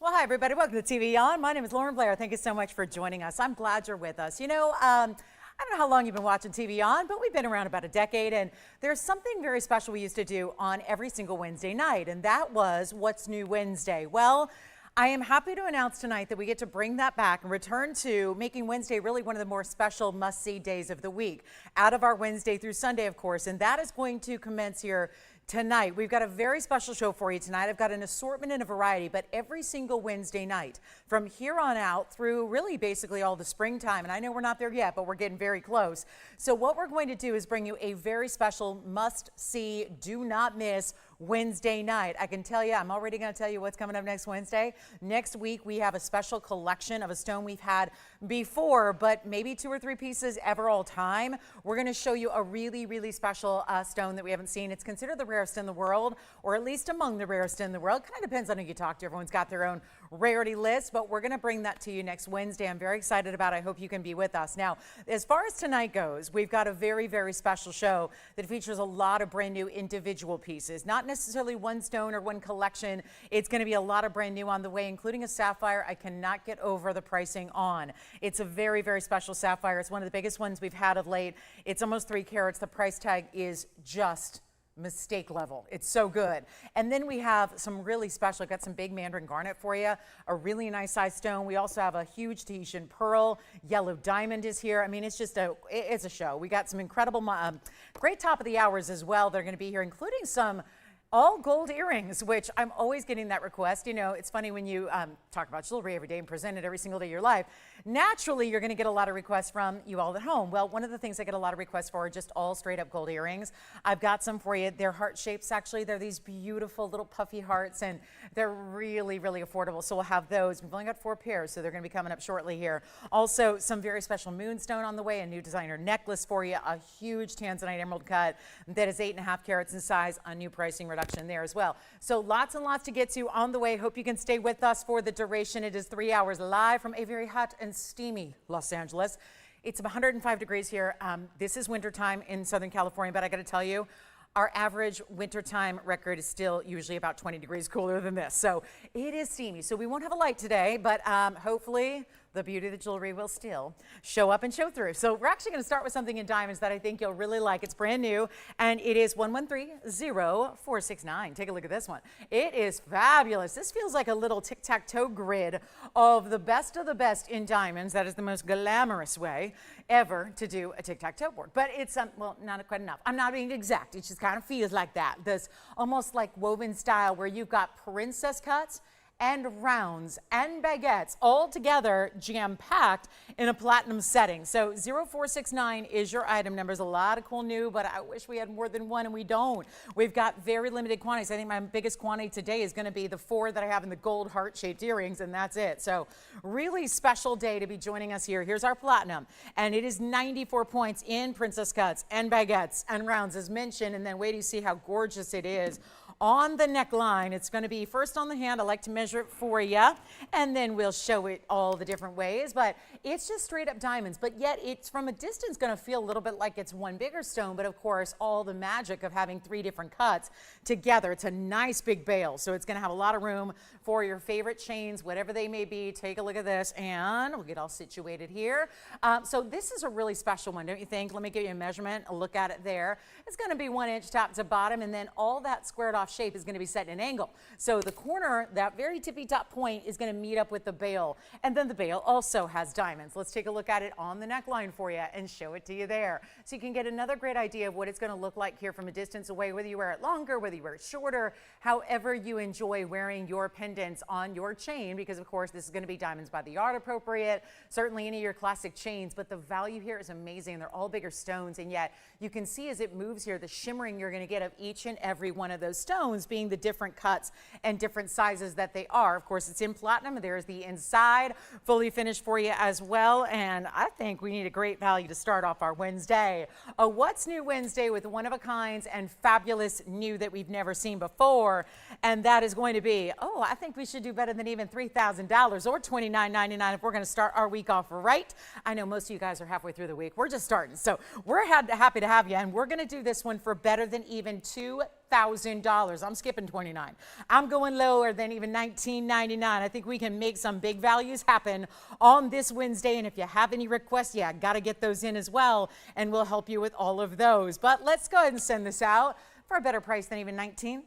Well, hi, everybody. Welcome to TVON. My name is Blair. Thank you so much for joining us. I'm glad you're with us. I don't know how long you've been watching TVON, but we've been around about a decade, and there's something very special we used to do on every single Wednesday night, and that was What's New Wednesday. Well, I am happy to announce tonight that we get to bring that back and return to making Wednesday really one of the more special must-see days of the week, out of our Wednesday through Sunday, of course, and that is going to commence here tonight. We've got a very special show for you tonight. I've got an assortment and a variety, but every single Wednesday night from here on out through really basically all the springtime, and I know we're not there yet, but we're getting very close. So what we're going to do is bring you a very special must-see, do not miss Wednesday night. I can tell you, I'm already going to tell you what's coming up next Wednesday. Next week, we have a special collection of a stone we've had before, but maybe 2 or 3 pieces ever all time. We're going to show you a really, really special stone that we haven't seen. It's considered the rarest in the world, or at least among the rarest in the world. Kind of depends on who you talk to. Everyone's got their own rarity list, but we're going to bring that to you next Wednesday. I'm very excited about it. I hope you can be with us. Now, as far as tonight goes, we've got a very, very special show that features a lot of brand new individual pieces, not necessarily one stone or one collection. It's going to be a lot of brand new on the way, including a sapphire I cannot get over the pricing on. It's a very, very special sapphire. It's one of the biggest ones we've had of late. It's almost 3 carats. The price tag is just mistake level. It's so good. And then we have some really special, I've got some big mandarin garnet for you, a really nice size stone. We also have a huge Tahitian pearl. Yellow diamond is here. I mean, it's just it's a show. We got some incredible, great top of the hours as well. They're going to be here, including some all gold earrings, which I'm always getting that request. You know, it's funny when you talk about jewelry every day and present it every single day of your life. Naturally, you're going to get a lot of requests from you all at home. Well, one of the things I get a lot of requests for are just all straight up gold earrings. I've got some for you. They're heart shapes, actually. They're these beautiful little puffy hearts, and they're really, really affordable. So we'll have those. We've only got 4 pairs, so they're going to be coming up shortly here. Also, some very special moonstone on the way, a new designer necklace for you, a huge Tanzanite emerald cut that is 8.5 carats in size, a new pricing reduction there as well. So lots and lots to get to on the way. Hope you can stay with us for the duration. It is 3 hours live from a very hot and steamy Los Angeles. It's 105 degrees here. This is wintertime in Southern California, but I got to tell you, our average wintertime record is still usually about 20 degrees cooler than this. So it is steamy. So we won't have a light today, but hopefully the beauty of the jewelry will still show up and show through. So we're actually going to start with something in diamonds that I think you'll really like. It's brand new, and it is 1130-469. Take a look at this one. It is fabulous. This feels like a little tic-tac-toe grid of the best in diamonds. That is the most glamorous way ever to do a tic-tac-toe board. But it's, well, not quite enough. I'm not being exact. It just kind of feels like that. This almost like woven style where you've got princess cuts and rounds and baguettes all together jam-packed in a platinum setting. So 0469 is your item number. There's a lot of cool new, but I wish we had more than one, and we don't. We've got very limited quantities. I think my biggest quantity today is going to be the 4 that I have in the gold heart-shaped earrings, and that's it. So really special day to be joining us here. Here's our platinum, and it is 94 points in princess cuts and baguettes and rounds as mentioned, and then wait till you see how gorgeous it is on the neckline. It's going to be first on the hand. I like to measure it for you, and then we'll show it all the different ways. But it's just straight up diamonds, but yet it's from a distance going to feel a little bit like it's one bigger stone, but of course all the magic of having 3 different cuts together. It's a nice big bale, so it's going to have a lot of room for your favorite chains, whatever they may be. Take a look at this, and we'll get all situated here. So this is a really special one, don't you think? Let me give you a measurement, a look at it there. It's going to be 1 inch top to bottom, and then all that squared off shape is going to be set in an angle. So the corner, that very tippy top point, is going to meet up with the bail. And then the bail also has diamonds. Let's take a look at it on the neckline for you and show it to you there. So you can get another great idea of what it's going to look like here from a distance away, whether you wear it longer, whether you wear it shorter, however you enjoy wearing your pendants on your chain, because of course this is going to be diamonds by the yard appropriate, certainly any of your classic chains, but the value here is amazing. They're all bigger stones, and yet you can see as it moves here, the shimmering you're going to get of each and every one of those stones being the different cuts and different sizes that they are. Of course, it's in platinum. There's the inside fully finished for you as well, and I think we need a great value to start off our Wednesday. A What's New Wednesday with one of a kinds and fabulous new that we've never seen before, and that is going to be, oh, I think we should do better than even $3,000 or $29.99 if we're going to start our week off right. I know most of you guys are halfway through the week. We're just starting, so we're happy to have you, and we're going to do this one for better than even $2,000. $4,000. I'm skipping 29. I'm going lower than even $19.99. I think we can make some big values happen on this Wednesday. And if you have any requests, yeah, got to get those in as well. And we'll help you with all of those. But let's go ahead and send this out for a better price than even 19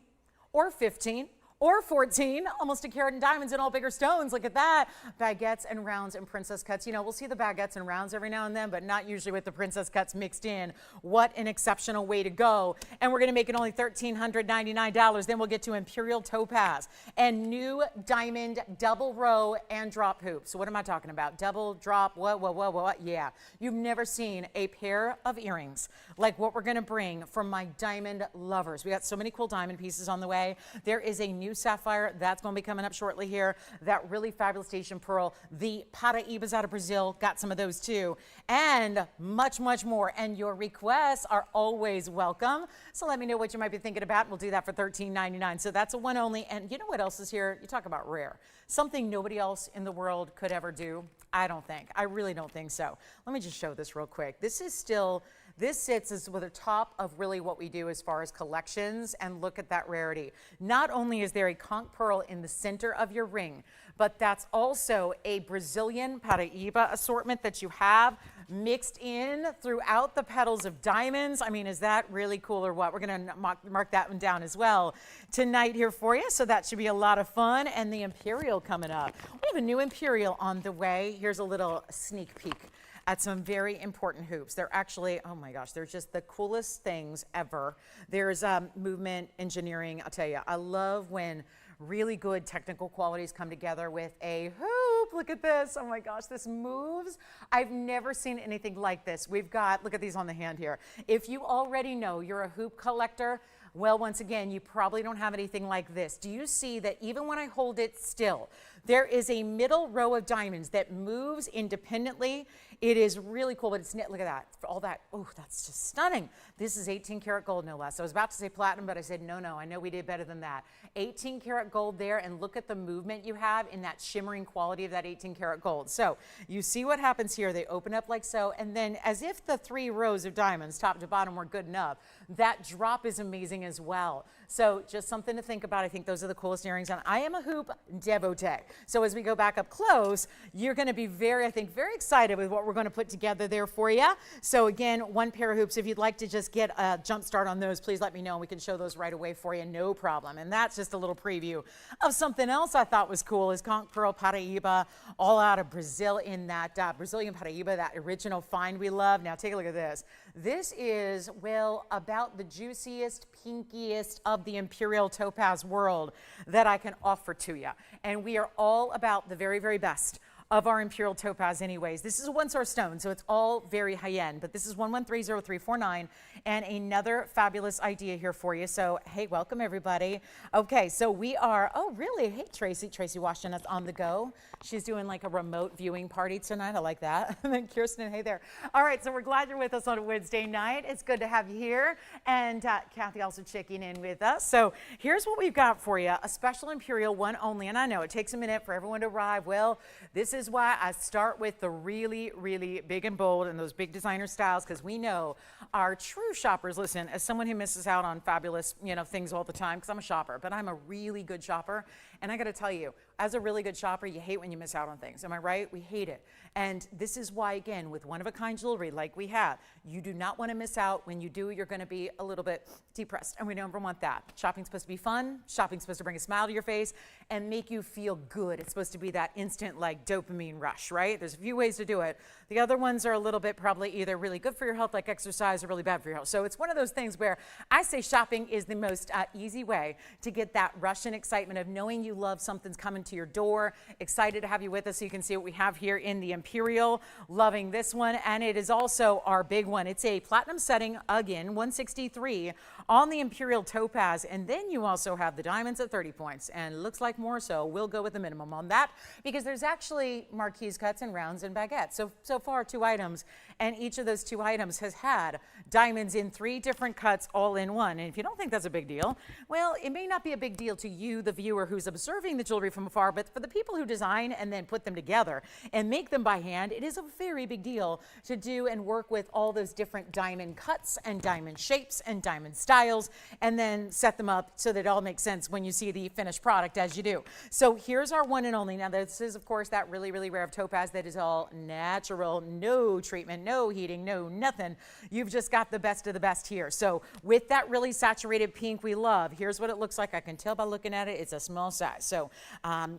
or 15. Or 14, almost a carat in diamonds and all bigger stones. Look at that. Baguettes and rounds and princess cuts. You know, we'll see the baguettes and rounds every now and then, but not usually with the princess cuts mixed in. What an exceptional way to go. And we're going to make it only $1,399. Then we'll get to Imperial topaz and new diamond double row and drop hoops. So what am I talking about? Double, drop, what? Yeah. You've never seen a pair of earrings like what we're going to bring for my diamond lovers. We got so many cool diamond pieces on the way. There is a new sapphire that's going to be coming up shortly here. That really fabulous Tahitian pearl. The Paraibas out of Brazil, got some of those too, and much more. And your requests are always welcome. So let me know what you might be thinking about. We'll do that for $13.99. So that's a one only. And you know what else is here? You talk about rare. Something nobody else in the world could ever do. I don't think. I really don't think so. Let me just show this real quick. This sits as with the top of really what we do as far as collections, and look at that rarity. Not only is there a conch pearl in the center of your ring, but that's also a Brazilian Paraiba assortment that you have mixed in throughout the petals of diamonds. I mean, is that really cool or what? We're going to mark that one down as well tonight here for you. So that should be a lot of fun. And the Imperial coming up. We have a new Imperial on the way. Here's a little sneak peek at some very important hoops. They're actually, oh my gosh, they're just the coolest things ever. There's movement engineering. I'll tell you, I love when really good technical qualities come together with a hoop. Look at this. Oh my gosh, this moves. I've never seen anything like this. We've got, look at these on the hand here. If you already know you're a hoop collector, well, once again, you probably don't have anything like this. Do you see that even when I hold it still, there is a middle row of diamonds that moves independently? It is really cool, but it's knit. Look at that. All that. Oh, that's just stunning. This is 18 karat gold, no less. I was about to say platinum, but I said, no, I know we did better than that. 18 karat gold there, and look at the movement you have in that shimmering quality of that 18 karat gold. So you see what happens here. They open up like so, and then as if the 3 rows of diamonds, top to bottom, were good enough, that drop is amazing as well. So just something to think about. I think those are the coolest earrings, and I am a hoop devotee. So as we go back up close, you're going to be very excited with what we're going to put together there for you. So again, one pair of hoops. If you'd like to just get a jump start on those, please let me know and we can show those right away for you, no problem. And that's just a little preview of something else I thought was cool is conch pearl Paraiba, all out of Brazil in that Brazilian Paraiba, that original find we love. Now take a look at this. This is, well, about the juiciest, pinkiest of the Imperial topaz world that I can offer to you. And we are all about the very best of our Imperial topaz anyways. This is a one source stone, so it's all very high end, but this is 1130349 and another fabulous idea here for you. So, hey, welcome everybody. Okay, so we are, oh really? Hey Tracy watching us on the go. She's doing like a remote viewing party tonight. I like that. And then Kirsten, hey there. All right, so we're glad you're with us on a Wednesday night. It's good to have you here. And Kathy also checking in with us. So here's what we've got for you, a special Imperial one only. And I know it takes a minute for everyone to arrive. Well, this is why I start with the really big and bold and those big designer styles, because we know our true shoppers, listen, as someone who misses out on fabulous, things all the time, because I'm a shopper, but I'm a really good shopper. And I got to tell you, as a really good shopper, you hate when you miss out on things. Am I right? We hate it. And this is why, again, with one-of-a-kind jewelry like we have, you do not want to miss out. When you do, you're going to be a little bit depressed, and we never want that. Shopping's supposed to be fun. Shopping's supposed to bring a smile to your face and make you feel good. It's supposed to be that instant, like, dopamine rush, right? There's a few ways to do it. The other ones are a little bit probably either really good for your health, like exercise, or really bad for your health. So it's one of those things where I say shopping is the most easy way to get that rush and excitement of knowing you love something's coming to your door. Excited to have you with us so you can see what we have here in the Imperial. Loving this one, and it is also our big one. It's a platinum setting, again, 163 on the Imperial topaz, and then you also have the diamonds at 30 points, and looks like more, so we'll go with the minimum on that because there's actually marquise cuts and rounds and baguettes. So far 2 items, and each of those 2 items has had diamonds in 3 different cuts all in one. And if you don't think that's a big deal, well, it may not be a big deal to you, the viewer who's observing the jewelry from afar, but for the people who design and then put them together and make them by hand, it is a very big deal to do and work with all those different diamond cuts and diamond shapes and diamond styles, and then set them up so that it all makes sense when you see the finished product as you do. So here's our one and only. Now this is of course that really, really rare of topaz that is all natural, no treatment, no heating, no nothing. You've just got the best of the best here. So with that really saturated pink we love, here's what it looks like. I can tell by looking at it, it's a small size. So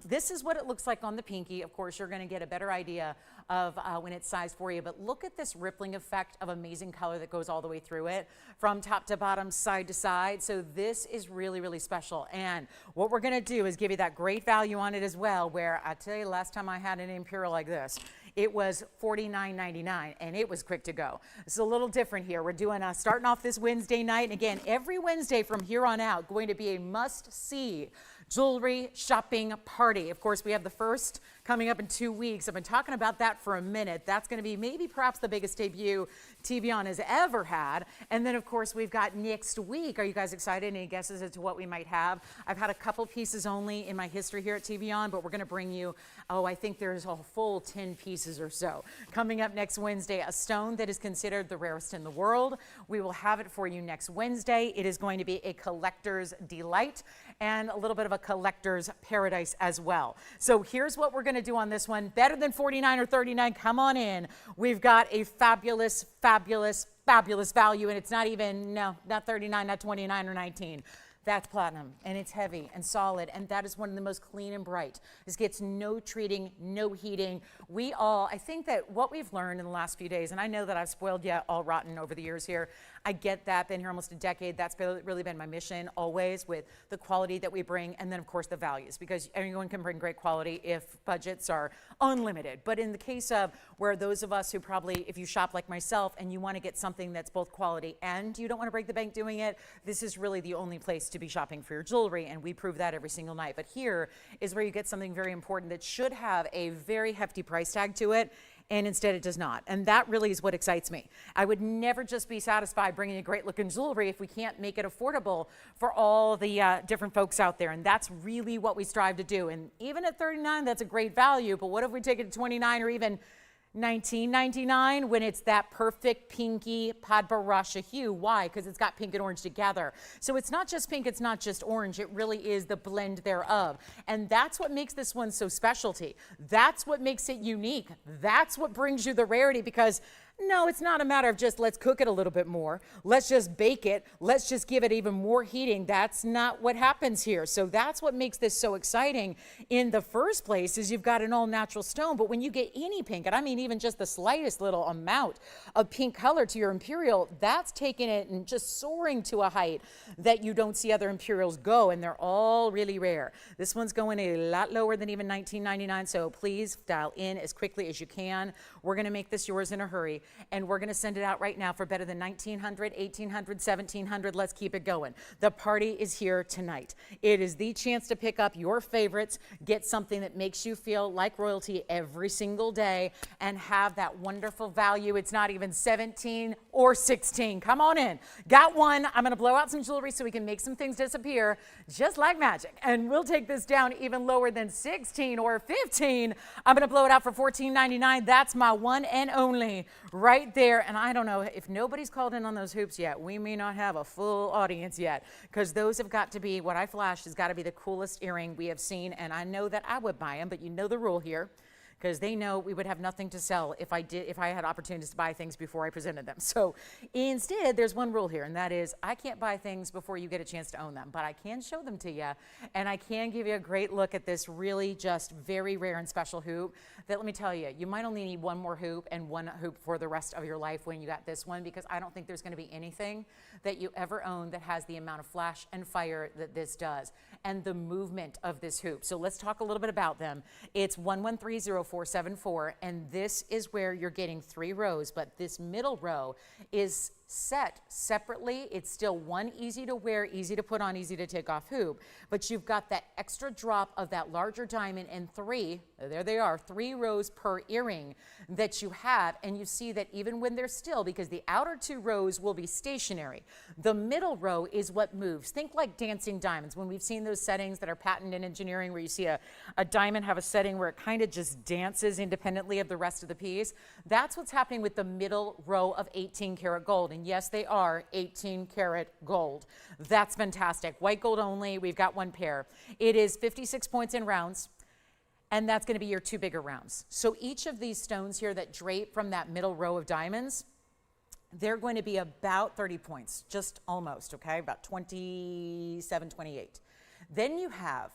this is what it looks like on the pinky. Of course, you're going to get a better idea of when it's sized for you, but look at this rippling effect of amazing color that goes all the way through it from top to bottom, side to side. So this is really, really special. And what we're going to do is give you that great value on it as well, where I tell you, last time I had an Imperial like this, it was $49.99 and it was quick to go. It's a little different here. We're doing starting off this Wednesday night, and again, every Wednesday from here on out going to be a must-see jewelry shopping party. Of course, we have the first coming up in 2 weeks. I've been talking about that for a minute. That's going to be maybe perhaps the biggest debut TVON has ever had. And then of course we've got next week. Are you guys excited? Any guesses as to what we might have? I've had a couple pieces only in my history here at TVON, but we're going to bring you, I think there's a full 10 pieces or so. Coming up next Wednesday, a stone that is considered the rarest in the world. We will have it for you next Wednesday. It is going to be a collector's delight and a little bit of a collector's paradise as well. So here's what we're going to do on this one. Better than 49 or 39, come on in. We've got a fabulous, fabulous, fabulous value, and it's not even, no, not 39, not 29 or 19. That's platinum, and it's heavy and solid, and that is one of the most clean and bright. This gets no treating, no heating. I think that what we've learned in the last few days, and I know that I've spoiled you all rotten over the years here. I get that, been here almost a decade. That's really been my mission always, with the quality that we bring, and then of course the values, because anyone can bring great quality if budgets are unlimited. But in the case of where those of us who probably, if you shop like myself and you want to get something that's both quality and you don't want to break the bank doing it, this is really the only place to be shopping for your jewelry, and we prove that every single night. But here is where you get something very important that should have a very hefty price tag to it, and instead it does not. And that really is what excites me. I would never just be satisfied bringing a great looking jewelry if we can't make it affordable for all the different folks out there. And that's really what we strive to do. And even at $39, that's a great value. But what if we take it to $29 or even $19.99 when it's that perfect pinky padbarasha hue? Why? Because it's got pink and orange together. So it's not just pink, it's not just orange, it really is the blend thereof. And that's what makes this one so specialty. That's what makes it unique. That's what brings you the rarity, because no, it's not a matter of just let's cook it a little bit more, let's just bake it, let's just give it even more heating. That's not what happens here. So that's what makes this so exciting in the first place, is you've got an all natural stone. But when you get any pink, and I mean even just the slightest little amount of pink color to your Imperial, that's taking it and just soaring to a height that you don't see other Imperials go, and they're all really rare. This one's going a lot lower than even $19.99, so please dial in as quickly as you can. We're going to make this yours in a hurry, and we're going to send it out right now for better than $1,900, $1,800, $1,700. Let's keep it going. The party is here tonight. It is the chance to pick up your favorites, get something that makes you feel like royalty every single day, and have that wonderful value. It's not even 17 or 16. Come on in. Got one. I'm going to blow out some jewelry so we can make some things disappear just like magic. And we'll take this down even lower than 16 or 15. I'm going to blow it out for $14.99. That's my one and only right there. And I don't know, if nobody's called in on those hoops yet, we may not have a full audience yet, because those have got to be, what I flashed has got to be the coolest earring we have seen. And I know that I would buy them, but you know the rule here, because they know we would have nothing to sell if I had opportunities to buy things before I presented them. So instead, there's one rule here, and that is I can't buy things before you get a chance to own them, but I can show them to you, and I can give you a great look at this really just very rare and special hoop that, let me tell you, you might only need one more hoop and one hoop for the rest of your life when you got this one, because I don't think there's going to be anything that you ever own that has the amount of flash and fire that this does, and the movement of this hoop. So let's talk a little bit about them. It's 1130-474, and this is where you're getting 3 rows, but this middle row is set separately. It's still one easy to wear, easy to put on, easy to take off hoop, but you've got that extra drop of that larger diamond and three, there they are, 3 rows per earring that you have. And you see that even when they're still, because the outer 2 rows will be stationary, the middle row is what moves. Think like dancing diamonds. When we've seen those settings that are patented in engineering where you see a diamond have a setting where it kind of just dances independently of the rest of the piece, that's what's happening with the middle row of 18 karat gold. And yes, they are 18 karat gold. That's fantastic. White gold only. We've got 1 pair. It is 56 points in rounds, and that's going to be your 2 bigger rounds. So each of these stones here that drape from that middle row of diamonds, they're going to be about 30 points, just almost, okay, about 27, 28. Then you have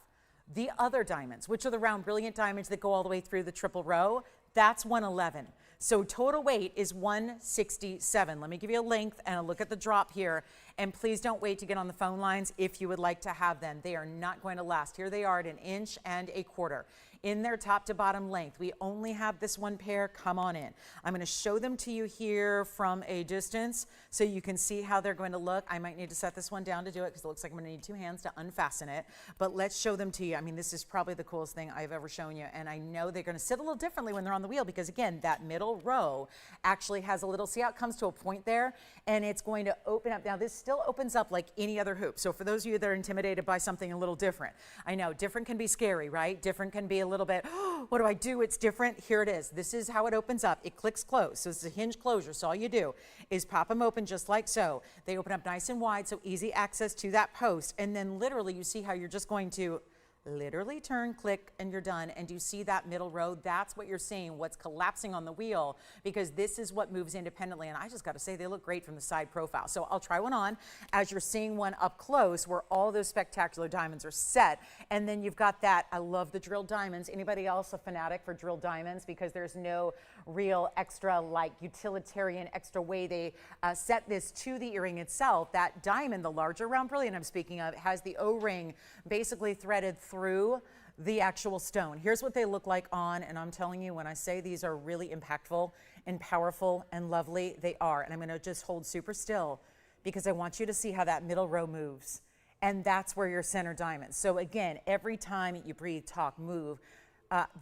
the other diamonds, which are the round brilliant diamonds that go all the way through the triple row. That's 111. So total weight is 167. Let me give you a length and a look at the drop here. And please don't wait to get on the phone lines if you would like to have them. They are not going to last. Here they are at 1 1/4 inches in their top to bottom length. We only have this 1 pair. Come on in. I'm going to show them to you here from a distance so you can see how they're going to look. I might need to set this one down to do it because it looks like I'm going to need 2 hands to unfasten it. But let's show them to you. I mean, this is probably the coolest thing I've ever shown you. And I know they're going to sit a little differently when they're on the wheel because, again, that middle row actually has a little, see how it comes to a point there? And it's going to open up. Now, this still opens up like any other hoop. So for those of you that are intimidated by something a little different, I know different can be scary, right? Different can be a little bit, oh, what do I do? It's different. Here it is. This is how it opens up. It clicks close. So it's a hinge closure. So all you do is pop them open just like so. They open up nice and wide, so easy access to that post. And then literally you see how you're just going to literally turn, click, and you're done. And do you see that middle row? That's what you're seeing, what's collapsing on the wheel, because this is what moves independently. And I just got to say, they look great from the side profile. So I'll try one on as you're seeing one up close where all those spectacular diamonds are set. And then you've got that, I love the drilled diamonds. Anybody else a fanatic for drilled diamonds? Because there's no real extra like utilitarian extra way they set this to the earring itself. That diamond, the larger round brilliant I'm speaking of, has the O-ring basically threaded through the actual stone. Here's what they look like on, and I'm telling you, when I say these are really impactful and powerful and lovely, they are. And I'm going to just hold super still because I want you to see how that middle row moves. And that's where your center diamond. So again, every time you breathe, talk, move,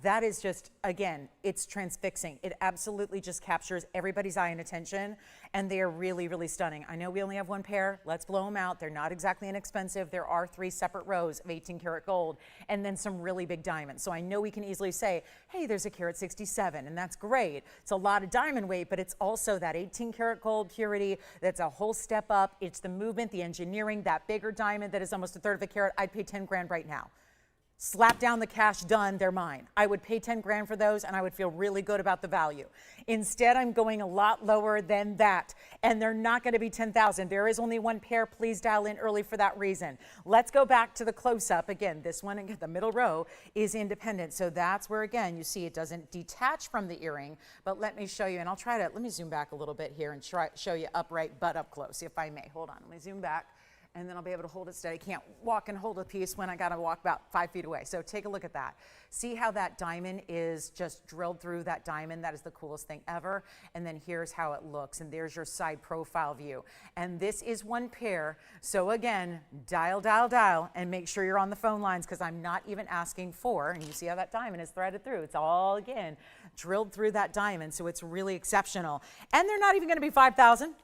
that is just, again, it's transfixing. It absolutely just captures everybody's eye and attention, and they are really, really stunning. I know we only have 1 pair. Let's blow them out. They're not exactly inexpensive. There are 3 separate rows of 18 karat gold and then some really big diamonds. So I know we can easily say, hey, there's a carat 67, and that's great. It's a lot of diamond weight, but it's also that 18 karat gold purity. That's a whole step up. It's the movement, the engineering, that bigger diamond that is almost 1/3 of a carat. I'd pay 10 grand right now. Slap down the cash, done, they're mine. I would pay 10 grand for those and I would feel really good about the value. Instead, I'm going a lot lower than that, and they're not going to be 10,000. There is only 1 pair. Please dial in early for that reason. Let's go back to the close-up. Again, this one, again, the middle row is independent. So that's where, again, you see it doesn't detach from the earring, but let me show you, and I'll try to, let me zoom back a little bit here and show you upright but up close, if I may. Hold on, let me zoom back. And then I'll be able to hold it steady. I can't walk and hold a piece when I got to walk about 5 feet away. So take a look at that. See how that diamond is just drilled through that diamond? That is the coolest thing ever. And then here's how it looks. And there's your side profile view. And this is 1 pair. So again, dial, dial, dial, and make sure you're on the phone lines because I'm not even asking for, and you see how that diamond is threaded through. It's all, again, drilled through that diamond. So it's really exceptional. And they're not even going to be 5,000.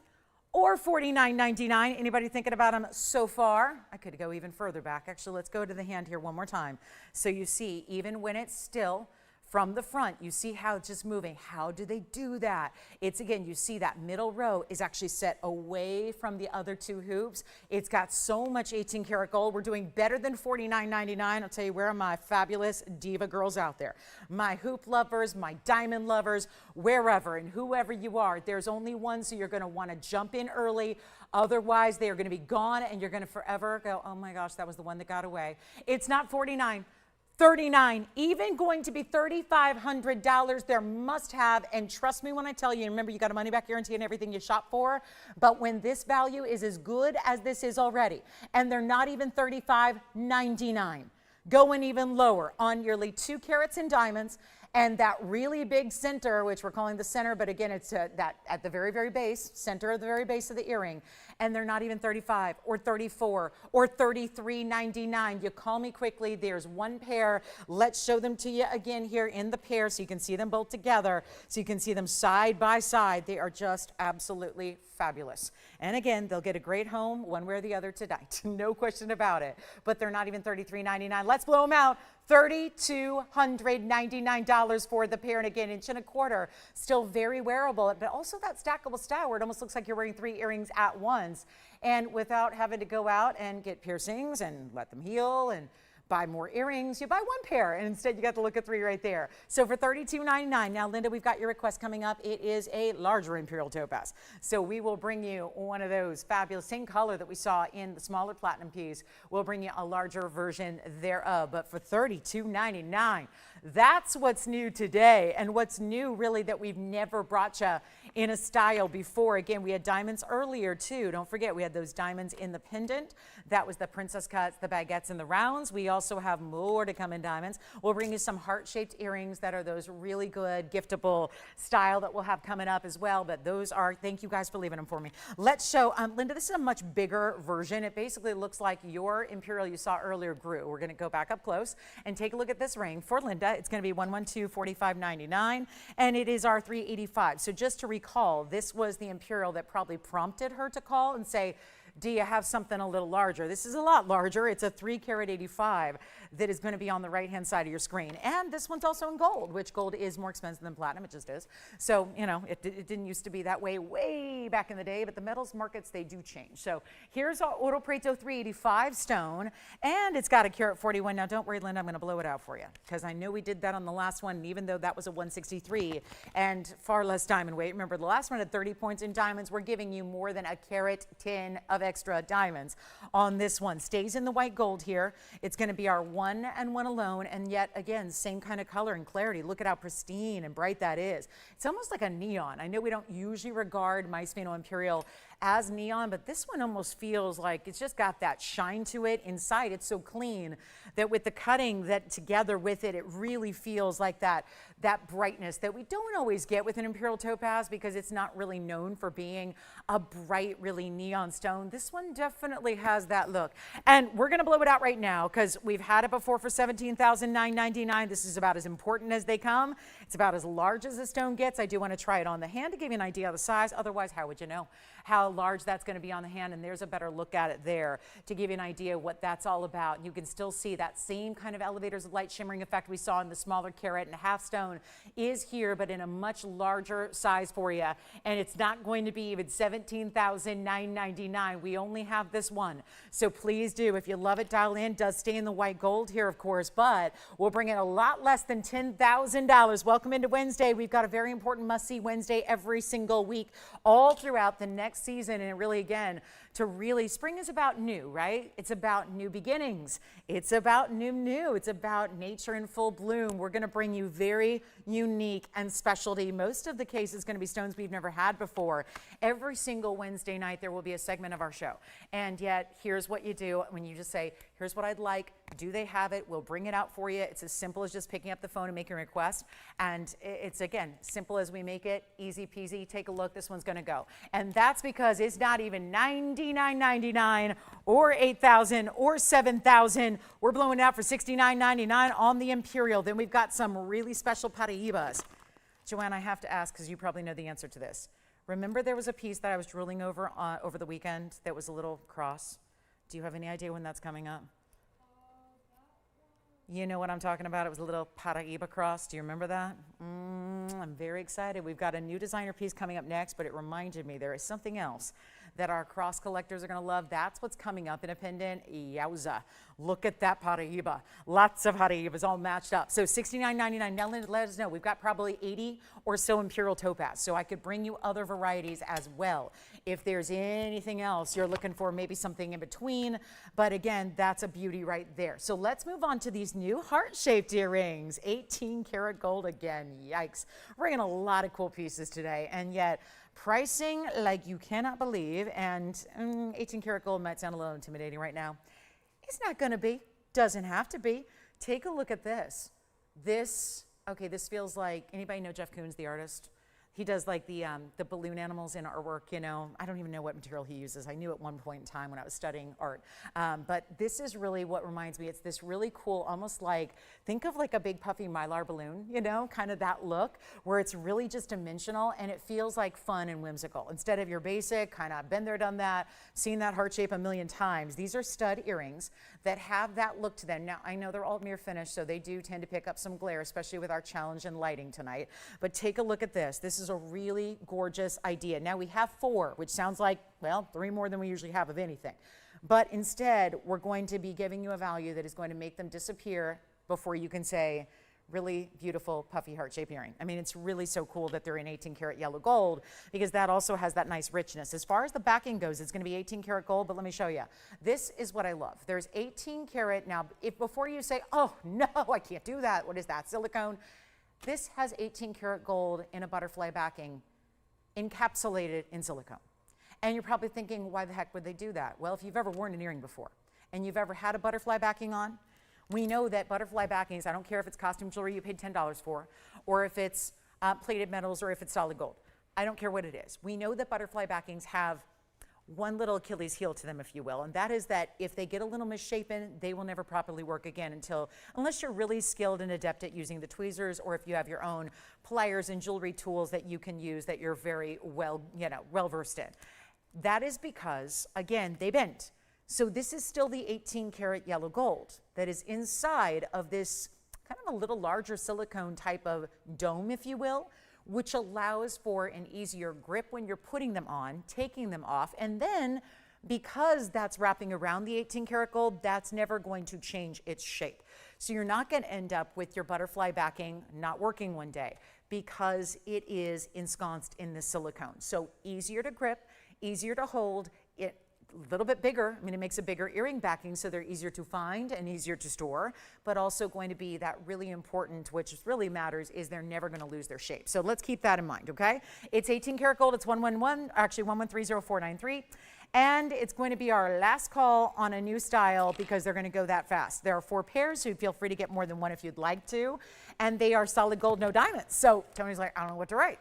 Or $49.99. Anybody thinking about them so far? I could go even further back. Actually, let's go to the hand here one more time. So you see, even when it's still, from the front, you see how it's just moving. How do they do that? It's, again, you see that middle row is actually set away from the other 2 hoops. It's got so much 18 karat gold. We're doing better than $49.99. I'll tell you, where are my fabulous diva girls out there? My hoop lovers, my diamond lovers, wherever and whoever you are, there's only one, so you're going to want to jump in early. Otherwise, they are going to be gone, and you're going to forever go, oh my gosh, that was the one that got away. It's not 49. 39, even going to be $3,500. They're must have, and trust me when I tell you, remember you got a money back guarantee and everything you shop for, but when this value is as good as this is already, and they're not even $35.99, going even lower on nearly 2 carats in diamonds And that really big center, which we're calling the center, but again, it's that at the very, very base, center of the very base of the earring, and they're not even 35 or 34 or 33.99. You call me quickly. There's one pair. Let's show them to you again here in the pair so you can see them both together, so you can see them side by side. They are just absolutely fabulous. And again, they'll get a great home one way or the other tonight. No question about it. But they're not even $33.99. Let's blow them out. $3,299 for the pair. And again, 1.25 inch, still very wearable, but also that stackable style where it almost looks like you're wearing 3 earrings at once. And without having to go out and get piercings and let them heal and buy more earrings, you buy one pair, and instead you got to look at 3 right there. So for $32.99. Now, Linda, we've got your request coming up. It is a larger Imperial topaz. So we will bring you one of those fabulous, same color that we saw in the smaller platinum piece. We'll bring you a larger version thereof. But for $32.99, that's what's new today, and what's new really that we've never brought you in a style before. Again, we had diamonds earlier too. Don't forget, we had those diamonds in the pendant. That was the princess cuts, the baguettes, and the rounds. We also have more to come in diamonds. We'll bring you some heart-shaped earrings that are those really good giftable style that we'll have coming up as well. But those are, thank you guys for leaving them for me. Let's show, Linda, this is a much bigger version. It basically looks like your Imperial you saw earlier grew. We're gonna go back up close and take a look at this ring for Linda. It's gonna be $112.45.99, and it is our $385. So just to recall, this was the Imperial that probably prompted her to call and say, do you have something a little larger? This is a lot larger. It's a 3 carat 85 that is going to be on the right-hand side of your screen. And this one's also in gold, which gold is more expensive than platinum. It just is. So, you know, it didn't used to be that way back in the day, but the metals markets, they do change. So here's our Oro Preto 385 stone, and it's got a carat 41. Now, don't worry, Linda, I'm going to blow it out for you, because I know we did that on the last one, and even though that was a 163 and far less diamond weight, remember the last one had 30 points in diamonds. We're giving you more than a carat 10 of extra diamonds on this one. Stays in the white gold here. It's going to be our 1 and 1 alone, and yet again, same kind of color and clarity. Look at how pristine and bright that is. It's almost like a neon. I know we don't usually regard my spinel Imperial as neon, but this one almost feels like it's just got that shine to it. Inside, it's so clean that with the cutting that together with it, it really feels like that brightness that we don't always get with an Imperial topaz, because it's not really known for being a bright, really neon stone. This one definitely has that look. And we're gonna blow it out right now, because we've had it before for $17,999. This is about as important as they come. It's about as large as the stone gets. I do want to try it on the hand to give you an idea of the size. Otherwise, how would you know how large that's going to be on the hand? And there's a better look at it there to give you an idea what that's all about. You can still see that same kind of elevators of light shimmering effect we saw in the smaller carat and a half stone is here, but in a much larger size for you. And it's not going to be even $17,999. We only have this one. So please do, if you love it, dial in. Does stay in the white gold here, of course, but we'll bring in a lot less than $10,000. Welcome into Wednesday. We've got a very important must-see Wednesday every single week, all throughout the next season. And really, again, spring is about new, right? It's about new beginnings. It's about new. It's about nature in full bloom. We're going to bring you very unique and specialty. Most of the case is going to be stones we've never had before. Every single Wednesday night, there will be a segment of our show. And yet, here's what you do when you just say, here's what I'd like. Do they have it? We'll bring it out for you. It's as simple as just picking up the phone and making a request. And it's, again, simple as we make it, easy peasy. Take a look. This one's going to go. And that's because it's not even $99.99 or $8,000 or $7,000. We're blowing it out for $69.99 on the Imperial. Then we've got some really special Paraibas. Joanne, I have to ask, because you probably know the answer to this. Remember there was a piece that I was drooling over over the weekend that was a little cross? Do you have any idea when that's coming up? You know what I'm talking about. It was a little Paraiba cross. Do you remember that? I'm very excited. We've got a new designer piece coming up next, but it reminded me there is something else that our cross collectors are going to love. That's what's coming up in a pendant. Yowza. Look at that Paraiba. Lots of Paraibas all matched up. So $69.99. Now let us know. We've got probably 80 or so Imperial topaz, so I could bring you other varieties as well. If there's anything else you're looking for, maybe something in between. But again, that's a beauty right there. So let's move on to these new heart-shaped earrings. 18 karat gold again. Yikes. We're bringing a lot of cool pieces today, and yet pricing like you cannot believe. And 18 karat gold might sound a little intimidating right now. It's not going to be. Doesn't have to be. Take a look at this. This okay, this feels like, anybody know Jeff Koons, the artist? He does like the balloon animals in artwork, you know. I don't even know what material he uses. I knew at one point in time when I was studying art. But this is really what reminds me. It's this really cool, almost like, think of like a big puffy Mylar balloon, you know, kind of that look, where it's really just dimensional and it feels like fun and whimsical. Instead of your basic, kind of been there, done that, seen that heart shape a million times. These are stud earrings that have that look to them. Now, I know they're all mirror finished, so they do tend to pick up some glare, especially with our challenge in lighting tonight. But take a look at this. This is a really gorgeous idea. Now we have 4, which sounds like, well, 3 more than we usually have of anything. But instead, we're going to be giving you a value that is going to make them disappear before you can say, really beautiful puffy heart-shaped earring. I mean, it's really so cool that they're in 18 karat yellow gold, because that also has that nice richness. As far as the backing goes, it's going to be 18 karat gold, but let me show you. This is what I love. There's 18 karat. Now, if before you say, oh no, I can't do that, what is that, silicone? This has 18 karat gold in a butterfly backing encapsulated in silicone. And you're probably thinking, why the heck would they do that? Well, if you've ever worn an earring before and you've ever had a butterfly backing on, we know that butterfly backings, I don't care if it's costume jewelry you paid $10 for, or if it's plated metals, or if it's solid gold. I don't care what it is. We know that butterfly backings have one little Achilles heel to them, if you will, and that is that if they get a little misshapen, they will never properly work again unless you're really skilled and adept at using the tweezers, or if you have your own pliers and jewelry tools that you can use that you're very well versed in. That is because, again, they bend. So this is still the 18 karat yellow gold that is inside of this kind of a little larger silicone type of dome, if you will, which allows for an easier grip when you're putting them on, taking them off, and then because that's wrapping around the 18 karat gold, that's never going to change its shape. So you're not going to end up with your butterfly backing not working one day because it is ensconced in the silicone. So easier to grip, easier to hold, a little bit bigger. I mean, it makes a bigger earring backing, so they're easier to find and easier to store, but also going to be that really important, which really matters, is they're never going to lose their shape. So let's keep that in mind, okay? It's 18 karat gold. It's 1130493, and it's going to be our last call on a new style because they're going to go that fast. There are 4 pairs, so feel free to get more than one if you'd like to, and they are solid gold, no diamonds. So Tony's like, I don't know what to write.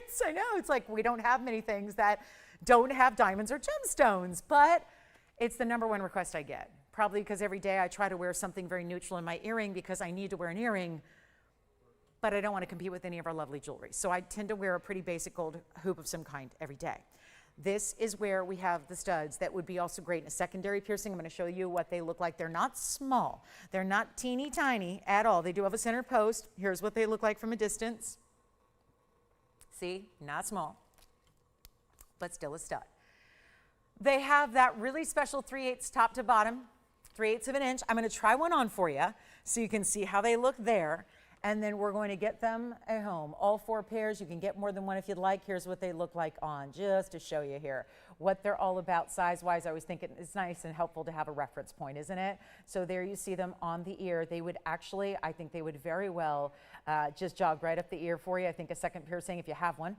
So I know, it's like we don't have many things that don't have diamonds or gemstones, but it's the #1 request I get. Probably because every day I try to wear something very neutral in my earring because I need to wear an earring, but I don't want to compete with any of our lovely jewelry. So I tend to wear a pretty basic gold hoop of some kind every day. This is where we have the studs that would be also great in a secondary piercing. I'm going to show you what they look like. They're not small. They're not teeny tiny at all. They do have a center post. Here's what they look like from a distance. See, not small, but still a stud. They have that really special 3/8 top to bottom, 3/8 of an inch. I'm going to try one on for you so you can see how they look there, and then we're going to get them at home. All 4 pairs. You can get more than one if you'd like. Here's what they look like on, just to show you here what they're all about size-wise. I was thinking it's nice and helpful to have a reference point, isn't it? So there you see them on the ear. They would actually, I think they would very well just jog right up the ear for you. I think a second piercing, if you have one,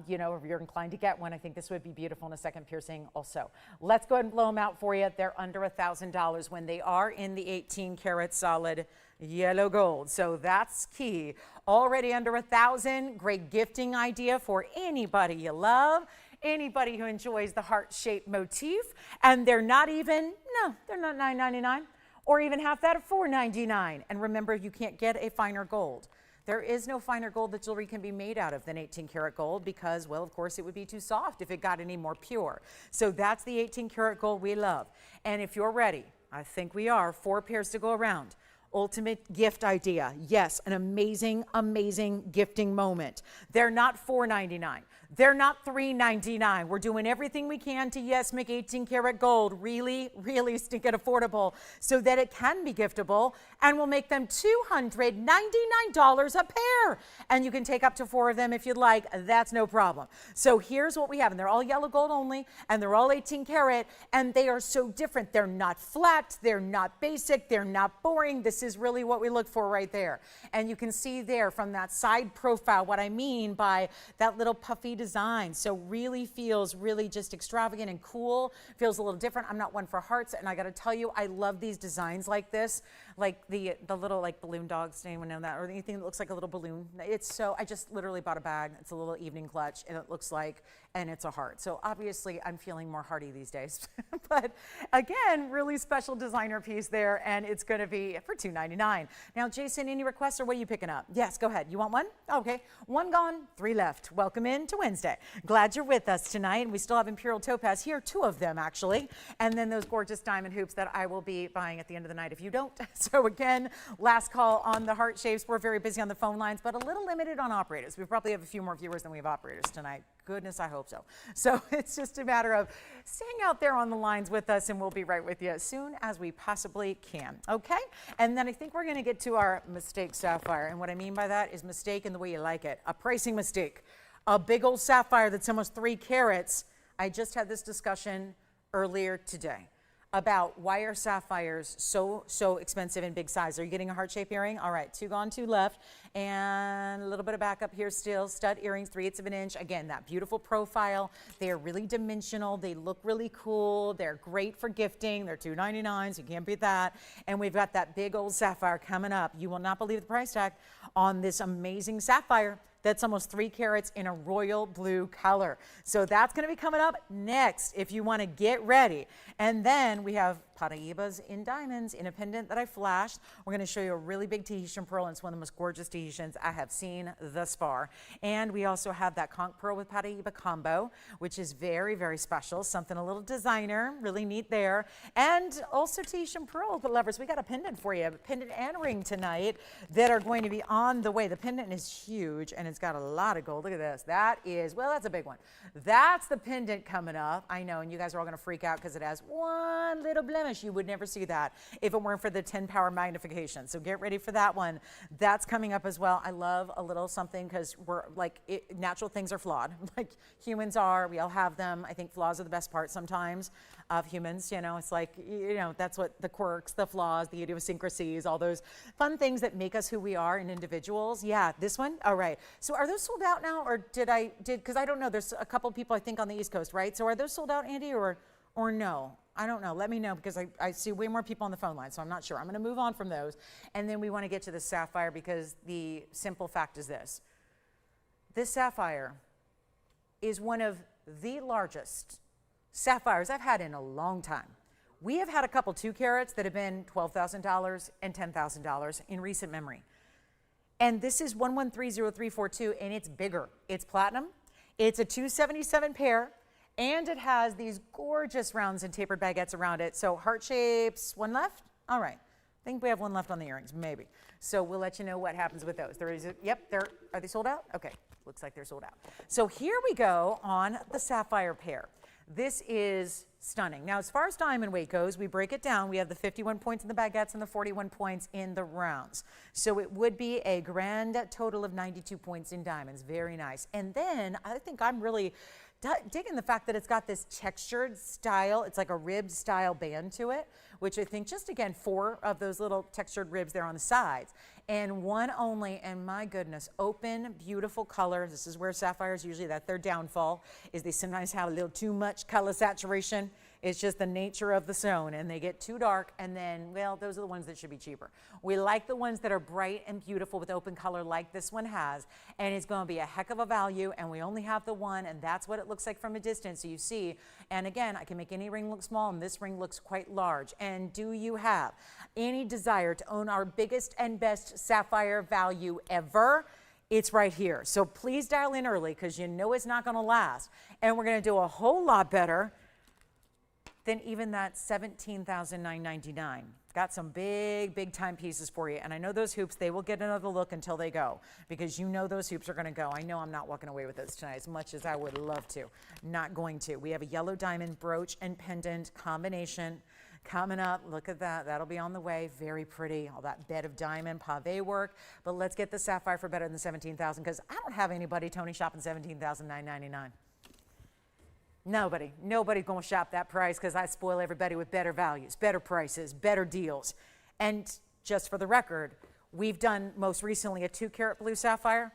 you know, if you're inclined to get one, I think this would be beautiful in a second piercing also. Let's go ahead and blow them out for you. They're under $1,000 when they are in the 18 karat solid yellow gold. So that's key. Already under $1,000. Great gifting idea for anybody you love, anybody who enjoys the heart-shaped motif. And they're not even, no, they're not $9.99 or even half that at $4.99. And remember, you can't get a finer gold. There is no finer gold that jewelry can be made out of than 18 karat gold because, well, of course, it would be too soft if it got any more pure. So that's the 18 karat gold we love. And if you're ready, I think we are, 4 pairs to go around. Ultimate gift idea. Yes, an amazing, amazing gifting moment. They're not $4.99. They're not $3.99. We're doing everything we can to, yes, make 18 karat gold really, really stinking affordable so that it can be giftable, and we'll make them $299 a pair. And you can take up to 4 of them if you'd like. That's no problem. So here's what we have, and they're all yellow gold only, and they're all 18 karat, and they are so different. They're not flat, they're not basic, they're not boring. This is really what we look for right there. And you can see there from that side profile what I mean by that little puffy design. So really feels really just extravagant and cool. Feels a little different. I'm not one for hearts, and I got to tell you, I love these designs like this, like the little like balloon dogs. Anyone know that? Or anything that looks like a little balloon. It's so, I just literally bought a bag. It's a little evening clutch, and it looks like, and it's a heart. So obviously I'm feeling more hearty these days. But again, really special designer piece there, and it's going to be for $2.99. Now, Jason, any requests, or what are you picking up? Yes, go ahead. You want one? Okay. One gone, 3 left. Welcome in to Wednesday. Glad you're with us tonight. And we still have Imperial topaz here, 2 of them actually. And then those gorgeous diamond hoops that I will be buying at the end of the night if you don't. So again, last call on the heart shapes. We're very busy on the phone lines, but a little limited on operators. We probably have a few more viewers than we have operators tonight. Goodness, I hope so. So it's just a matter of staying out there on the lines with us, and we'll be right with you as soon as we possibly can. Okay? And then I think we're going to get to our mistake sapphire. And what I mean by that is mistake in the way you like it. A pricing mistake. A big old sapphire that's almost 3 carats. I just had this discussion earlier today about why are sapphires so expensive in big size. Are you getting a heart-shaped earring? All right, 2 gone, 2 left, and a little bit of backup here still. Stud earrings, 3/8 of an inch. Again, that beautiful profile. They are really dimensional. They look really cool. They're great for gifting. They're $2.99, so you can't beat that. And we've got that big old sapphire coming up. You will not believe the price tag on this amazing sapphire. That's almost 3 carats in a royal blue color. So that's going to be coming up next if you want to get ready. And then we have Paraibas in diamonds in a pendant that I flashed. We're going to show you a really big Tahitian pearl, and it's one of the most gorgeous Tahitians I have seen thus far. And we also have that Conch pearl with Paraiba combo, which is very, very special. Something a little designer, really neat there. And also Tahitian pearl lovers, we got a pendant for you, a pendant and ring tonight that are going to be on the way. The pendant is huge, and it's got a lot of gold. Look at this. That is, well, that's a big one. That's the pendant coming up. I know, and you guys are all going to freak out because it has one little blemish. You would never see that if it weren't for the 10 power magnification. So get ready for that one. That's coming up as well. I love a little something because we're like, natural things are flawed. Like humans are, we all have them. I think flaws are the best part sometimes of humans. You know, it's like, you know, that's what the quirks, the flaws, the idiosyncrasies, all those fun things that make us who we are in individuals. Yeah, this one. All right. So are those sold out now, or because I don't know, there's a couple people I think on the East Coast, right? So are those sold out, Andy, or no? I don't know. Let me know, because I see way more people on the phone line, so I'm not sure. I'm going to move on from those. And then we want to get to the sapphire, because the simple fact is this. This sapphire is one of the largest sapphires I've had in a long time. We have had a couple 2 carats that have been $12,000 and $10,000 in recent memory. And this is 1130,342, and it's bigger. It's platinum. It's a 277 pair. And it has these gorgeous rounds and tapered baguettes around it. So heart shapes, 1 left? All right. I think we have 1 left on the earrings, maybe. So we'll let you know what happens with those. Yep, are they sold out? Okay, looks like they're sold out. So here we go on the sapphire pair. This is stunning. Now, as far as diamond weight goes, we break it down. We have the 51 points in the baguettes and the 41 points in the rounds. So it would be a grand total of 92 points in diamonds. Very nice. And then I think I'm really digging the fact that it's got this textured style. It's like a ribbed style band to it, which I think just, again, 4 of those little textured ribs there on the sides. And 1 only, and my goodness, open, beautiful color. This is where sapphires usually, that's their downfall, is they sometimes have a little too much color saturation. It's just the nature of the stone, and they get too dark, and then, well, those are the ones that should be cheaper. We like the ones that are bright and beautiful with open color like this one has, and it's going to be a heck of a value, and we only have the one, and that's what it looks like from a distance. So you see, and again, I can make any ring look small, and this ring looks quite large. And do you have any desire to own our biggest and best sapphire value ever? It's right here. So please dial in early, because you know it's not going to last, and we're going to do a whole lot better than even that $17,999. Got some big time pieces for you. And I know those hoops, they will get another look until they go, because you know those hoops are going to go. I know I'm not walking away with those tonight as much as I would love to. Not going to. We have a yellow diamond brooch and pendant combination coming up. Look at that. That'll be on the way. Very pretty. All that bed of diamond pave work. But let's get the sapphire for better than $17,000, because I don't have anybody, Tony, shopping $17,999. Nobody's going to shop that price, because I spoil everybody with better values, better prices, better deals. And just for the record, we've done most recently a 2 carat blue sapphire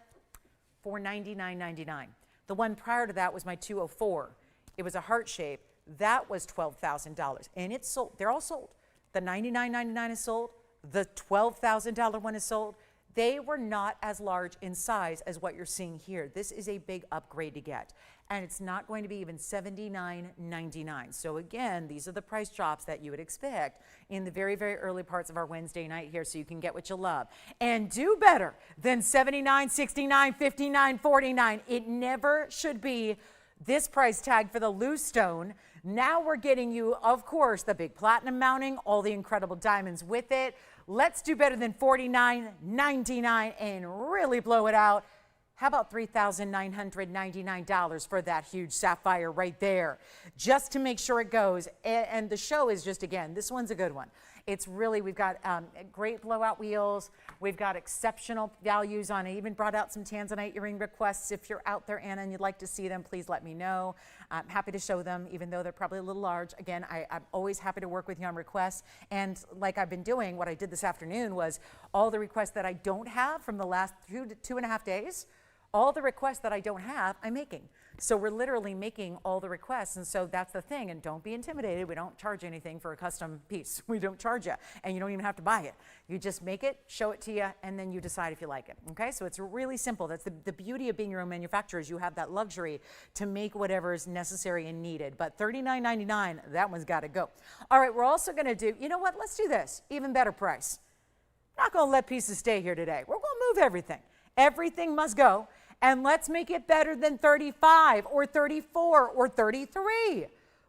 for $99.99. The one prior to that was my 204. It was a heart shape. That was $12,000, and it's sold. They're all sold. The $99.99 is sold. The $12,000 one is sold. They were not as large in size as what you're seeing here. This is a big upgrade to get, and it's not going to be even $79.99. So again, these are the price drops that you would expect in the very, very early parts of our Wednesday night here, so you can get what you love and do better than $79, $69, $59, $49. It never should be this price tag for the loose stone. Now we're getting you, of course, the big platinum mounting, all the incredible diamonds with it. Let's do better than $49.99 and really blow it out. How about $3,999 for that huge sapphire right there, just to make sure it goes? And the show is just, again, this one's a good one. It's really, we've got great blowout wheels. We've got exceptional values on it. Even brought out some Tanzanite earring requests. If you're out there, Anna, and you'd like to see them, please let me know. I'm happy to show them, even though they're probably a little large. Again, I'm always happy to work with you on requests. And like I've been doing, what I did this afternoon was all the requests that I don't have from the last 2.5 days, all the requests that I don't have, I'm making. So we're literally making all the requests, and so that's the thing. And don't be intimidated. We don't charge anything for a custom piece. We don't charge you, and you don't even have to buy it. You just make it, show it to you, and then you decide if you like it. Okay, so it's really simple. That's the beauty of being your own manufacturer, is you have that luxury to make whatever is necessary and needed. But $39.99, that one's got to go. All right, we're also going to do, you know what? Let's do this. Even better price. Not going to let pieces stay here today. We're going to move everything. Everything must go. And let's make it better than 35 or 34 or 33.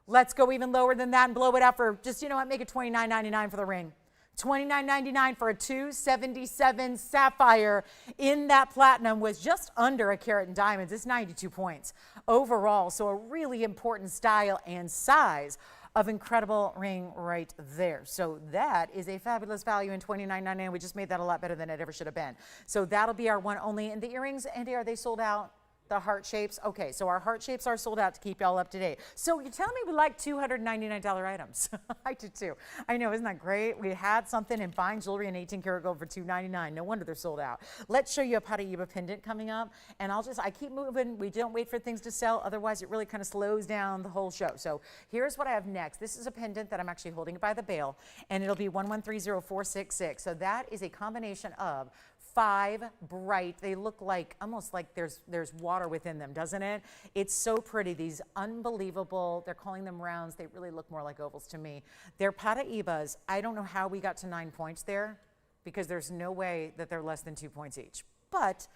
Let's go even lower than that and blow it out for just, you know what, make it $29.99 for the ring. $29.99 for a 277 sapphire in that platinum was just under a carat in diamonds. It's 92 points overall. So a really important style and size of incredible ring right there. So that is a fabulous value in $29.99. We just made that a lot better than it ever should have been. So that'll be our one only. And the earrings, Andy, are they sold out? The heart shapes? Okay, so our heart shapes are sold out to keep y'all up to date. So you're telling me we like $299 items. I do too. I know, isn't that great? We had something in fine jewelry and 18 karat gold for $299. No wonder they're sold out. Let's show you a Paraiba pendant coming up. And I keep moving. We don't wait for things to sell. Otherwise, it really kind of slows down the whole show. So here's what I have next. This is a pendant that I'm actually holding by the bail, and it'll be 1130,466. So that is a combination of 5 bright, they look like almost like there's water within them, doesn't it? It's so pretty. These unbelievable, they're calling them rounds. They really look more like ovals to me. They're Paraibas. I don't know how we got to 9 points there, because there's no way that they're less than 2 points each. But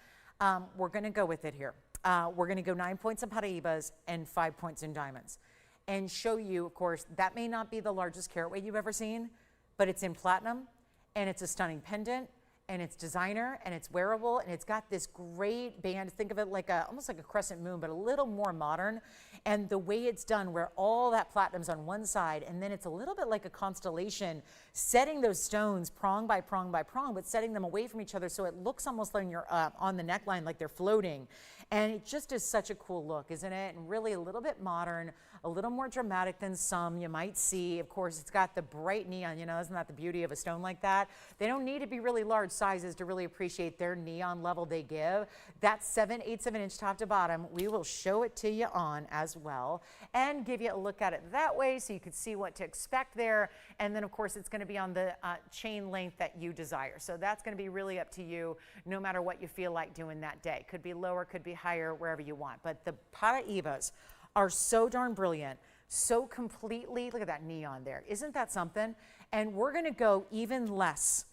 we're going to go with it here. We're going to go 9 points in Paraibas and 5 points in diamonds, and show you, of course, that may not be the largest carat weight you've ever seen, but it's in platinum, and it's a stunning pendant, and it's designer, and it's wearable, and it's got this great band. Think of it like almost like a crescent moon, but a little more modern. And the way it's done, where all that platinum's on one side, and then it's a little bit like a constellation, setting those stones prong by prong by prong, but setting them away from each other, so it looks almost like you're on the neckline, like they're floating. And it just is such a cool look, isn't it? And really a little bit modern, a little more dramatic than some you might see. Of course, it's got the bright neon, you know, isn't that the beauty of a stone like that? They don't need to be really large sizes to really appreciate their neon level they give. That 7/8 of an inch top to bottom, we will show it to you on as well, and give you a look at it that way so you can see what to expect there. And then of course it's going to be on the chain length that you desire. So that's going to be really up to you, no matter what you feel like doing that day. Could be lower, could be higher, wherever you want. But the Paraibas are so darn brilliant, so completely, look at that neon there. Isn't that something? And we're going to go even less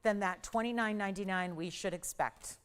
than that $29.99 we should expect.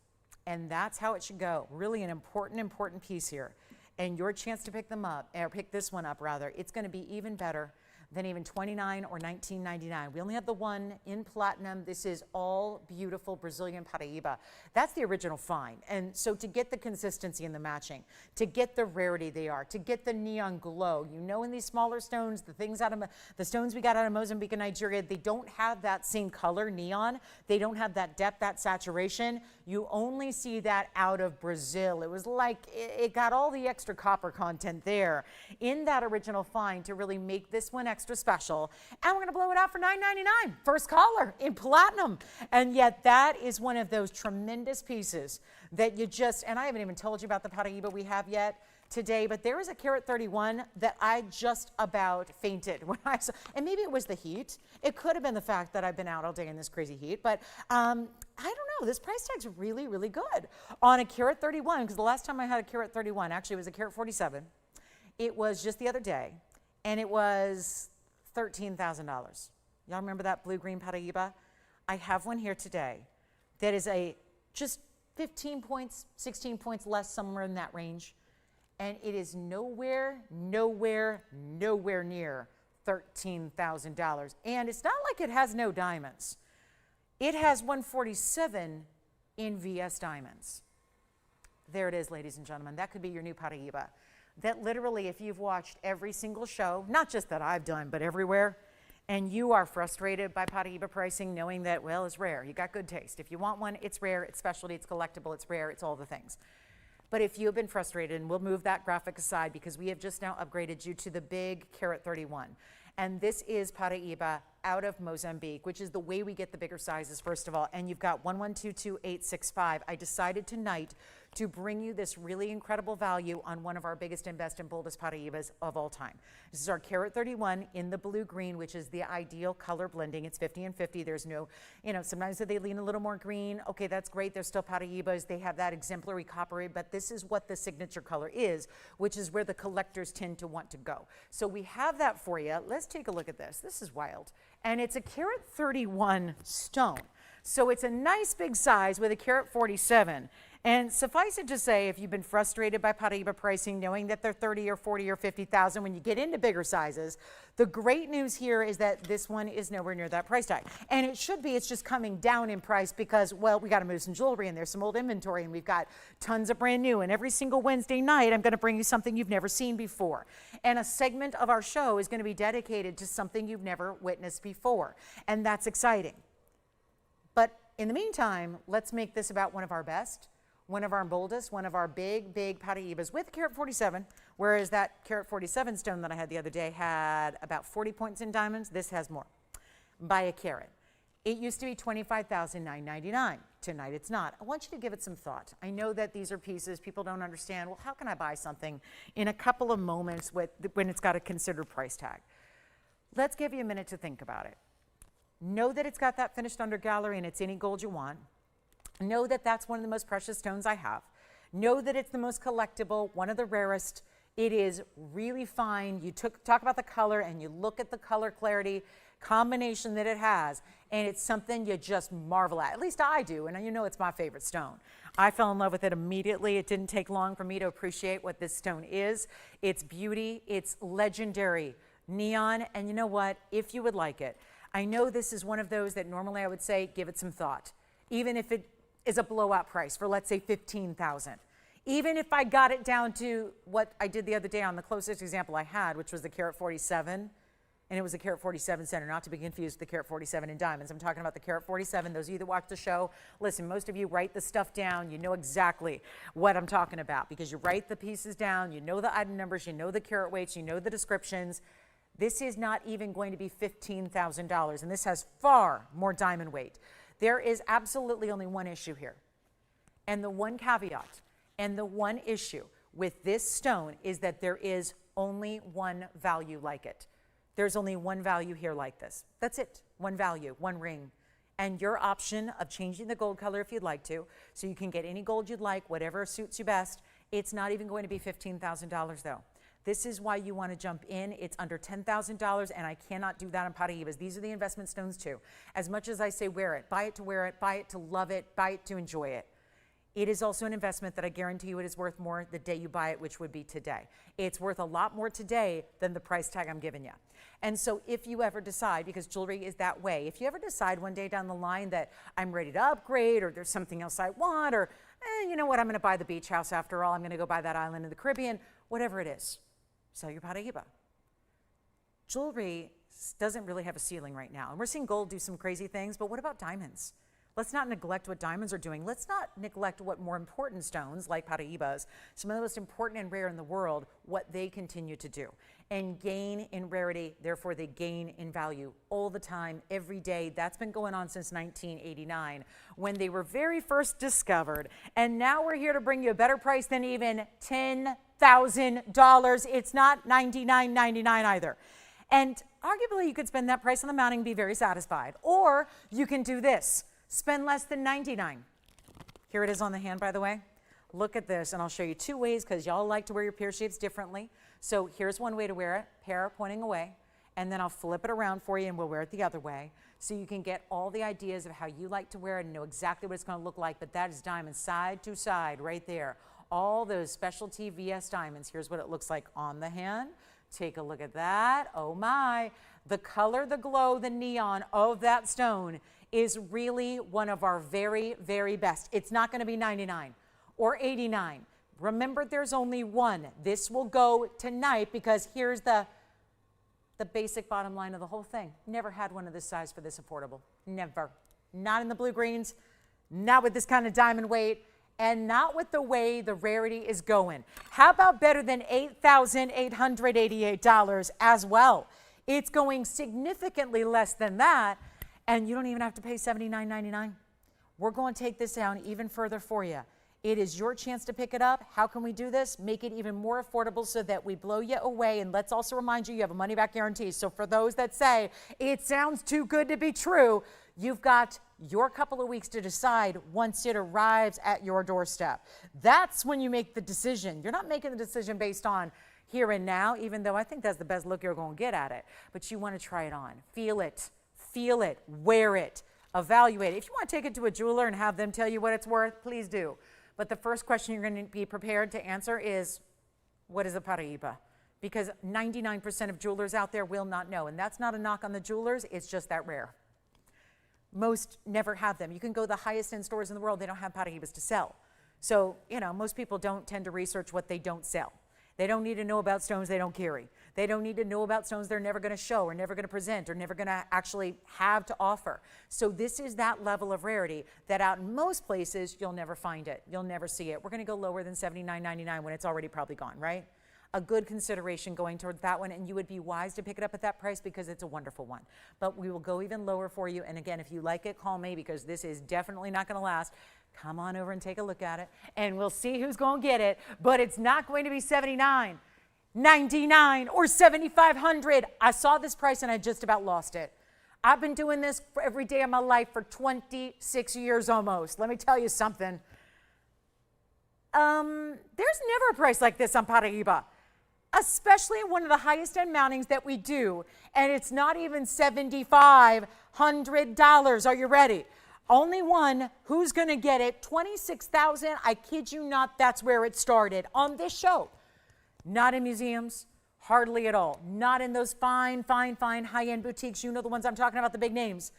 And that's how it should go. Really an important piece here. And your chance to pick them up, or pick this one up rather, it's going to be even better than even $29 or $19.99. We only have the one in platinum. This is all beautiful Brazilian Paraiba. That's the original find. And so to get the consistency and the matching, to get the rarity they are, to get the neon glow, you know, in these smaller stones, the stones we got out of Mozambique and Nigeria, they don't have that same color neon. They don't have that depth, that saturation. You only see that out of Brazil. It was like it got all the extra copper content there in that original find to really make this one extra extra special, and we're going to blow it out for $9.99. First caller in platinum. And yet that is one of those tremendous pieces that you just, and I haven't even told you about the Paraiba we have yet today, but there is a carat 31 that I just about fainted when I saw, and maybe it was the heat. It could have been the fact that I've been out all day in this crazy heat, but I don't know. This price tag's really, really good on a carat 31, because the last time I had a carat 31, actually it was a carat 47. It was just the other day, and it was $13,000. Y'all remember that blue-green Paraiba? I have one here today that is a just 15 points, 16 points less, somewhere in that range. And it is nowhere near $13,000. And it's not like it has no diamonds. It has 147 in VS diamonds. There it is, ladies and gentlemen. That could be your new Paraiba. That literally, if you've watched every single show, not just that I've done, but everywhere, and you are frustrated by Paraiba pricing, knowing that, well, it's rare. You got good taste. If you want one, it's rare, it's specialty, it's collectible, it's rare, it's all the things. But if you have been frustrated, and we'll move that graphic aside because we have just now upgraded you to the big carat 31. And this is Paraiba out of Mozambique, which is the way we get the bigger sizes, first of all. And you've got 1122865. I decided tonight to bring you this really incredible value on one of our biggest and best and boldest Paraibas of all time. This is our carat 31 in the blue-green, which is the ideal color blending. It's 50 and 50. There's no, sometimes they lean a little more green. Okay, that's great. They're still Paraibas. They have that exemplary coppery, but this is what the signature color is, which is where the collectors tend to want to go. So we have that for you. Let's take a look at this. This is wild. And it's a carat 31 stone. So it's a nice big size with a carat 47. And suffice it to say, if you've been frustrated by Paraiba pricing, knowing that they're 30 or 40 or 50,000 when you get into bigger sizes, the great news here is that this one is nowhere near that price tag. And it should be, it's just coming down in price because, well, we got to move some jewelry and there's some old inventory and we've got tons of brand new. And every single Wednesday night, I'm going to bring you something you've never seen before. And a segment of our show is going to be dedicated to something you've never witnessed before. And that's exciting. But in the meantime, let's make this about one of our best, one of our boldest, one of our big Paraibas with carat 47, whereas that carat 47 stone that I had the other day had about 40 points in diamonds. This has more by a carat. It used to be $25,999. Tonight it's not. I want you to give it some thought. I know that these are pieces people don't understand. Well, how can I buy something in a couple of moments when it's got a considered price tag? Let's give you a minute to think about it. Know that it's got that finished under gallery and it's any gold you want. Know that that's one of the most precious stones I have. Know that it's the most collectible, one of the rarest. It is really fine. You talk about the color and you look at the color clarity combination that it has, and it's something you just marvel at least I do, and you know it's my favorite stone. I fell in love with it immediately. It didn't take long for me to appreciate what this stone is. Its beauty, its legendary neon, and you know what? If you would like it, I know this is one of those that normally I would say give it some thought, even if it is a blowout price for, let's say, $15,000. Even if I got it down to what I did the other day on the closest example I had, which was the carat 47, and it was a carat 47 center, not to be confused with the carat 47 in diamonds. I'm talking about the carat 47. Those of you that watch the show, listen, most of you write the stuff down. You know exactly what I'm talking about because you write the pieces down, you know the item numbers, you know the carat weights, you know the descriptions. This is not even going to be $15,000, and this has far more diamond weight. There is absolutely only one issue here, and the one caveat, and the one issue with this stone is that there is only one value like it. There's only one value here like this. That's it. One value, one ring. And your option of changing the gold color if you'd like to, so you can get any gold you'd like, whatever suits you best. It's not even going to be $15,000 though. This is why you want to jump in. It's under $10,000, and I cannot do that on Paraibas. These are the investment stones too. As much as I say wear it, buy it to wear it, buy it to love it, buy it to enjoy it. It is also an investment that I guarantee you it is worth more the day you buy it, which would be today. It's worth a lot more today than the price tag I'm giving you. And so if you ever decide, because jewelry is that way, if you ever decide one day down the line that I'm ready to upgrade or there's something else I want or, you know what, I'm going to buy the beach house after all, I'm going to go buy that island in the Caribbean, whatever it is, sell your Paraiba. Jewelry doesn't really have a ceiling right now. And we're seeing gold do some crazy things, but what about diamonds? Let's not neglect what diamonds are doing. Let's not neglect what more important stones, like Paraibas, some of the most important and rare in the world, what they continue to do. and gain in rarity, therefore they gain in value all the time, every day. That's been going on since 1989 when they were very first discovered. And now we're here to bring you a better price than even $10,000. It's not $99.99 either. And arguably you could spend that price on the mounting and be very satisfied. Or you can do this, spend less than $99. Here it is on the hand, by the way. Look at this, and I'll show you two ways because y'all like to wear your pear shapes differently. So here's one way to wear it, pear pointing away, and then I'll flip it around for you and we'll wear it the other way. So you can get all the ideas of how you like to wear it and know exactly what it's going to look like, but that is diamond side to side right there. All those specialty VS diamonds. Here's what it looks like on the hand. Take a look at that. Oh my. The color, the glow, the neon of that stone is really one of our very, very best. It's not going to be 99 or 89. Remember, there's only one. This will go tonight because here's the basic bottom line of the whole thing. Never had one of this size for this affordable. Never. Not in the blue greens, not with this kind of diamond weight, and not with the way the rarity is going. How about better than $8,888 as well? It's going significantly less than that, and you don't even have to pay $79.99. We're going to take this down even further for you. It is your chance to pick it up. How can we do this? Make it even more affordable so that we blow you away. And let's also remind you, you have a money-back guarantee. So for those that say, it sounds too good to be true, you've got your couple of weeks to decide once it arrives at your doorstep. That's when you make the decision. You're not making the decision based on here and now, even though I think that's the best look you're going to get at it. But you want to try it on. Feel it, wear it, evaluate it. If you want to take it to a jeweler and have them tell you what it's worth, please do. But the first question you're going to be prepared to answer is, what is a Paraiba? Because 99% of jewelers out there will not know. And that's not a knock on the jewelers. It's just that rare. Most never have them. You can go to the highest end stores in the world. They don't have Paraibas to sell. So, you know, most people don't tend to research what they don't sell. They don't need to know about stones they don't carry. They don't need to know about stones they're never going to show or never going to present or never going to actually have to offer. So this is that level of rarity that out in most places, you'll never find it. You'll never see it. We're going to go lower than $79.99 when it's already probably gone, right? A good consideration going towards that one, and you would be wise to pick it up at that price because it's a wonderful one. But we will go even lower for you. And again, if you like it, call me because this is definitely not going to last. Come on over and take a look at it, and we'll see who's going to get it. But it's not going to be $79, $99, or $7,500. I saw this price, and I just about lost it. I've been doing this for every day of my life for 26 years almost. Let me tell you something. There's never a price like this on Paraiba, especially one of the highest end mountings that we do, and it's not even $7,500. Are you ready? Only one. Who's going to get it? $26,000. I kid you not, that's where it started on this show. Not in museums, hardly at all. Not in those fine high-end boutiques. You know the ones I'm talking about, the big names.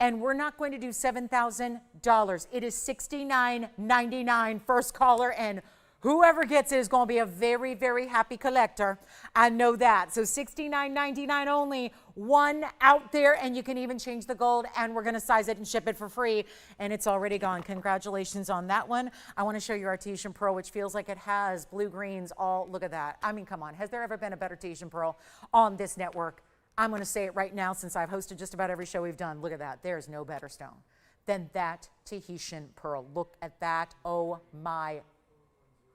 And we're not going to do $7,000. It is $69.99 first caller, and whoever gets it is going to be a very, very happy collector. I know that. So $69.99 only, one out there, and you can even change the gold, and we're going to size it and ship it for free, and it's already gone. Congratulations on that one. I want to show you our Tahitian pearl, which feels like it has blue greens all. Look at that. I mean, come on. Has there ever been a better Tahitian pearl on this network? I'm going to say it right now since I've hosted just about every show we've done. Look at that. There's no better stone than that Tahitian pearl. Look at that. Oh, my.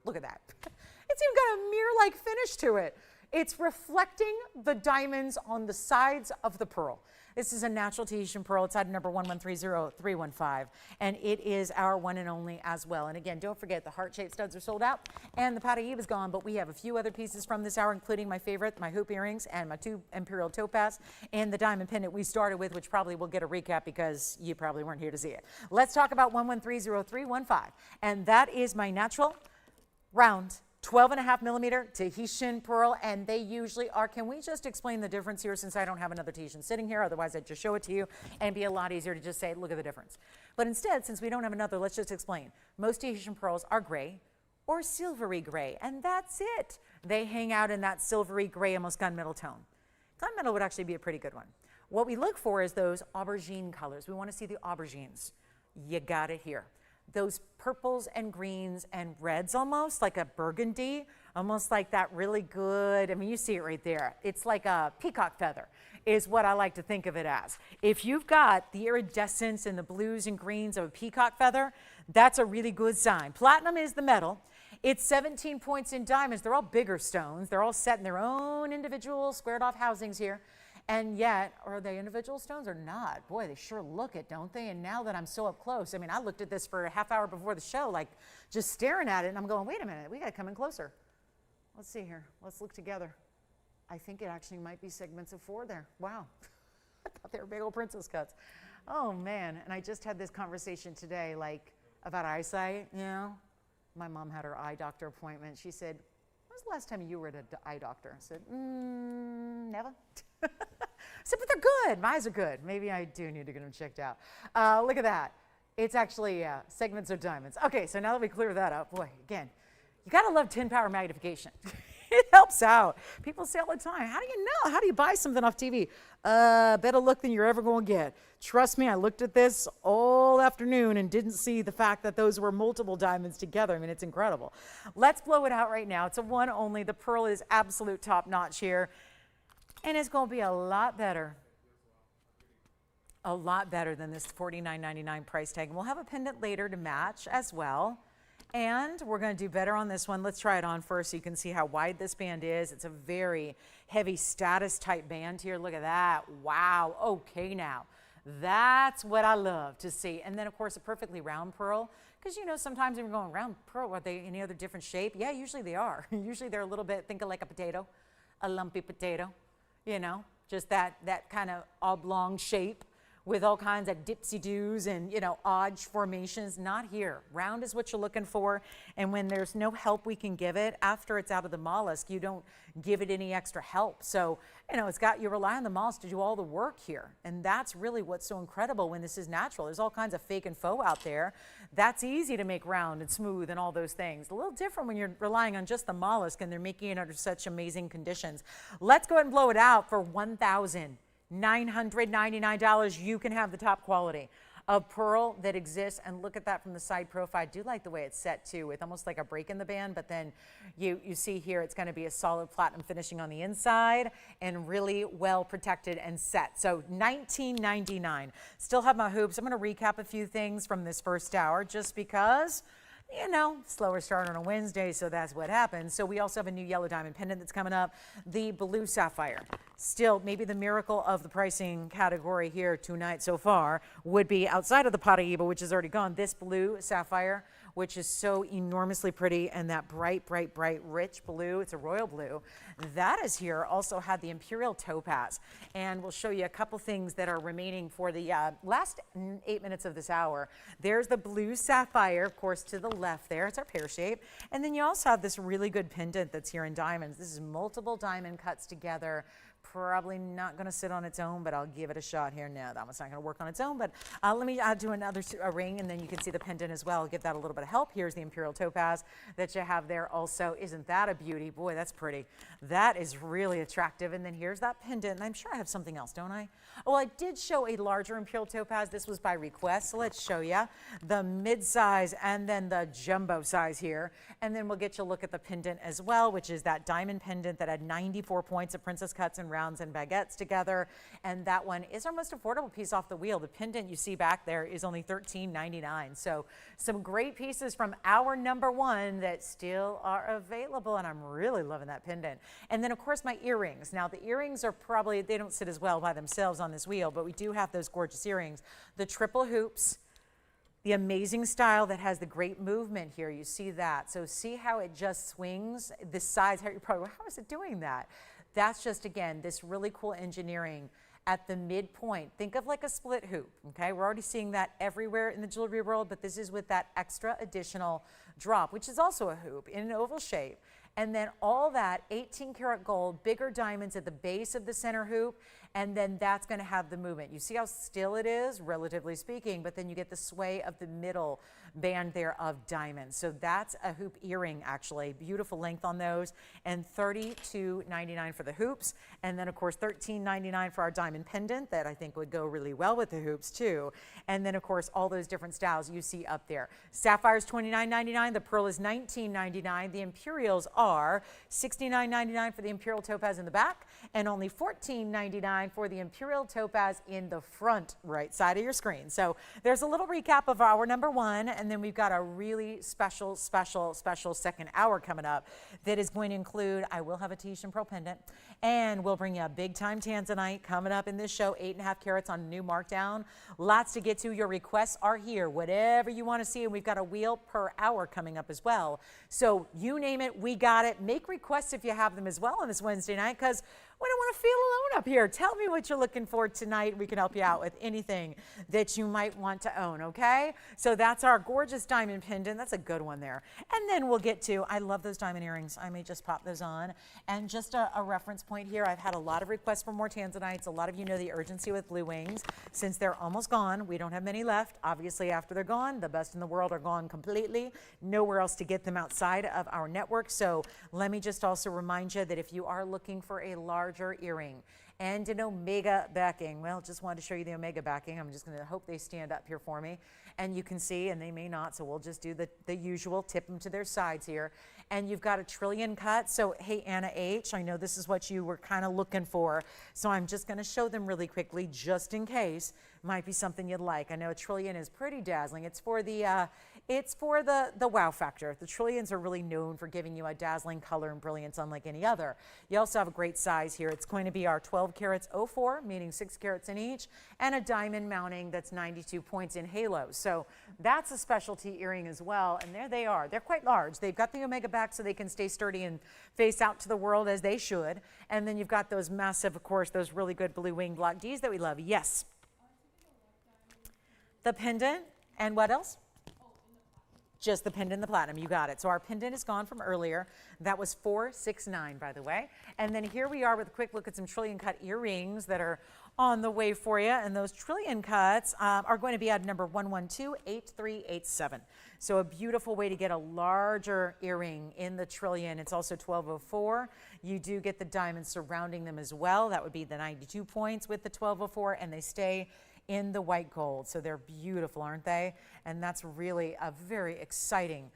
Look at that. It's even got a mirror-like finish to it. It's reflecting the diamonds on the sides of the pearl. This is a natural Tahitian pearl. It's item number 1130315, and it is our one and only as well. And again, don't forget the heart-shaped studs are sold out, and the Paraiba is gone, but we have a few other pieces from this hour, including my favorite, my hoop earrings, and my two Imperial topaz, and the diamond pendant we started with, which probably will get a recap because you probably weren't here to see it. Let's talk about 1130315, and that is my natural round 12.5 millimeter Tahitian pearl, and they usually are. Can we just explain the difference here since I don't have another Tahitian sitting here? Otherwise, I'd just show it to you and it'd be a lot easier to just say, look at the difference. But instead, since we don't have another, let's just explain. Most Tahitian pearls are gray or silvery gray, and that's it. They hang out in that silvery gray, almost gunmetal tone. Gunmetal would actually be a pretty good one. What we look for is those aubergine colors. We want to see the aubergines. You got it here. those purples and greens and reds, almost like a burgundy, almost like that really good, I mean, you see it right there. It's like a peacock feather is what I like to think of it as. If you've got the iridescence and the blues and greens of a peacock feather, that's a really good sign. Platinum is the metal. It's 17 points in diamonds. They're all bigger stones. They're all set in their own individual squared off housings here. And yet, are they individual stones or not? Boy, they sure look it, don't they? And now that I'm so up close, I mean, I looked at this for a half hour before the show, like just staring at it, and I'm going, wait a minute, we got to come in closer. Let's see here. Let's look together. I think it actually might be segments of 4 there. Wow. I thought they were big old princess cuts. Oh, man. And I just had this conversation today, like, about eyesight, you know. My mom had her eye doctor appointment. She said, when was the last time you were at an eye doctor? I said, never. I said, but they're good. My eyes are good. Maybe I do need to get them checked out. Look at that. It's actually segments of diamonds. Okay, so now that we clear that up, boy, again, you got to love 10 power magnification. It helps out. People say all the time, how do you know? How do you buy something off TV? Better look than you're ever going to get. Trust me, I looked at this all afternoon and didn't see the fact that those were multiple diamonds together. I mean, it's incredible. Let's blow it out right now. It's a one only. The pearl is absolute top notch here. And it's going to be a lot better than this $49.99 price tag. And we'll have a pendant later to match as well. And we're going to do better on this one. Let's try it on first so you can see how wide this band is. It's a very heavy status type band here. Look at that. Wow. Okay, now that's what I love to see. And then, of course, a perfectly round pearl. Because, you know, sometimes when we're going round pearl, are they any other different shape? Yeah, usually they are. Usually they're a little bit, think of like a potato, a lumpy potato. You know, just that kind of oblong shape with all kinds of dipsy-doos and, you know, odd formations. Not here. Round is what you're looking for. And when there's no help we can give it, after it's out of the mollusk, you don't give it any extra help. So, you know, you rely on the mollusk to do all the work here. And that's really what's so incredible when this is natural. There's all kinds of fake and faux out there. That's easy to make round and smooth and all those things. A little different when you're relying on just the mollusk and they're making it under such amazing conditions. Let's go ahead and blow it out for $1,999. You can have the top quality of pearl that exists. And look at that from the side profile. I do like the way it's set too, with almost like a break in the band, but then you see here it's going to be a solid platinum finishing on the inside and really well protected and set. So $19.99. Still have my hoops. I'm going to recap a few things from this first hour just because, you know, slower start on a Wednesday, so that's what happens. So we also have a new yellow diamond pendant that's coming up, the blue sapphire. Still, maybe the miracle of the pricing category here tonight so far would be outside of the Paraiba, which is already gone, this blue sapphire, which is so enormously pretty, and that bright, bright, bright, rich blue. It's a royal blue. That is here. Also had the Imperial topaz. And we'll show you a couple things that are remaining for the last 8 minutes of this hour. There's the blue sapphire, of course, to the left there. It's our pear shape. And then you also have this really good pendant that's here in diamonds. This is multiple diamond cuts together. Probably not going to sit on its own, but I'll give it a shot here. No, that one's not going to work on its own, but let me do another ring, and then you can see the pendant as well. I'll give that a little bit of help. Here's the Imperial topaz that you have there also. Isn't that a beauty? Boy, that's pretty. That is really attractive. And then here's that pendant, and I'm sure I have something else, don't I? Oh, I did show a larger Imperial topaz. This was by request, so let's show you the mid-size and then the jumbo size here. And then we'll get you a look at the pendant as well, which is that diamond pendant that had 94 points of princess cuts and rounds and baguettes together. And that one is our most affordable piece off the wheel. The pendant you see back there is only $13.99. So some great pieces from our number one that still are available. And I'm really loving that pendant. And then, of course, my earrings. Now, the earrings are probably, they don't sit as well by themselves on this wheel, but we do have those gorgeous earrings. The triple hoops, the amazing style that has the great movement here. You see that. So see how it just swings? This size, you're probably, how is it doing that? That's just, again, this really cool engineering at the midpoint. Think of like a split hoop, okay? We're already seeing that everywhere in the jewelry world, but this is with that extra additional drop, which is also a hoop in an oval shape. And then all that 18 karat gold, bigger diamonds at the base of the center hoop, and then that's going to have the movement. You see how still it is, relatively speaking, but then you get the sway of the middle band there of diamonds. So that's a hoop earring, actually. Beautiful length on those, and $32.99 for the hoops, and then of course $13.99 for our diamond pendant that I think would go really well with the hoops too. And then of course all those different styles you see up there. Sapphire is $29.99, the pearl is $19.99, the Imperials are $69.99 for the Imperial topaz in the back, and only $14.99 for the Imperial topaz in the front right side of your screen. So there's a little recap of our number one, and then we've got a really special second hour coming up that is going to include, I will have a Tahitian pearl pendant, and we'll bring you a big time Tanzanite coming up in this show, 8.5 carats on new markdown. Lots to get to. Your requests are here, whatever you want to see, and we've got a wheel per hour coming up as well. So you name it, we got it. Make requests if you have them as well on this Wednesday night, because we don't want to feel alone up here. Tell me what you're looking for tonight. We can help you out with anything that you might want to own, okay? So that's our gorgeous diamond pendant. That's a good one there. And then we'll get to, I love those diamond earrings. I may just pop those on. And just a reference point here, I've had a lot of requests for more Tanzanites. A lot of you know the urgency with blue wings. Since they're almost gone, we don't have many left. Obviously, after they're gone, the best in the world are gone completely. Nowhere else to get them outside of our network. So let me just also remind you that if you are looking for a larger earring and an omega backing, well, just wanted to show you the omega backing. I'm just going to hope they stand up here for me, and you can see, and they may not, so we'll just do the usual, tip them to their sides here. And you've got a trillion cut. So hey, Anna H, I know this is what you were kind of looking for, so I'm just going to show them really quickly just in case. Might be something you'd like. I know a trillion is pretty dazzling. It's for the wow factor. The trillions are really known for giving you a dazzling color and brilliance unlike any other. You also have a great size here. It's going to be our 12 carats 04, meaning 6 carats in each, and a diamond mounting that's 92 points in halos. So that's a specialty earring as well, and there they are. They're quite large. They've got the omega back so they can stay sturdy and face out to the world as they should. And then you've got those massive, of course, those really good blue wing block Ds that we love. Yes. The pendant, and what else? Just the pendant and the platinum, you got it. So our pendant is gone from earlier. That was $469, by the way. And then here we are with a quick look at some trillion cut earrings that are on the way for you. And those trillion cuts are going to be at number 1128387. So a beautiful way to get a larger earring in the trillion. It's also 1204. You do get the diamonds surrounding them as well. That would be the 92 points with the 1204, and they stay in the white gold. So they're beautiful, aren't they? And that's really a very exciting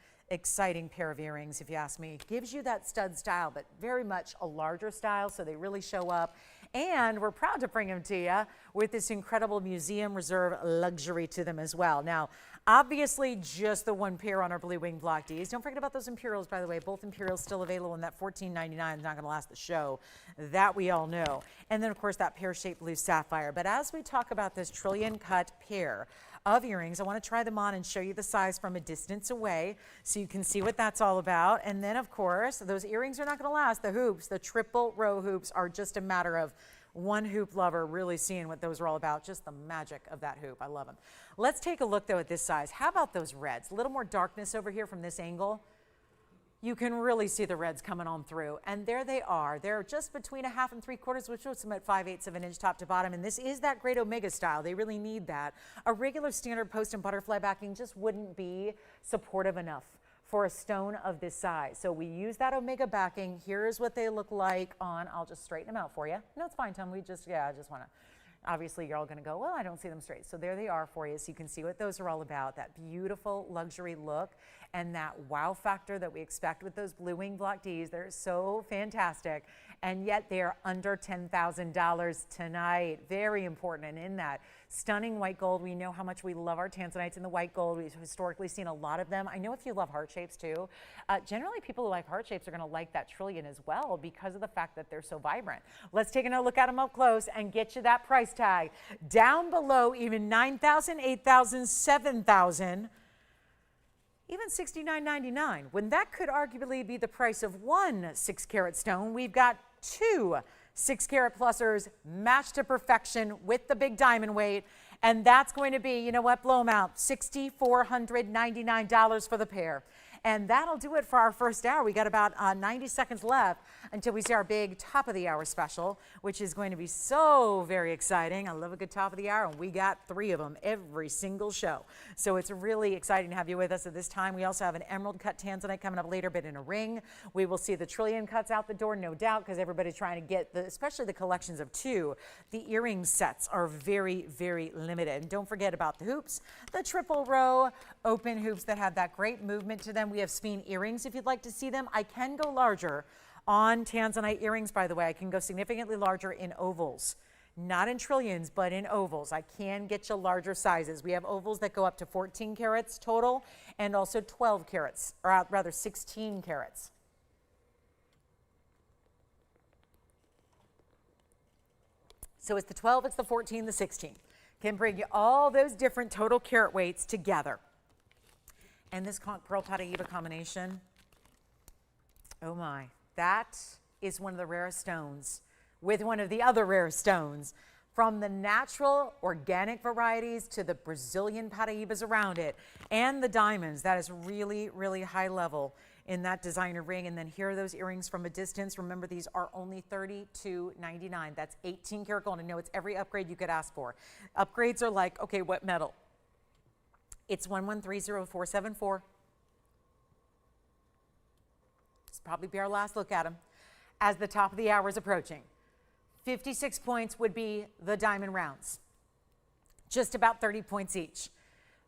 pair of earrings, if you ask me. It gives you that stud style, but very much a larger style, so they really show up. And we're proud to bring them to you with this incredible museum reserve luxury to them as well. Now, obviously, just the one pair on our blue wing block Ds. Don't forget about those Imperials, by the way. Both Imperials still available, and that $14.99 is not going to last the show. That we all know. And then, of course, that pear-shaped blue sapphire. But as we talk about this trillion cut pair of earrings, I want to try them on and show you the size from a distance away so you can see what that's all about. And then, of course, those earrings are not going to last. The hoops, the triple row hoops, are just a matter of one hoop lover really seeing what those are all about. Just the magic of that hoop. I love them. Let's take a look, though, at this size. How about those reds? A little more darkness over here from this angle. You can really see the reds coming on through. And there they are. They're just between 1/2 and 3/4, which puts them at 5/8 of an inch top to bottom. And this is that great omega style. They really need that. A regular standard post and butterfly backing just wouldn't be supportive enough for a stone of this size. So we use that omega backing. Here's what they look like on, I'll just straighten them out for you. No, it's fine, Tom. I just want to. Obviously, you're all going to go, well, I don't see them straight. So there they are for you. So you can see what those are all about, that beautiful luxury look and that wow factor that we expect with those blue wing block Ds. They're so fantastic. And yet they're under $10,000 tonight. Very important. And in that stunning white gold, we know how much we love our Tanzanites in the white gold. We've historically seen a lot of them. I know if you love heart shapes too, generally people who like heart shapes are going to like that trillion as well because of the fact that they're so vibrant. Let's take another look at them up close and get you that price tag. Down below, even $9,000, $8,000, $7,000. Even $69.99, when that could arguably be the price of one 6-carat stone. We've got two 6-carat plusers matched to perfection with the big diamond weight. And that's going to be, you know what, blow them out, $6,499 for the pair. And that'll do it for our first hour. We got about 90 seconds left. until we see our big top of the hour special, which is going to be so very exciting. I love a good top of the hour, and we got 3 of them every single show. So it's really exciting to have you with us at this time. We also have an emerald cut Tanzanite coming up later, but in a ring. We will see the trillion cuts out the door, no doubt, because everybody's trying to get, especially the collections of 2. The earring sets are very, very limited. And don't forget about the hoops, the triple row open hoops that have that great movement to them. We have spine earrings if you'd like to see them. I can go larger on Tanzanite earrings, by the way. I can go significantly larger in ovals. Not in trillions, but in ovals. I can get you larger sizes. We have ovals that go up to 14 carats total and also 12 carats, or rather 16 carats. So it's the 12, it's the 14, the 16. Can bring you all those different total carat weights together. And this Conch Pearl Paraiba combination, oh my, that is one of the rarest stones with one of the other rare stones. From the natural organic varieties to the Brazilian Paraibas around it and the diamonds, that is really, really high level in that designer ring. And then here are those earrings from a distance. Remember, these are only $32.99. That's 18 karat gold. I know it's every upgrade you could ask for. Upgrades are like, okay, what metal? It's 1130-474. This will probably be our last look at them as the top of the hour is approaching. 56 points would be the diamond rounds, just about 30 points each.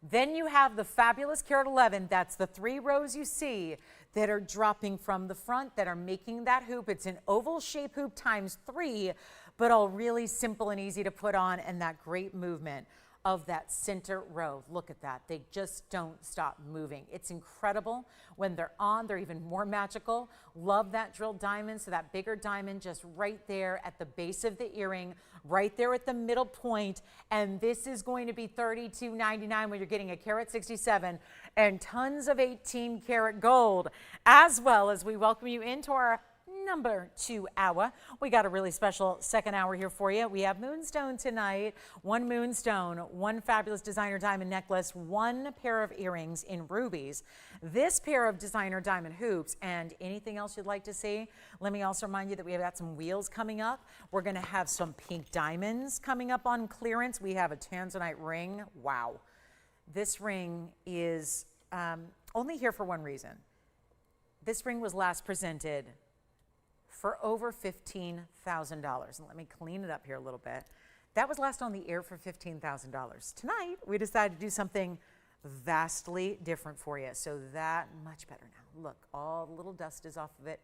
Then you have the fabulous carat 11. That's the 3 rows you see that are dropping from the front that are making that hoop. It's an oval shape hoop times 3, but all really simple and easy to put on, and that great movement of that center row. Look at that. They just don't stop moving. It's incredible. When they're on, they're even more magical. Love that drilled diamond. So that bigger diamond just right there at the base of the earring, right there at the middle point. And this is going to be $32.99 when you're getting a carat 67 and tons of 18 karat gold, as well as we welcome you into our number 2 hour. We got a really special second hour here for you. We have moonstone tonight. 1 moonstone, 1 fabulous designer diamond necklace, 1 pair of earrings in rubies, this pair of designer diamond hoops, and anything else you'd like to see. Let me also remind you that we have got some wheels coming up. We're going to have some pink diamonds coming up on clearance. We have a Tanzanite ring. Wow. This ring is only here for one reason. This ring was last presented for over $15,000. And let me clean it up here a little bit. That was last on the air for $15,000. Tonight, we decided to do something vastly different for you. So that much better now. Look, all the little dust is off of it.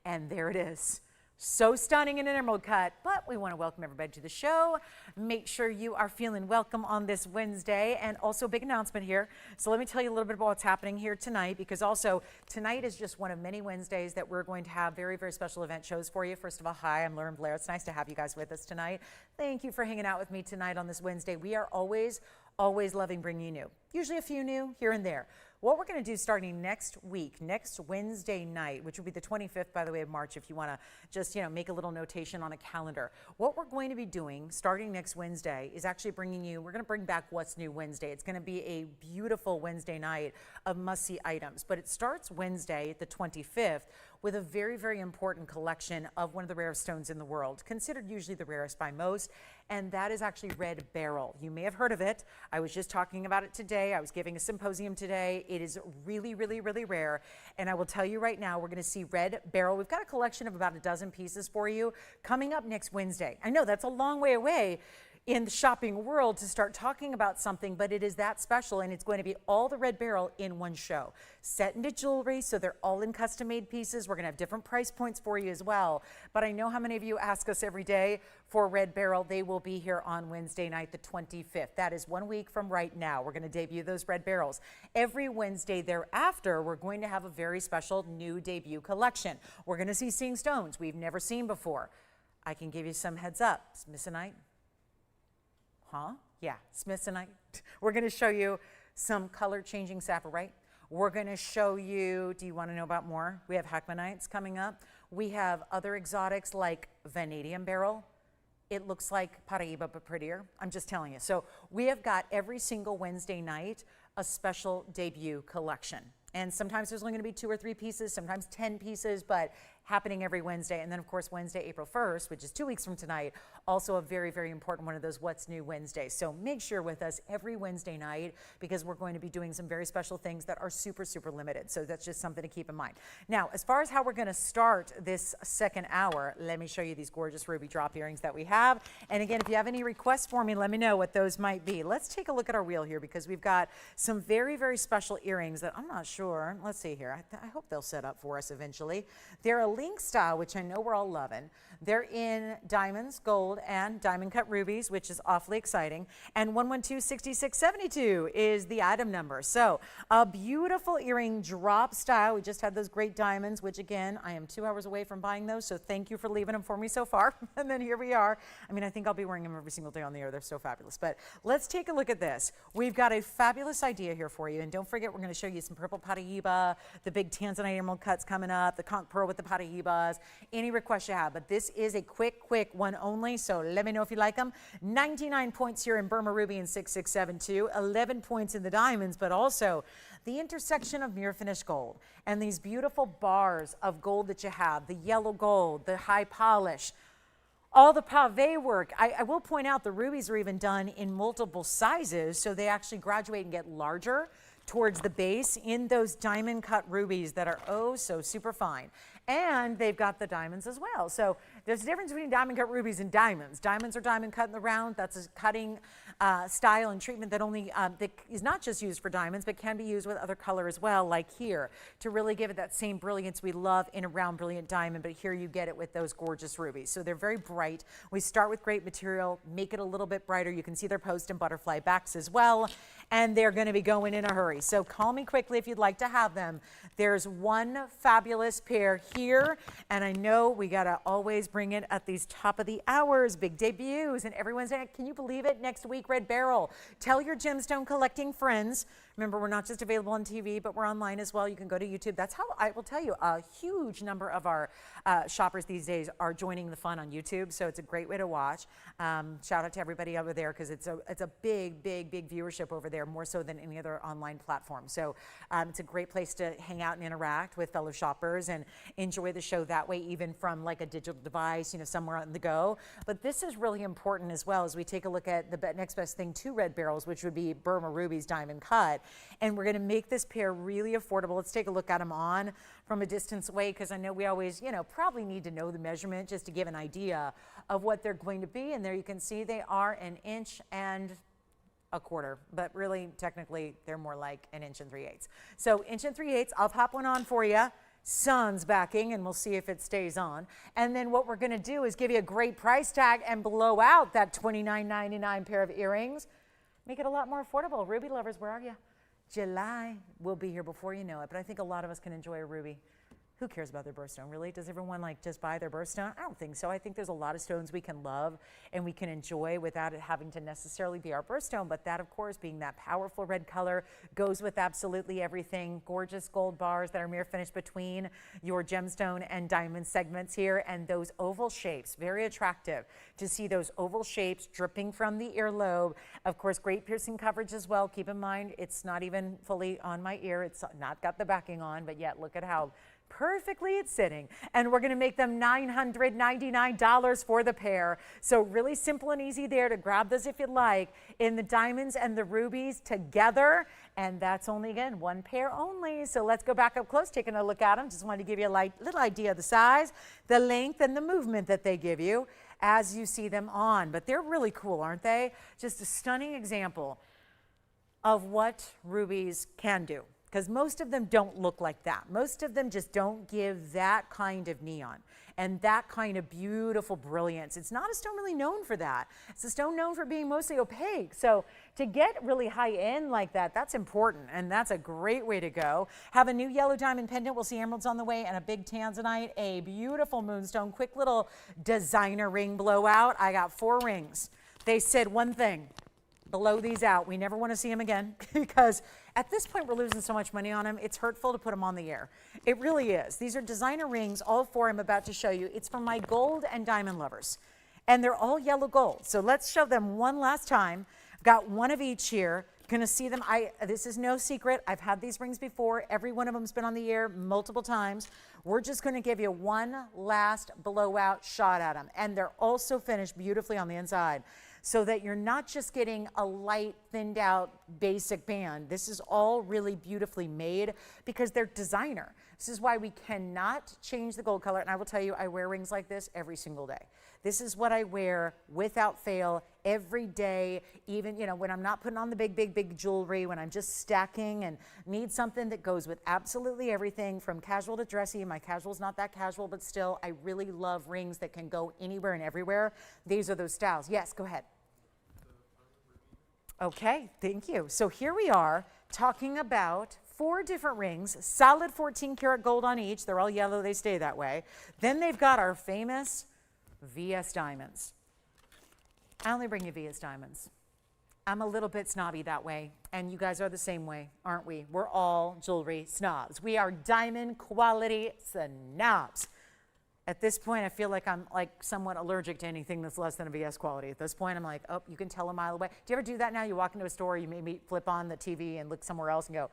And there it is. So stunning in an emerald cut, but we want to welcome everybody to the show. Make sure you are feeling welcome on this Wednesday, and also a big announcement here. So let me tell you a little bit about what's happening here tonight, because also tonight is just one of many Wednesdays that we're going to have very, very special event shows for you. First of all, hi, I'm Lauren Blair. It's nice to have you guys with us tonight. Thank you for hanging out with me tonight on this Wednesday. We are always loving bringing you new, usually a few new here and there. What we're going to do starting next week, next Wednesday night, which will be the 25th, by the way, of March, if you want to just, make a little notation on a calendar. What we're going to be doing starting next Wednesday is actually bringing you, we're going to bring back What's New Wednesday. It's going to be a beautiful Wednesday night of must-see items, but it starts Wednesday, the 25th, with a very, very important collection of one of the rarest stones in the world, considered usually the rarest by most, and that is actually red beryl. You may have heard of it. I was just talking about it today. I was giving a symposium today. It is really, really, really rare, and I will tell you right now, we're going to see red beryl. We've got a collection of about a dozen pieces for you coming up next Wednesday. I know that's a long way away in the shopping world to start talking about something, but it is that special, and it's going to be all the red beryl in one show. Set into jewelry, so they're all in custom-made pieces. We're going to have different price points for you as well. But I know how many of you ask us every day for red beryl. They will be here on Wednesday night, the 25th. That is 1 week from right now. We're going to debut those red beryls. Every Wednesday thereafter, we're going to have a very special new debut collection. We're going to see seeing stones we've never seen before. I can give you some heads up. Smithsonite. Huh? Yeah, Smithsonite. We're going to show you some color-changing sapphire. We're going to show you, do you want to know about more? We have Hakmanites coming up. We have other exotics like vanadium beryl. It looks like Paraiba, but prettier. I'm just telling you. So we have got every single Wednesday night a special debut collection. And sometimes there's only going to be 2 or 3 pieces, sometimes 10 pieces, but happening every Wednesday. And then, of course, Wednesday, April 1st, which is 2 weeks from tonight, also a very, very important one of those What's New Wednesdays. So make sure with us every Wednesday night, because we're going to be doing some very special things that are super, super limited. So that's just something to keep in mind. Now, as far as how we're going to start this second hour, let me show you these gorgeous ruby drop earrings that we have. And again, if you have any requests for me, let me know what those might be. Let's take a look at our wheel here, because we've got some very, very special earrings that I'm not sure. Let's see here. I hope they'll set up for us eventually. They're a link style, which I know we're all loving. They're in diamonds, gold, and diamond cut rubies, which is awfully exciting. And 112-6672 is the item number. So a beautiful earring drop style. We just had those great diamonds, which again, I am 2 hours away from buying those. So thank you for leaving them for me so far. And then here we are. I mean, I think I'll be wearing them every single day on the air. They're so fabulous. But let's take a look at this. We've got a fabulous idea here for you. And don't forget, we're going to show you some purple Paraiba, the big Tanzanite emerald cuts coming up, the conch pearl with the Paraibas, any requests you have. But this is a quick one only, so let me know if you like them. 99 points here in Burma Ruby and 6672, 11 points in the diamonds, but also the intersection of mirror finished gold and these beautiful bars of gold that you have, the yellow gold, the high polish, all the pave work. I will point out the rubies are even done in multiple sizes, so they actually graduate and get larger towards the base in those diamond cut rubies that are oh so super fine. And they've got the diamonds as well. So there's a difference between diamond cut rubies and diamonds. Diamonds are diamond cut in the round. That's a cutting style and treatment that only that is not just used for diamonds, but can be used with other color as well, like here, to really give it that same brilliance we love in a round brilliant diamond. But here you get it with those gorgeous rubies. So they're very bright. We start with great material, make it a little bit brighter. You can see their post and butterfly backs as well. And they're going to be going in a hurry. So call me quickly if you'd like to have them. There's one fabulous pair here, and I know we got to always bring it at these top of the hours, big debuts, and every Wednesday. Can you believe it? Next week, Red Barrel. Tell your gemstone collecting friends. Remember, we're not just available on TV, but we're online as well. You can go to YouTube. That's how I will tell you, a huge number of our shoppers these days are joining the fun on YouTube, so it's a great way to watch. Shout out to everybody over there, because it's a big viewership over there, more so than any other online platform. So it's a great place to hang out and interact with fellow shoppers and enjoy the show that way, even from like a digital device, you know, somewhere on the go. But this is really important as well as we take a look at the next best thing to Red Barrels, which would be Burma Ruby's diamond cut. And we're going to make this pair really affordable. Let's take a look at them on from a distance away, because I know we always, you know, probably need to know the measurement just to give an idea of what they're going to be. And there you can see they are 1 inch and a quarter, but really technically they're more like 1 inch and 3/8. So 1 inch and 3/8, I'll pop one on for you. Sun's backing, and we'll see if it stays on. And then what we're going to do is give you a great price tag and blow out that $29.99 pair of earrings. Make it a lot more affordable. Ruby lovers, where are you? July will be here before you know it, but I think a lot of us can enjoy a ruby. Who cares about their birthstone, really? Does everyone like just buy their birthstone? I don't think so. I think there's a lot of stones we can love and we can enjoy without it having to necessarily be our birthstone. But that, of course, being that powerful red color, goes with absolutely everything. Gorgeous gold bars that are mirror finished between your gemstone and diamond segments here, and those oval shapes, very attractive to see those oval shapes dripping from the earlobe. Of course, great piercing coverage as well. Keep in mind, it's not even fully on my ear. It's not got the backing on, but yet look at how perfectly it's sitting. And we're going to make them $999 for the pair. So really simple and easy there to grab those if you like, in the diamonds and the rubies together. And that's only, again, one pair only. So let's go back up close, taking a look at them. Just wanted to give you a little idea of the size, the length, and the movement that they give you as you see them on. But they're really cool, aren't they? Just a stunning example of what rubies can do. Because most of them don't look like that. Most of them just don't give that kind of neon and that kind of beautiful brilliance. It's not a stone really known for that. It's a stone known for being mostly opaque. So to get really high end like that, that's important, and that's a great way to go. Have a new yellow diamond pendant. We'll see emeralds on the way, and a big Tanzanite, a beautiful moonstone, quick little designer ring blowout. I got 4 rings. They said one thing: blow these out. We never want to see them again, because at this point we're losing so much money on them, it's hurtful to put them on the air. It really is. These are designer rings, all 4 I'm about to show you. It's from my gold and diamond lovers, and they're all yellow gold. So let's show them one last time. I've got one of each here. Gonna see them. This is no secret. I've had these rings before. Every one of them's been on the air multiple times. We're just gonna give you one last blowout shot at them. And they're also finished beautifully on the inside, so that you're not just getting a light, thinned out, basic band. This is all really beautifully made because they're designer. This is why we cannot change the gold color. And I will tell you, I wear rings like this every single day. This is what I wear without fail every day, even, you know, when I'm not putting on the big jewelry, when I'm just stacking and need something that goes with absolutely everything from casual to dressy. My casual's not that casual, but still, I really love rings that can go anywhere and everywhere. These are those styles. Yes, go ahead. Okay, thank you. So here we are talking about 4 different rings, solid 14 karat gold on each. They're all yellow, they stay that way. Then they've got our famous VS diamonds. I only bring you VS diamonds. I'm a little bit snobby that way, and you guys are the same way, aren't we? We're all jewelry snobs. We are diamond quality snobs. At this point, I feel like I'm like somewhat allergic to anything that's less than a VS quality. At this point, I'm like, oh, you can tell a mile away. Do you ever do that now? You walk into a store, you maybe flip on the TV and look somewhere else and go,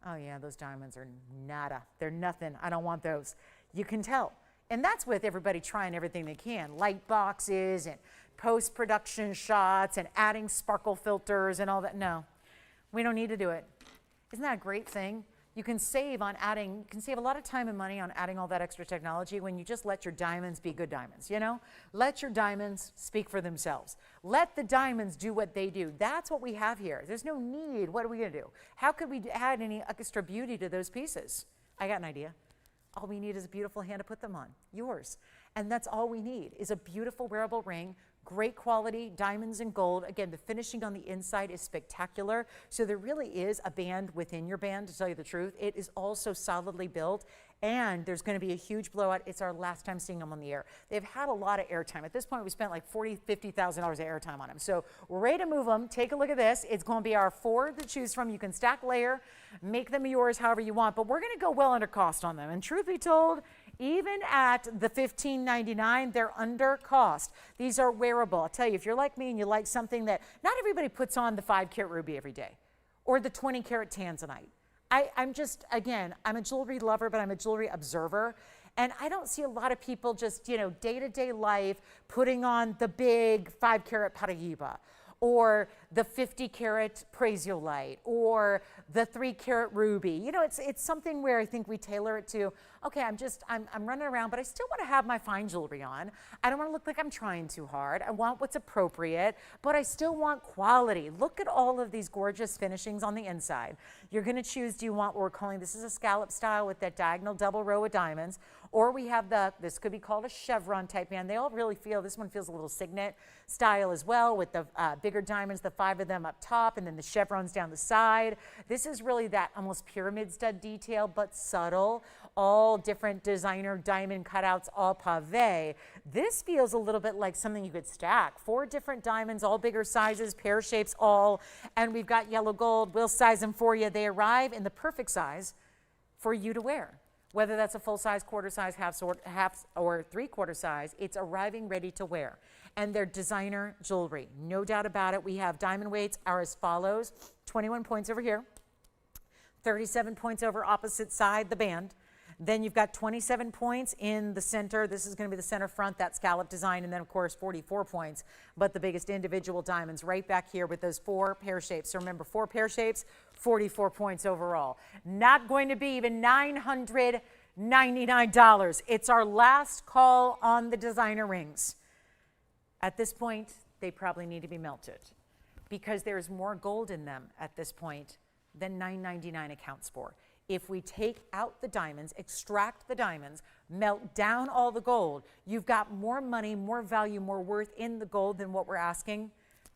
oh yeah, those diamonds are nada. They're nothing. I don't want those. You can tell. And that's with everybody trying everything they can. Light boxes and post-production shots and adding sparkle filters and all that. No, we don't need to do it. Isn't that a great thing? You can save on adding, you can save a lot of time and money on adding all that extra technology when you just let your diamonds be good diamonds, you know? Let your diamonds speak for themselves. Let the diamonds do what they do. That's what we have here. There's no need. What are we gonna do? How could we add any extra beauty to those pieces? I got an idea. All we need is a beautiful hand to put them on, yours. And that's all we need is a beautiful wearable ring, great quality, diamonds and gold. Again, the finishing on the inside is spectacular. So there really is a band within your band, to tell you the truth. It is also solidly built, and there's gonna be a huge blowout. It's our last time seeing them on the air. They've had a lot of airtime. At this point, we spent like $40,000, $50,000 of airtime on them. So we're ready to move them. Take a look at this. It's gonna be our 4 to choose from. You can stack layer, make them yours however you want, but we're gonna go well under cost on them. And truth be told, even at the $15.99, they're under cost. These are wearable. I'll tell you, if you're like me and you like something that, not everybody puts on the 5 karat ruby every day or the 20 karat Tanzanite. I'm just, again, I'm a jewelry lover, but I'm a jewelry observer. And I don't see a lot of people just, you know, day-to-day life putting on the big 5 karat Paraiba or the 50 karat prasiolite or the 3 karat ruby. You know, it's something where I think we tailor it to, okay, I'm running around, but I still want to have my fine jewelry on. I don't want to look like I'm trying too hard. I want what's appropriate, but I still want quality. Look at all of these gorgeous finishings on the inside. You're going to choose, do you want what we're calling, this is a scallop style with that diagonal double row of diamonds, or we have this could be called a chevron type band. They all really feel, this one feels a little signet style as well, with the bigger diamonds, the 5 of them up top, and then the chevrons down the side. This is really that almost pyramid stud detail, but subtle, all different designer diamond cutouts, all pave. This feels a little bit like something you could stack. 4 different diamonds, all bigger sizes, pear shapes, all, and we've got yellow gold. We'll size them for you. They arrive in the perfect size for you to wear. Whether that's a full size, quarter size, half, or 3/4 size, it's arriving ready to wear. And they're designer jewelry, no doubt about it. We have diamond weights are as follows: 21 points over here, 37 points over opposite side, the band. Then you've got 27 points in the center. This is going to be the center front, that scallop design, and then of course 44 points, but the biggest individual diamonds right back here with those 4 pear shapes. So remember, 4 pear shapes, 44 points overall. Not going to be even $999. It's our last call on the designer rings. At this point, they probably need to be melted because there's more gold in them at this point than $999 accounts for. If we take out the diamonds, extract the diamonds, melt down all the gold, you've got more money, more value, more worth in the gold than what we're asking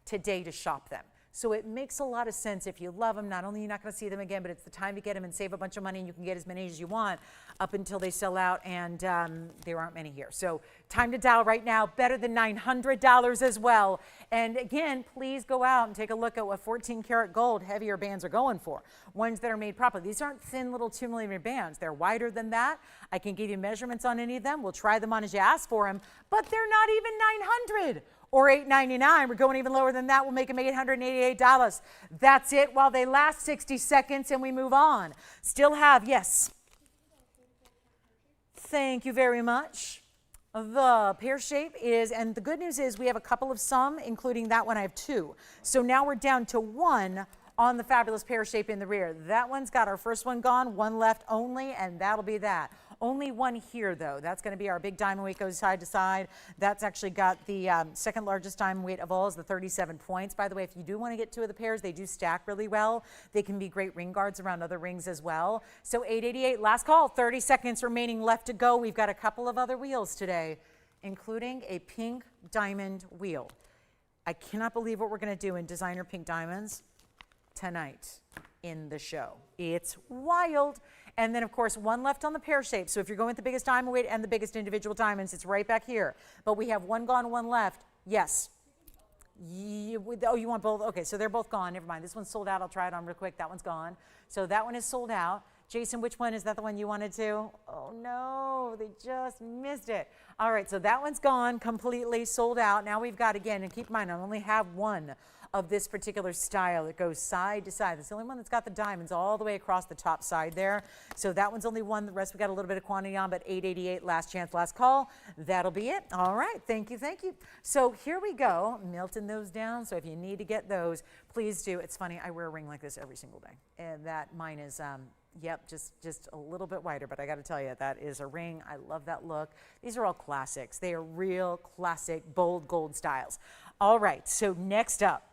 today to shop them. So it makes a lot of sense. If you love them, not only you're not going to see them again, but it's the time to get them and save a bunch of money, and you can get as many as you want up until they sell out, and there aren't many here. So time to dial right now, better than $900 as well. And again, please go out and take a look at what 14 karat gold heavier bands are going for. Ones that are made properly. These aren't thin little 2 millimeter bands. They're wider than that. I can give you measurements on any of them. We'll try them on as you ask for them, but they're not even 900. or $8.99. We're going even lower than that. We'll make them $888. That's it while they last 60 seconds and we move on. Still have, yes. Thank you very much. The pear shape is, and the good news is we have a couple of some, including that one I have 2. So now we're down to 1 on the fabulous pear shape in the rear. That one's got our first one gone, 1 left only, and that'll be that. Only 1 here though. That's going to be our big diamond weight, goes side to side. That's actually got the second largest diamond weight of all, is the 37 points. By the way, if you do want to get 2 of the pairs, they do stack really well. They can be great ring guards around other rings as well. So $888, last call, 30 seconds remaining left to go. We've got a couple of other wheels today, including a pink diamond wheel. I cannot believe what we're going to do in designer pink diamonds tonight in the show. It's wild. And then, of course, 1 left on the pear shape. So if you're going with the biggest diamond weight and the biggest individual diamonds, it's right back here. But we have 1 gone, 1 left. Yes. Oh, you want both? Okay, so they're both gone. Never mind. This one's sold out. I'll try it on real quick. That one's gone. So that one is sold out. Jason, which one? Is that the one you wanted to? Oh, no. They just missed it. All right, so that one's gone, completely sold out. Now we've got, again, and keep in mind, I only have 1 of this particular style. It goes side to side. It's the only one that's got the diamonds all the way across the top side there. So that one's only 1. The rest we got a little bit of quantity on, but $888, last chance, last call. That'll be it. All right, thank you, thank you. So here we go, melting those down. So if you need to get those, please do. It's funny, I wear a ring like this every single day. And that mine is, yep, just a little bit wider, but I got to tell you, that is a ring. I love that look. These are all classics. They are real classic, bold gold styles. All right, so next up,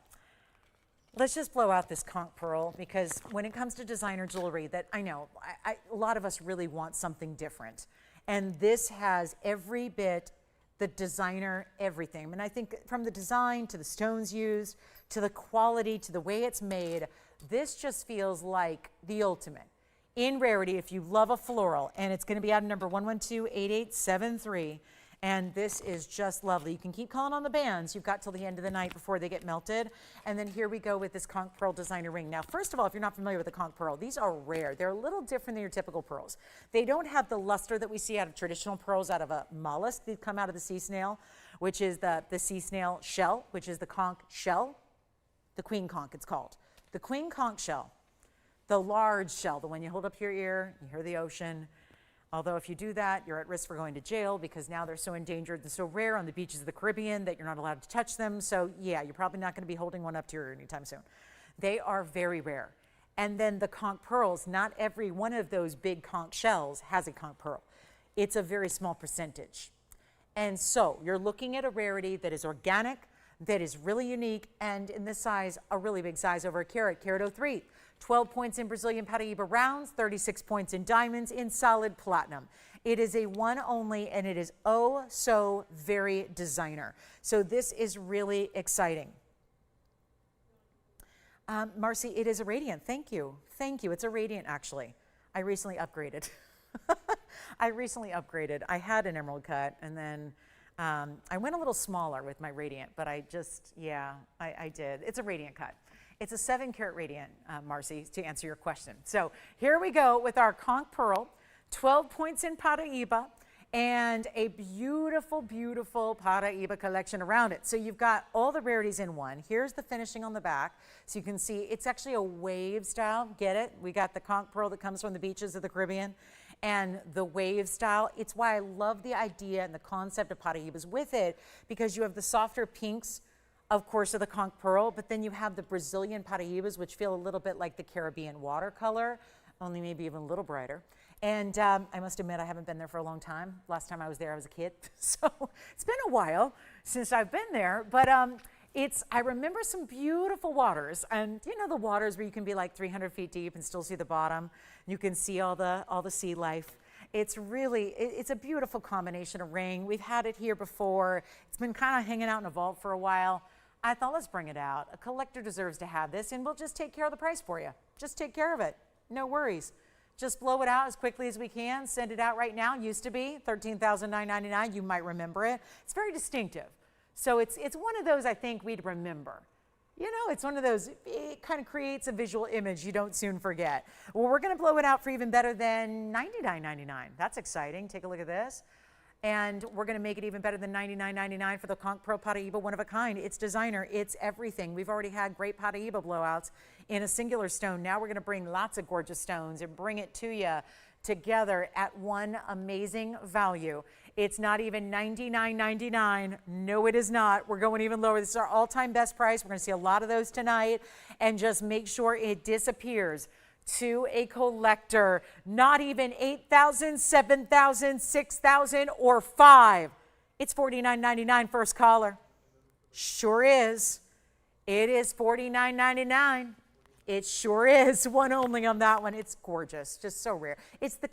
let's just blow out this conch pearl, because when it comes to designer jewelry, that I know, a lot of us really want something different. And this has every bit, the designer, everything. And I think from the design to the stones used, to the quality, to the way it's made, this just feels like the ultimate. In rarity, if you love a floral, and it's going to be out of number 1128873. And this is just lovely. You can keep calling on the bands. You've got till the end of the night before they get melted. And then here we go with this conch pearl designer ring. Now, first of all, if you're not familiar with the conch pearl, these are rare. They're a little different than your typical pearls. They don't have the luster that we see out of traditional pearls out of a mollusk. They come out of the sea snail, which is the sea snail shell, which is the conch shell. The queen conch, it's called. The queen conch shell, the large shell, the one you hold up to your ear, you hear the ocean. Although if you do that, you're at risk for going to jail, because now they're so endangered, they're so rare on the beaches of the Caribbean that you're not allowed to touch them. So yeah, you're probably not going to be holding one up to your ear anytime soon. They are very rare. And then the conch pearls, not every one of those big conch shells has a conch pearl. It's a very small percentage. And so you're looking at a rarity that is organic, that is really unique, and in this size, a really big size, over a carat, carat 03. 12 points in Brazilian Paraiba rounds, 36 points in diamonds, in solid platinum. It is a one only, and it is oh so very designer. So this is really exciting. Marcy, it is a radiant. Thank you. Thank you. It's a radiant, actually. I recently upgraded. I had an emerald cut, and then I went a little smaller with my radiant, but I just, yeah, I did. It's a radiant cut. It's a 7-carat radiant, Marcy, to answer your question. So here we go with our conch pearl, 12 points in Paraiba, and a beautiful, beautiful Paraiba collection around it. So you've got all the rarities in one. Here's the finishing on the back. So you can see it's actually a wave style. Get it? We got the conch pearl that comes from the beaches of the Caribbean, and the wave style. It's why I love the idea and the concept of Paraibas with it, because you have the softer pinks, of course, of the conch pearl, but then you have the Brazilian Paraibas, which feel a little bit like the Caribbean watercolor, only maybe even a little brighter. And I must admit, I haven't been there for a long time. Last time I was there, I was a kid. So it's been a while since I've been there, but I remember some beautiful waters, and you know the waters where you can be like 300 feet deep and still see the bottom. You can see all the sea life. It's really, it's a beautiful combination of ring. We've had it here before. It's been kind of hanging out in a vault for a while. I thought, let's bring it out. A collector deserves to have this, and we'll just take care of the price for you. Just take care of it. No worries. Just blow it out as quickly as we can. Send it out right now. Used to be $13,999. You might remember it. It's very distinctive. So it's one of those I think we'd remember. You know, it's one of those, it kind of creates a visual image you don't soon forget. Well, we're going to blow it out for even better than $99.99. That's exciting. Take a look at this. And we're going to make it even better than $99.99 for the Conch Pearl Paraiba, one of a kind. It's designer, it's everything. We've already had great Paraiba blowouts in a singular stone. Now we're going to bring lots of gorgeous stones and bring it to you together at one amazing value. It's not even $99.99. No, it is not. We're going even lower. This is our all-time best price. We're going to see a lot of those tonight, and just make sure it disappears to a collector. Not even 8,000, 7,000, 6,000, or 5. It's $49.99 first caller. Sure is. It is $49.99. It sure is. One only on that one. It's gorgeous. Just so rare. It's the